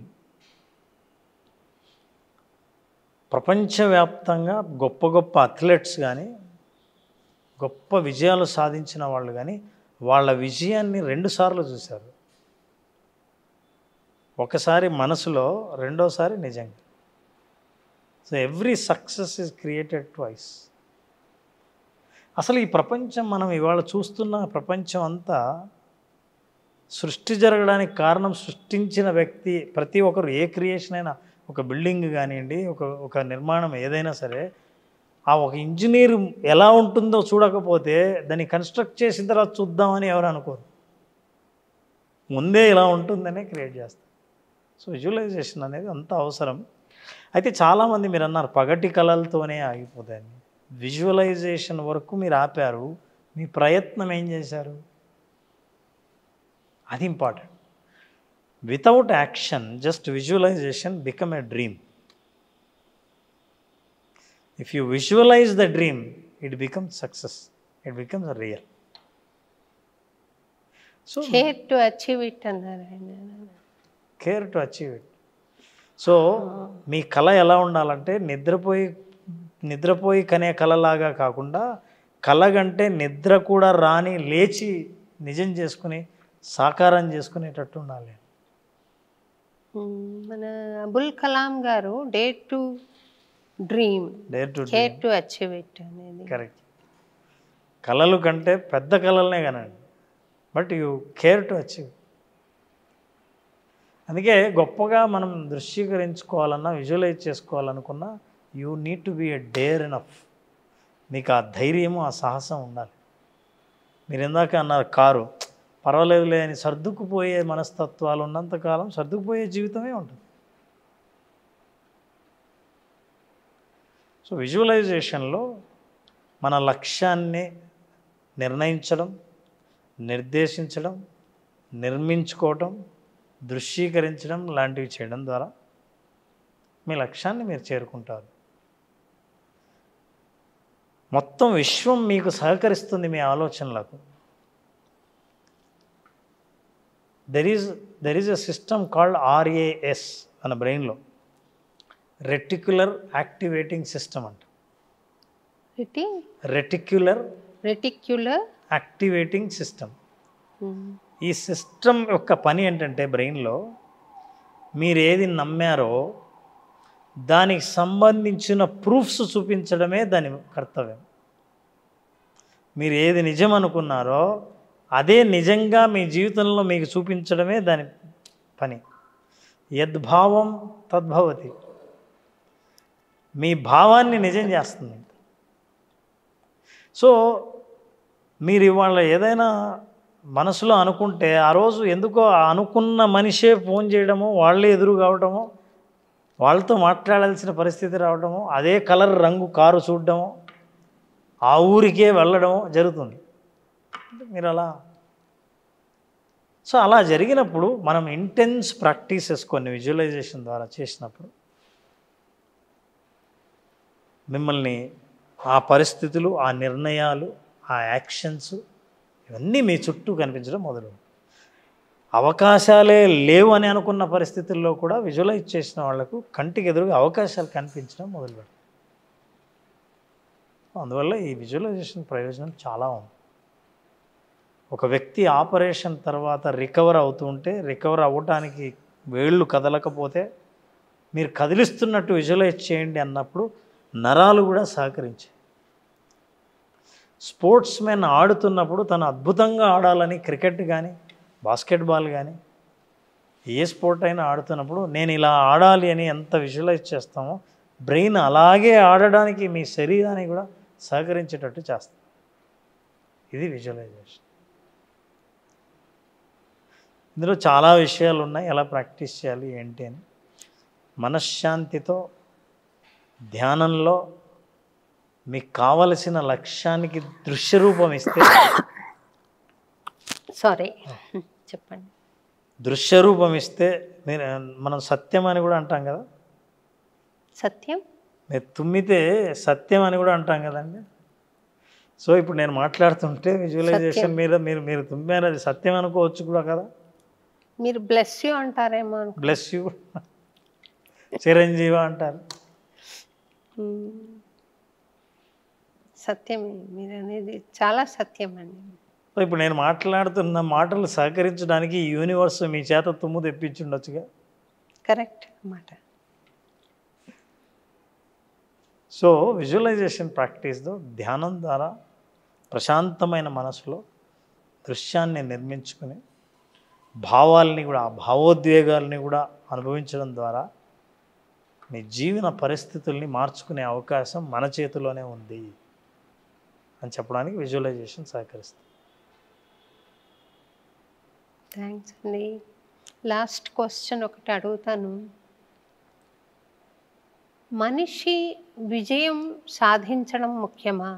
ప్రపంచవ్యాప్తంగా గొప్ప గొప్ప అథ్లెట్స్ కానీ, గొప్ప విజయాలు సాధించిన వాళ్ళు కానీ వాళ్ళ విజయాన్ని 2 సార్లు చూశారు. ఒకసారి మనసులో, రెండోసారి నిజంగా. So every success is created twice. అసలు ఈ ప్రపంచం, మనం ఇవాళ చూస్తున్న ప్రపంచం అంతా సృష్టి జరగడానికి కారణం సృష్టించిన వ్యక్తి. ప్రతి ఒక్కరు ఏ క్రియేషన్ అయినా, ఒక బిల్డింగ్ కానివ్వండి, ఒక నిర్మాణం ఏదైనా సరే, ఆ ఒక ఇంజనీర్ ఎలా ఉంటుందో చూడకపోతే దాన్ని కన్స్ట్రక్ట్ చేసిన తర్వాత చూద్దామని ఎవరు అనుకోరు. ముందే ఇలా ఉంటుందనే క్రియేట్ చేస్తారు. సో విజువలైజేషన్ అనేది అంత అవసరం. అయితే చాలామంది మీరు అన్నారు పగటి కళలతోనే ఆగిపోతాయని. విజువలైజేషన్ వరకు మీరు ఆపారు, మీ ప్రయత్నం ఏం చేశారు? అది important. Without action just visualisation become a dream. If you visualise the dream it becomes success, it becomes real. So care to achieve it అన్నారు ఆయన. Care to achieve it. So మీ కళ ఎలా ఉండాలంటే నిద్రపోయి కనే కళలాగా కాకుండా కళగంటే నిద్ర కూడా రాని లేచి నిజం చేసుకుని సాకారం చేసుకునేటట్టు ఉండాలి. మన అబుల్ కలాం గారు dare to dream, care to achieve it అనేది కరెక్ట్. కళలు కంటే పెద్ద కళలనే కనండి, but you care to achieve. అందుకే గొప్పగా మనం దృశ్యీకరించుకోవాలన్నా విజువలైజ్ చేసుకోవాలనుకున్నా you need to be a dare enough. మీకు ఆ ధైర్యము ఆ సాహసం ఉండాలి. మీరు ఇందాక అన్నారు కారు పర్వాలేదులే అని సర్దుకుపోయే మనస్తత్వాలు ఉన్నంతకాలం సర్దుకుపోయే జీవితమే ఉంటుంది. సో విజువలైజేషన్లో మన లక్ష్యాన్ని నిర్ణయించడం, నిర్దేశించడం, నిర్మించుకోవటం, దృశ్యీకరించడం లాంటివి చేయడం ద్వారా మీ లక్ష్యాన్ని మీరు చేరుకుంటారు. మొత్తం విశ్వం మీకు సహకరిస్తుంది మీ ఆలోచనలకు. There is a system called RAS మన బ్రెయిన్లో, రెటిక్యులర్ యాక్టివేటింగ్ సిస్టమ్ అంట. Reticular activating system. ఈ సిస్టమ్ యొక్క పని ఏంటంటే బ్రెయిన్లో మీరు ఏది నమ్మారో దానికి సంబంధించిన ప్రూఫ్స్ చూపించడమే దాని కర్తవ్యం. మీరు ఏది నిజం అనుకున్నారో అదే నిజంగా మీ జీవితంలో మీకు చూపించడమే దాని పని. యద్భావం తద్భవతి. మీ భావాన్ని నిజం చేస్తుంది. సో మీరు ఇవాళ ఏదైనా మనసులో అనుకుంటే ఆ రోజు ఎందుకో అనుకున్న మనిషే ఫోన్ చేయడమో, వాళ్ళే ఎదురు కావటమో, వాళ్ళతో మాట్లాడాల్సిన పరిస్థితి రావడమో, అదే కలర్ రంగు కారు చూడడమో, ఆ ఊరికే వెళ్ళడమో జరుగుతుంది. మీరు అలా సో అలా జరిగినప్పుడు మనం ఇంటెన్స్ ప్రాక్టీసెస్ కొన్ని విజువలైజేషన్ ద్వారా చేసినప్పుడు మిమ్మల్ని ఆ పరిస్థితులు, ఆ నిర్ణయాలు, ఆ యాక్షన్స్ ఇవన్నీ మీ చుట్టూ కనిపించడం మొదలు. అవకాశాలే లేవు అని అనుకున్న పరిస్థితుల్లో కూడా విజువలైజ్ చేసిన వాళ్లకు కంటికి ఎదురుగా అవకాశాలు కనిపించడం మొదలుపెడతాయి. అందువల్ల ఈ విజువలైజేషన్ ప్రయోజనం చాలా ఉంది. ఒక వ్యక్తి ఆపరేషన్ తర్వాత రికవర్ అవుతుంటే, రికవర్ అవ్వటానికి వేళ్ళు కదలకపోతే మీరు కదిలిస్తున్నట్టు విజువలైజ్ చేయండి అన్నప్పుడు నరాలు కూడా సహకరించాయి. స్పోర్ట్స్ మెన్ ఆడుతున్నప్పుడు తను అద్భుతంగా ఆడాలని క్రికెట్ కానీ బాస్కెట్బాల్ కానీ ఏ స్పోర్ట్ అయినా ఆడుతున్నప్పుడు నేను ఇలా ఆడాలి అని ఎంత విజువలైజ్ చేస్తామో బ్రెయిన్ అలాగే ఆడడానికి మీ శరీరాన్ని కూడా సహకరించేటట్టు చేస్తాం. ఇది విజువలైజేషన్. ఇందులో చాలా విషయాలు ఉన్నాయి, ఎలా ప్రాక్టీస్ చేయాలి ఏంటి అని. మనశ్శాంతితో ధ్యానంలో మీకు కావలసిన లక్ష్యానికి దృశ్యరూపం ఇస్తే, చెప్పండి, దృశ్యరూపం ఇస్తే మనం సత్యం అని కూడా అంటాం కదా. సత్యం మీరు తుమ్మితే సత్యం అని కూడా అంటాం కదండి. సో ఇప్పుడు నేను మాట్లాడుతుంటే విజువలైజేషన్ మీద మీరు తుమ్మారు, అది సత్యం అనుకోవచ్చు కూడా కదా. మీరు బ్లెస్ యూ అంటారేమో. బ్లెస్ యూ, చిరంజీవి అంటారు. సత్యమే మీరు అనేది, చాలా సత్యం అండి. సో ఇప్పుడు నేను మాట్లాడుతున్న మాటలు సహకరించడానికి యూనివర్స్ మీ చేత తుమ్ము తెప్పించి ఉండొచ్చుగా. కరెక్ట్ అన్నమాట. సో విజువలైజేషన్ ప్రాక్టీస్తో ధ్యానం ద్వారా ప్రశాంతమైన మనసులో దృశ్యాన్ని నిర్మించుకుని భావాల్ని కూడా, ఆ భావోద్వేగాల్ని కూడా అనుభవించడం ద్వారా మీ జీవన పరిస్థితుల్ని మార్చుకునే అవకాశం మన చేతిలోనే ఉంది అని చెప్పడానికి విజువలైజేషన్ సహకరిస్తుంది. థ్యాంక్స్ అండి. లాస్ట్ క్వశ్చన్ ఒకటి అడుగుతాను. మనిషి విజయం సాధించడం ముఖ్యమా,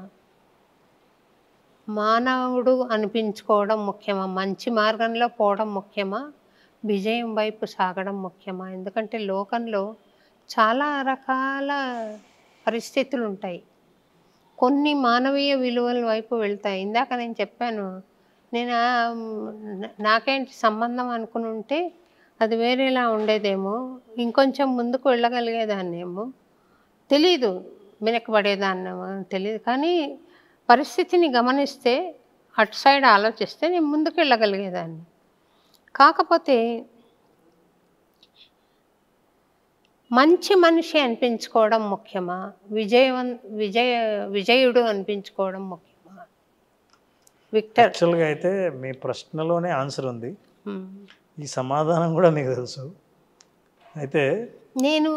మానవుడు అనిపించుకోవడం ముఖ్యమా, మంచి మార్గంలో పోవడం ముఖ్యమా, విజయం వైపు సాగడం ముఖ్యమా? ఎందుకంటే లోకంలో చాలా రకాల పరిస్థితులు ఉంటాయి. కొన్ని మానవీయ విలువల వైపు వెళ్తాయి. ఇందాక నేను చెప్పాను, నేను నాకేంటి సంబంధం అనుకుని ఉంటే అది వేరేలా ఉండేదేమో, ఇంకొంచెం ముందుకు వెళ్ళగలిగేదాన్నేమో, తెలీదు, వెనకబడేదాన్నేమో తెలియదు. కానీ పరిస్థితిని గమనిస్తే, అటు సైడ్ ఆలోచిస్తే నేను ముందుకు వెళ్ళగలిగేదాన్ని. కాకపోతే మంచి మనిషి అనిపించుకోవడం ముఖ్యమా, విజయుడు అనిపించుకోవడం ముఖ్యమా? విక్టర్, యాక్చువల్గా అయితే మీ ప్రశ్నలోనే ఆన్సర్ ఉంది, ఈ సమాధానం కూడా మీకు తెలుసు. అయితే నేను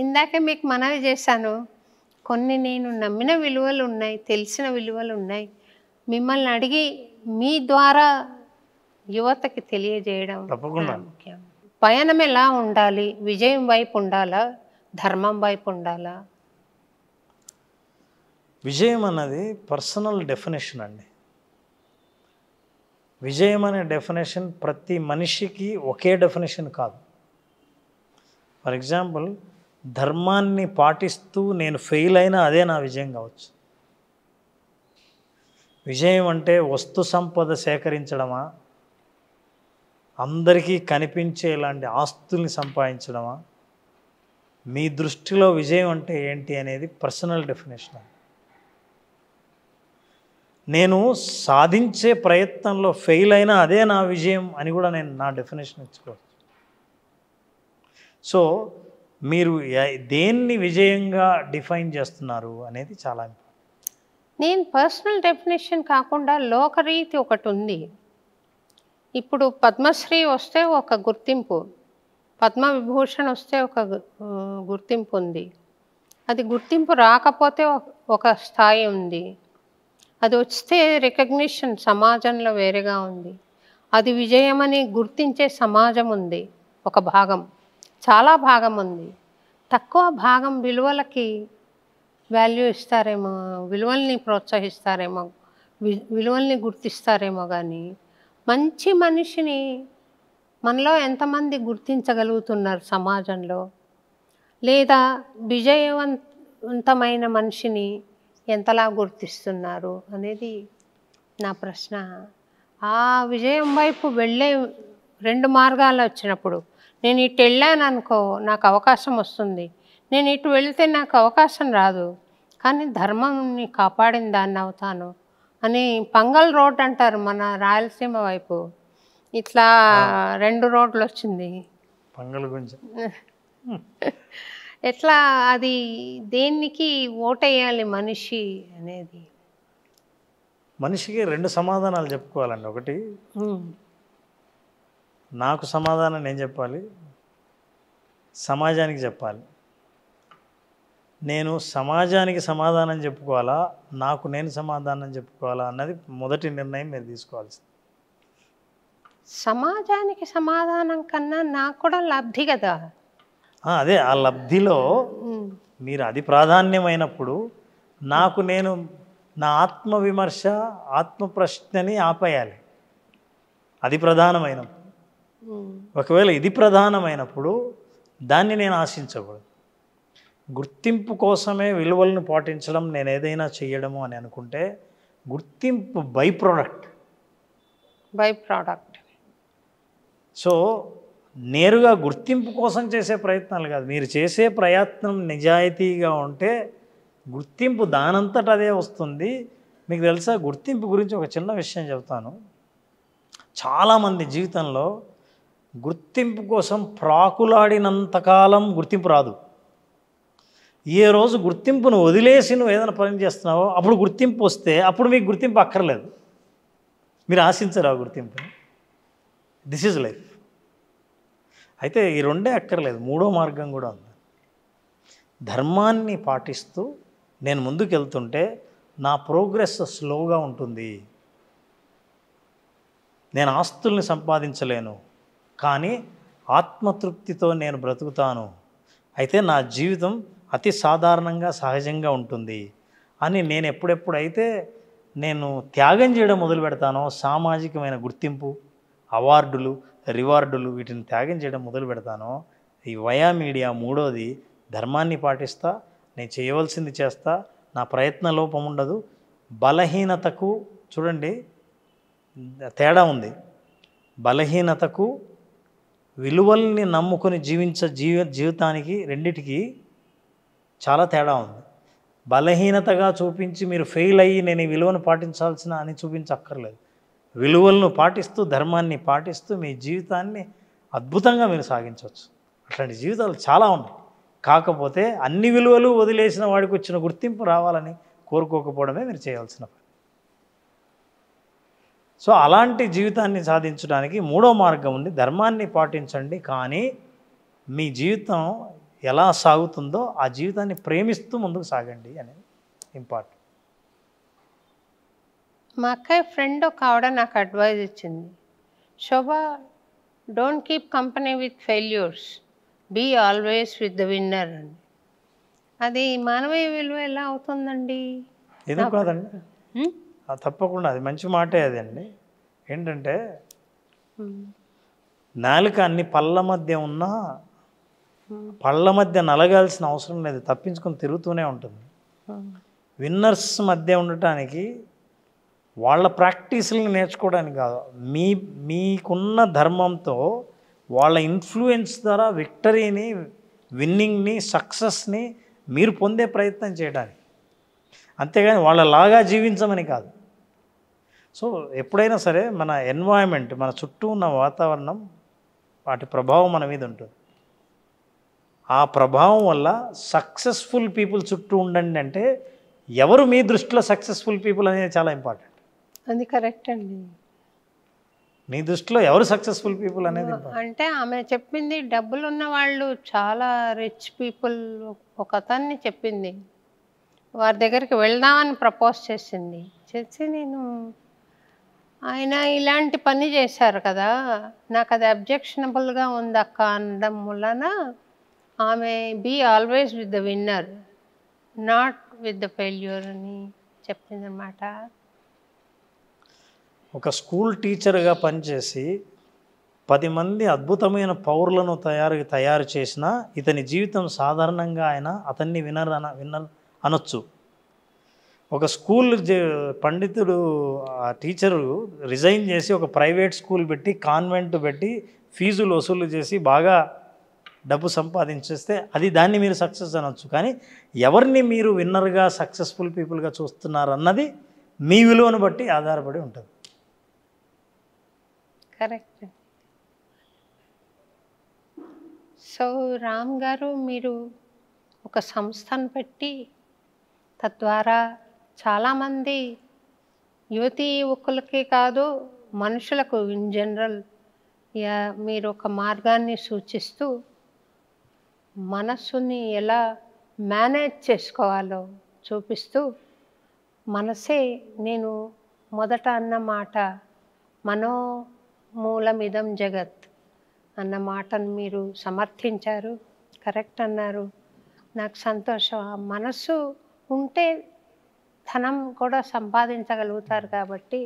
ఇందాకే మీకు మనవి చేశాను, కొన్ని నేను నమ్మిన విలువలు ఉన్నాయి, తెలిసిన విలువలు ఉన్నాయి, మిమ్మల్ని అడిగి మీ ద్వారా యువతకి తెలియజేయడం తప్పకుండా ముఖ్యం. పయనం ఎలా ఉండాలి? విజయం వైపు ఉండాలా, ధర్మం వైపు ఉండాలా? విజయం అన్నది పర్సనల్ డెఫినేషన్ అండి. విజయం అనే డెఫినేషన్ ప్రతి మనిషికి ఒకే డెఫినేషన్ కాదు. ఫర్ ఎగ్జాంపుల్, ధర్మాన్ని పాటిస్తూ నేను ఫెయిల్ అయినా అదే నా విజయం కావచ్చు. విజయం అంటే వస్తు సంపద సేకరించడమా, అందరికీ కనిపించేలాంటి ఆస్తుల్ని సంపాదించడమా? మీ దృష్టిలో విజయం అంటే ఏంటి అనేది పర్సనల్ డెఫినేషన్. నేను సాధించే ప్రయత్నంలో ఫెయిల్ అయినా అదే నా విజయం అని కూడా నేను నా డెఫినేషన్ ఇచ్చుకోవచ్చు. సో మీరు దేన్ని విజయంగా డిఫైన్ చేస్తున్నారు అనేది చాలా ఇంపార్టెంట్. నేను పర్సనల్ డెఫినేషన్ కాకుండా లోకరీతి ఒకటి ఉంది. ఇప్పుడు పద్మశ్రీ వస్తే ఒక గుర్తింపు, పద్మవిభూషణ్ వస్తే ఒక గుర్తింపు ఉంది. అది గుర్తింపు రాకపోతే ఒక స్థాయి ఉంది. అది వస్తే రికగ్నిషన్ సమాజంలో వేరేగా ఉంది. అది విజయమని గుర్తించే సమాజం ఉంది, ఒక భాగం, చాలా భాగం ఉంది. తక్కువ భాగం విలువలకి వాల్యూ ఇస్తారేమో, విలువల్ని ప్రోత్సహిస్తారేమో, విలువల్ని గుర్తిస్తారేమో. కానీ మంచి మనిషిని మనలో ఎంతమంది గుర్తించగలుగుతున్నారు సమాజంలో? లేదా విజయవంతమైన మనిషిని ఎంతలా గుర్తిస్తున్నారు అనేది నా ప్రశ్న. ఆ విజయం వైపు వెళ్ళే రెండు మార్గాలు వచ్చినప్పుడు, నేను ఇటు వెళ్ళాను అనుకో నాకు అవకాశం వస్తుంది, నేను ఇటు వెళితే నాకు అవకాశం రాదు, కానీ ధర్మంని కాపాడిన దాన్ని అవుతాను అని పంగల్ రోడ్ అంటారు మన రాయలసీమ వైపు. ఇట్లా రెండు రోడ్లు వచ్చింది పంగల్ గురించి. ఎట్లా అది దేనికి ఓటేయాలి మనిషి అనేది? మనిషికి రెండు సమాధానాలు చెప్పుకోవాలండి. ఒకటి, నాకు సమాధానం నేను చెప్పాలి, సమాజానికి చెప్పాలి. నేను సమాజానికి సమాధానం చెప్పుకోవాలా, నాకు నేను సమాధానం చెప్పుకోవాలా అన్నది మొదటి నిర్ణయం మీరు తీసుకోవాల్సింది. సమాజానికి సమాధానం కన్నా నాకు కూడా లబ్ధి కదా. అదే ఆ లబ్ధిలో మీరు అది ప్రాధాన్యమైనప్పుడు నాకు నేను నా ఆత్మవిమర్శ, ఆత్మ ప్రశ్నని ఆపేయాలి. అది ప్రధానమైనప్పుడు. ఒకవేళ ఇది ప్రధానమైనప్పుడు దాన్ని నేను ఆశించకూడదు. గుర్తింపు కోసమే విలువలను పాటించడం, నేను ఏదైనా చెయ్యడము అని అనుకుంటే గుర్తింపు బై ప్రోడక్ట్. సో నేరుగా గుర్తింపు కోసం చేసే ప్రయత్నాలు కాదు. మీరు చేసే ప్రయత్నం నిజాయితీగా ఉంటే గుర్తింపు దానంతట అదే వస్తుంది. మీకు తెలుసా, గుర్తింపు గురించి ఒక చిన్న విషయం చెప్తాను. చాలామంది జీవితంలో గుర్తింపు కోసం ప్రాకులాడినంతకాలం గుర్తింపు రాదు. ఏ రోజు గుర్తింపును వదిలేసి నువ్వు ఏదైనా పని చేస్తున్నావో అప్పుడు గుర్తింపు వస్తే అప్పుడు మీకు గుర్తింపు అక్కర్లేదు, మీరు ఆశించరు ఆ గుర్తింపుని. This is life. అయితే ఈ రెండే అక్కర్లేదు, మూడో మార్గం కూడా ఉంది. ధర్మాన్ని పాటిస్తూ నేను ముందుకు వెళ్తుంటే నా ప్రోగ్రెస్ స్లోగా ఉంటుంది. నేను ఆస్తుల్ని సంపాదించలేను, కానీ ఆత్మతృప్తితో నేను బ్రతుకుతాను. అయితే నా జీవితం అతి సాధారణంగా, సహజంగా ఉంటుంది అని నేను ఎప్పుడెప్పుడైతే నేను త్యాగం చేయడం మొదలు పెడతానో సామాజికమైన గుర్తింపు, అవార్డులు, రివార్డులు వీటిని త్యాగం చేయడం మొదలు పెడతానో ఈ వయా మీడియా మూడోది ధర్మాన్ని పాటిస్తా, నేను చేయవలసింది చేస్తా, నా ప్రయత్న లోపం ఉండదు. బలహీనతకు చూడండి తేడా ఉంది. బలహీనతకు విలువల్ని నమ్ముకొని జీవితానికి రెండిటికి చాలా తేడా ఉంది. బలహీనతగా చూపించి మీరు ఫెయిల్ అయ్యి నేను ఈ విలువను పాటించాల్సిన అని చూపించక్కర్లేదు. విలువలను పాటిస్తూ ధర్మాన్ని పాటిస్తూ మీ జీవితాన్ని అద్భుతంగా మీరు సాగించవచ్చు. అట్లాంటి జీవితాలు చాలా ఉన్నాయి. కాకపోతే అన్ని విలువలు వదిలేసిన వాడికి వచ్చిన గుర్తింపు రావాలని కోరుకోకపోవడమే మీరు చేయాల్సిన పని. సో అలాంటి జీవితాన్ని సాధించడానికి మూడో మార్గం ఉంది. ధర్మాన్ని పాటించండి, కానీ మీ జీవితం ఎలా సాగుతుందో ఆ జీవితాన్ని ప్రేమిస్తూ ముందుకు సాగండి అనేది ఇంపార్టెంట్. మా అక్కయ్య ఫ్రెండ్ ఒక ఆవిడ నాకు అడ్వైజ్ ఇచ్చింది, Shobha don't keep company with failures, be always with the winner అండి. అది మానవీయ విలువ ఎలా అవుతుందండి? ఎందుకు కాదండి, తప్పకుండా అది మంచి మాటే. అది అండి ఏంటంటే నాలుక అన్ని పళ్ళ మధ్య ఉన్నా పళ్ళ మధ్య నలగాల్సిన అవసరం లేదు, తప్పించుకొని తిరుగుతూనే ఉంటుంది. విన్నర్స్ మధ్య ఉండటానికి వాళ్ళ ప్రాక్టీసులను నేర్చుకోవడానికి కాదు, మీకున్న ధర్మంతో వాళ్ళ ఇన్ఫ్లుయెన్స్ ద్వారా విక్టరీని, విన్నింగ్ని, సక్సెస్ని మీరు పొందే ప్రయత్నం చేయడానికి, అంతేగాని వాళ్ళలాగా జీవించమని కాదు. సో ఎప్పుడైనా సరే మన ఎన్వైరన్మెంట్, మన చుట్టూ ఉన్న వాతావరణం, వాటి ప్రభావం మన మీద ఉంటుంది. ఆ ప్రభావం వల్ల సక్సెస్ఫుల్ పీపుల్ చుట్టూ ఉండండి అంటే ఎవరు మీ దృష్టిలో సక్సెస్ఫుల్ పీపుల్ అనేది చాలా ఇంపార్టెంట్. అది కరెక్ట్ అండి. మీ దృష్టిలో ఎవరు సక్సెస్ఫుల్ పీపుల్ అనేది అంటే ఆమె చెప్పింది డబ్బులు ఉన్న వాళ్ళు చాలా రిచ్ పీపుల్. ఒక అతన్ని చెప్పింది, వారి దగ్గరికి వెళ్దామని ప్రపోజ్ చేసింది. చేసి నేను ఆయన ఇలాంటి పని చేశారు కదా, నాకు అది అబ్జెక్షనబుల్గా ఉంది అక్క అనడం వలన ఆమె be always with the winner not with the failure అని చెప్పిందనమాట. ఒక స్కూల్ టీచర్గా పనిచేసి 10 మంది అద్భుతమైన పౌరులను తయారు చేసిన ఇతని జీవితం సాధారణంగా అతన్ని విన్నర్ అనొచ్చు. ఒక స్కూల్ పండితుడు, ఆ టీచరు రిజైన్ చేసి ఒక ప్రైవేట్ స్కూల్ పెట్టి, కాన్వెంట్ పెట్టి, ఫీజులు వసూలు చేసి బాగా డబ్బు సంపాదించేస్తే దాన్ని మీరు సక్సెస్ అనొచ్చు. కానీ ఎవరిని మీరు విన్నర్గా, సక్సెస్ఫుల్ పీపుల్గా చూస్తున్నారు అన్నది మీ విలువను బట్టి ఆధారపడి ఉంటుంది. కరెక్ట్. సో రామ్ గారు, మీరు ఒక సంస్థను పెట్టి తద్వారా చాలామంది యువతీ యువకులకి కాదు, మనుషులకు ఇన్ జనరల్ మీరు ఒక మార్గాన్ని సూచిస్తూ మనస్సుని ఎలా మేనేజ్ చేసుకోవాలో చూపిస్తూ, మనసే నేను మొదట అన్న మాట మనోమూలమిదం జగత్ అన్న మాటను మీరు సమర్థించారు. కరెక్ట్ అన్నారు. నాకు సంతోషం. ఆ మనస్సు ఉంటే ధనం కూడా సంపాదించగలుగుతారు. కాబట్టి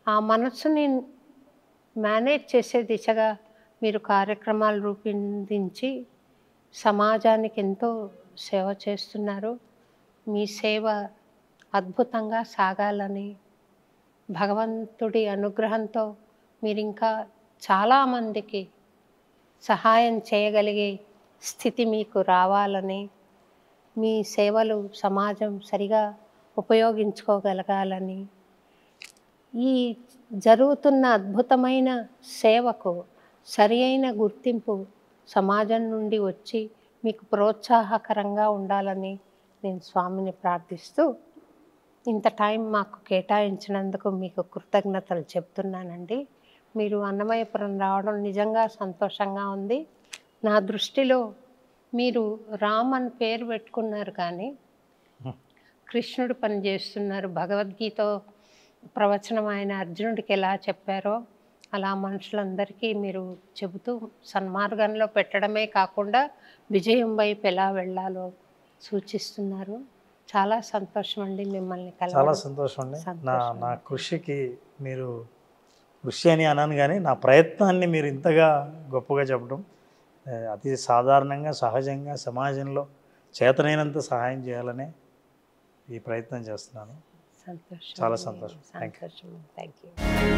ఆ మనస్సుని మేనేజ్ చేసే దిశగా మీరు కార్యక్రమాలు రూపొందించి సమాజానికి ఎంతో సేవ చేస్తున్నారు. మీ సేవ అద్భుతంగా సాగాలని, భగవంతుడి అనుగ్రహంతో మీరు ఇంకా చాలామందికి సహాయం చేయగలిగే స్థితి మీకు రావాలని, మీ సేవలు సమాజం సరిగా ఉపయోగించుకోగలగాలని, ఈ జరుగుతున్న అద్భుతమైన సేవకు సరి అయిన గుర్తింపు సమాజం నుండి వచ్చి మీకు ప్రోత్సాహకరంగా ఉండాలని నేను స్వామిని ప్రార్థిస్తూ ఇంత టైం మాకు కేటాయించినందుకు మీకు కృతజ్ఞతలు చెప్తున్నానండి. మీరు అన్నమయ్యపురం రావడం నిజంగా సంతోషంగా ఉంది. నా దృష్టిలో మీరు రామ్ అని పేరు పెట్టుకున్నారు కానీ కృష్ణుడు పని చేస్తున్నారు. భగవద్గీత ప్రవచనం ఆయన అర్జునుడికి ఎలా చెప్పారో అలా మనుషులందరికీ మీరు చెబుతూ సన్మార్గంలో పెట్టడమే కాకుండా విజయం వైపు ఎలా వెళ్ళాలో సూచిస్తున్నారు. చాలా సంతోషం అండి మిమ్మల్ని చాలా కలవడం. సంతోషం అండి. నా సంతోషం. నా కృషికి మీరు కృషి అని అన్నాను కానీ నా ప్రయత్నాన్ని మీరు ఇంతగా గొప్పగా చెప్పడం అతి సాధారణంగా సహజంగా సమాజంలో చేతనైనంత సహాయం చేయాలనే ఈ ప్రయత్నం చేస్తున్నాను. సంతోషం. చాలా సంతోషం. Thank you. సంతోషం. Thank you.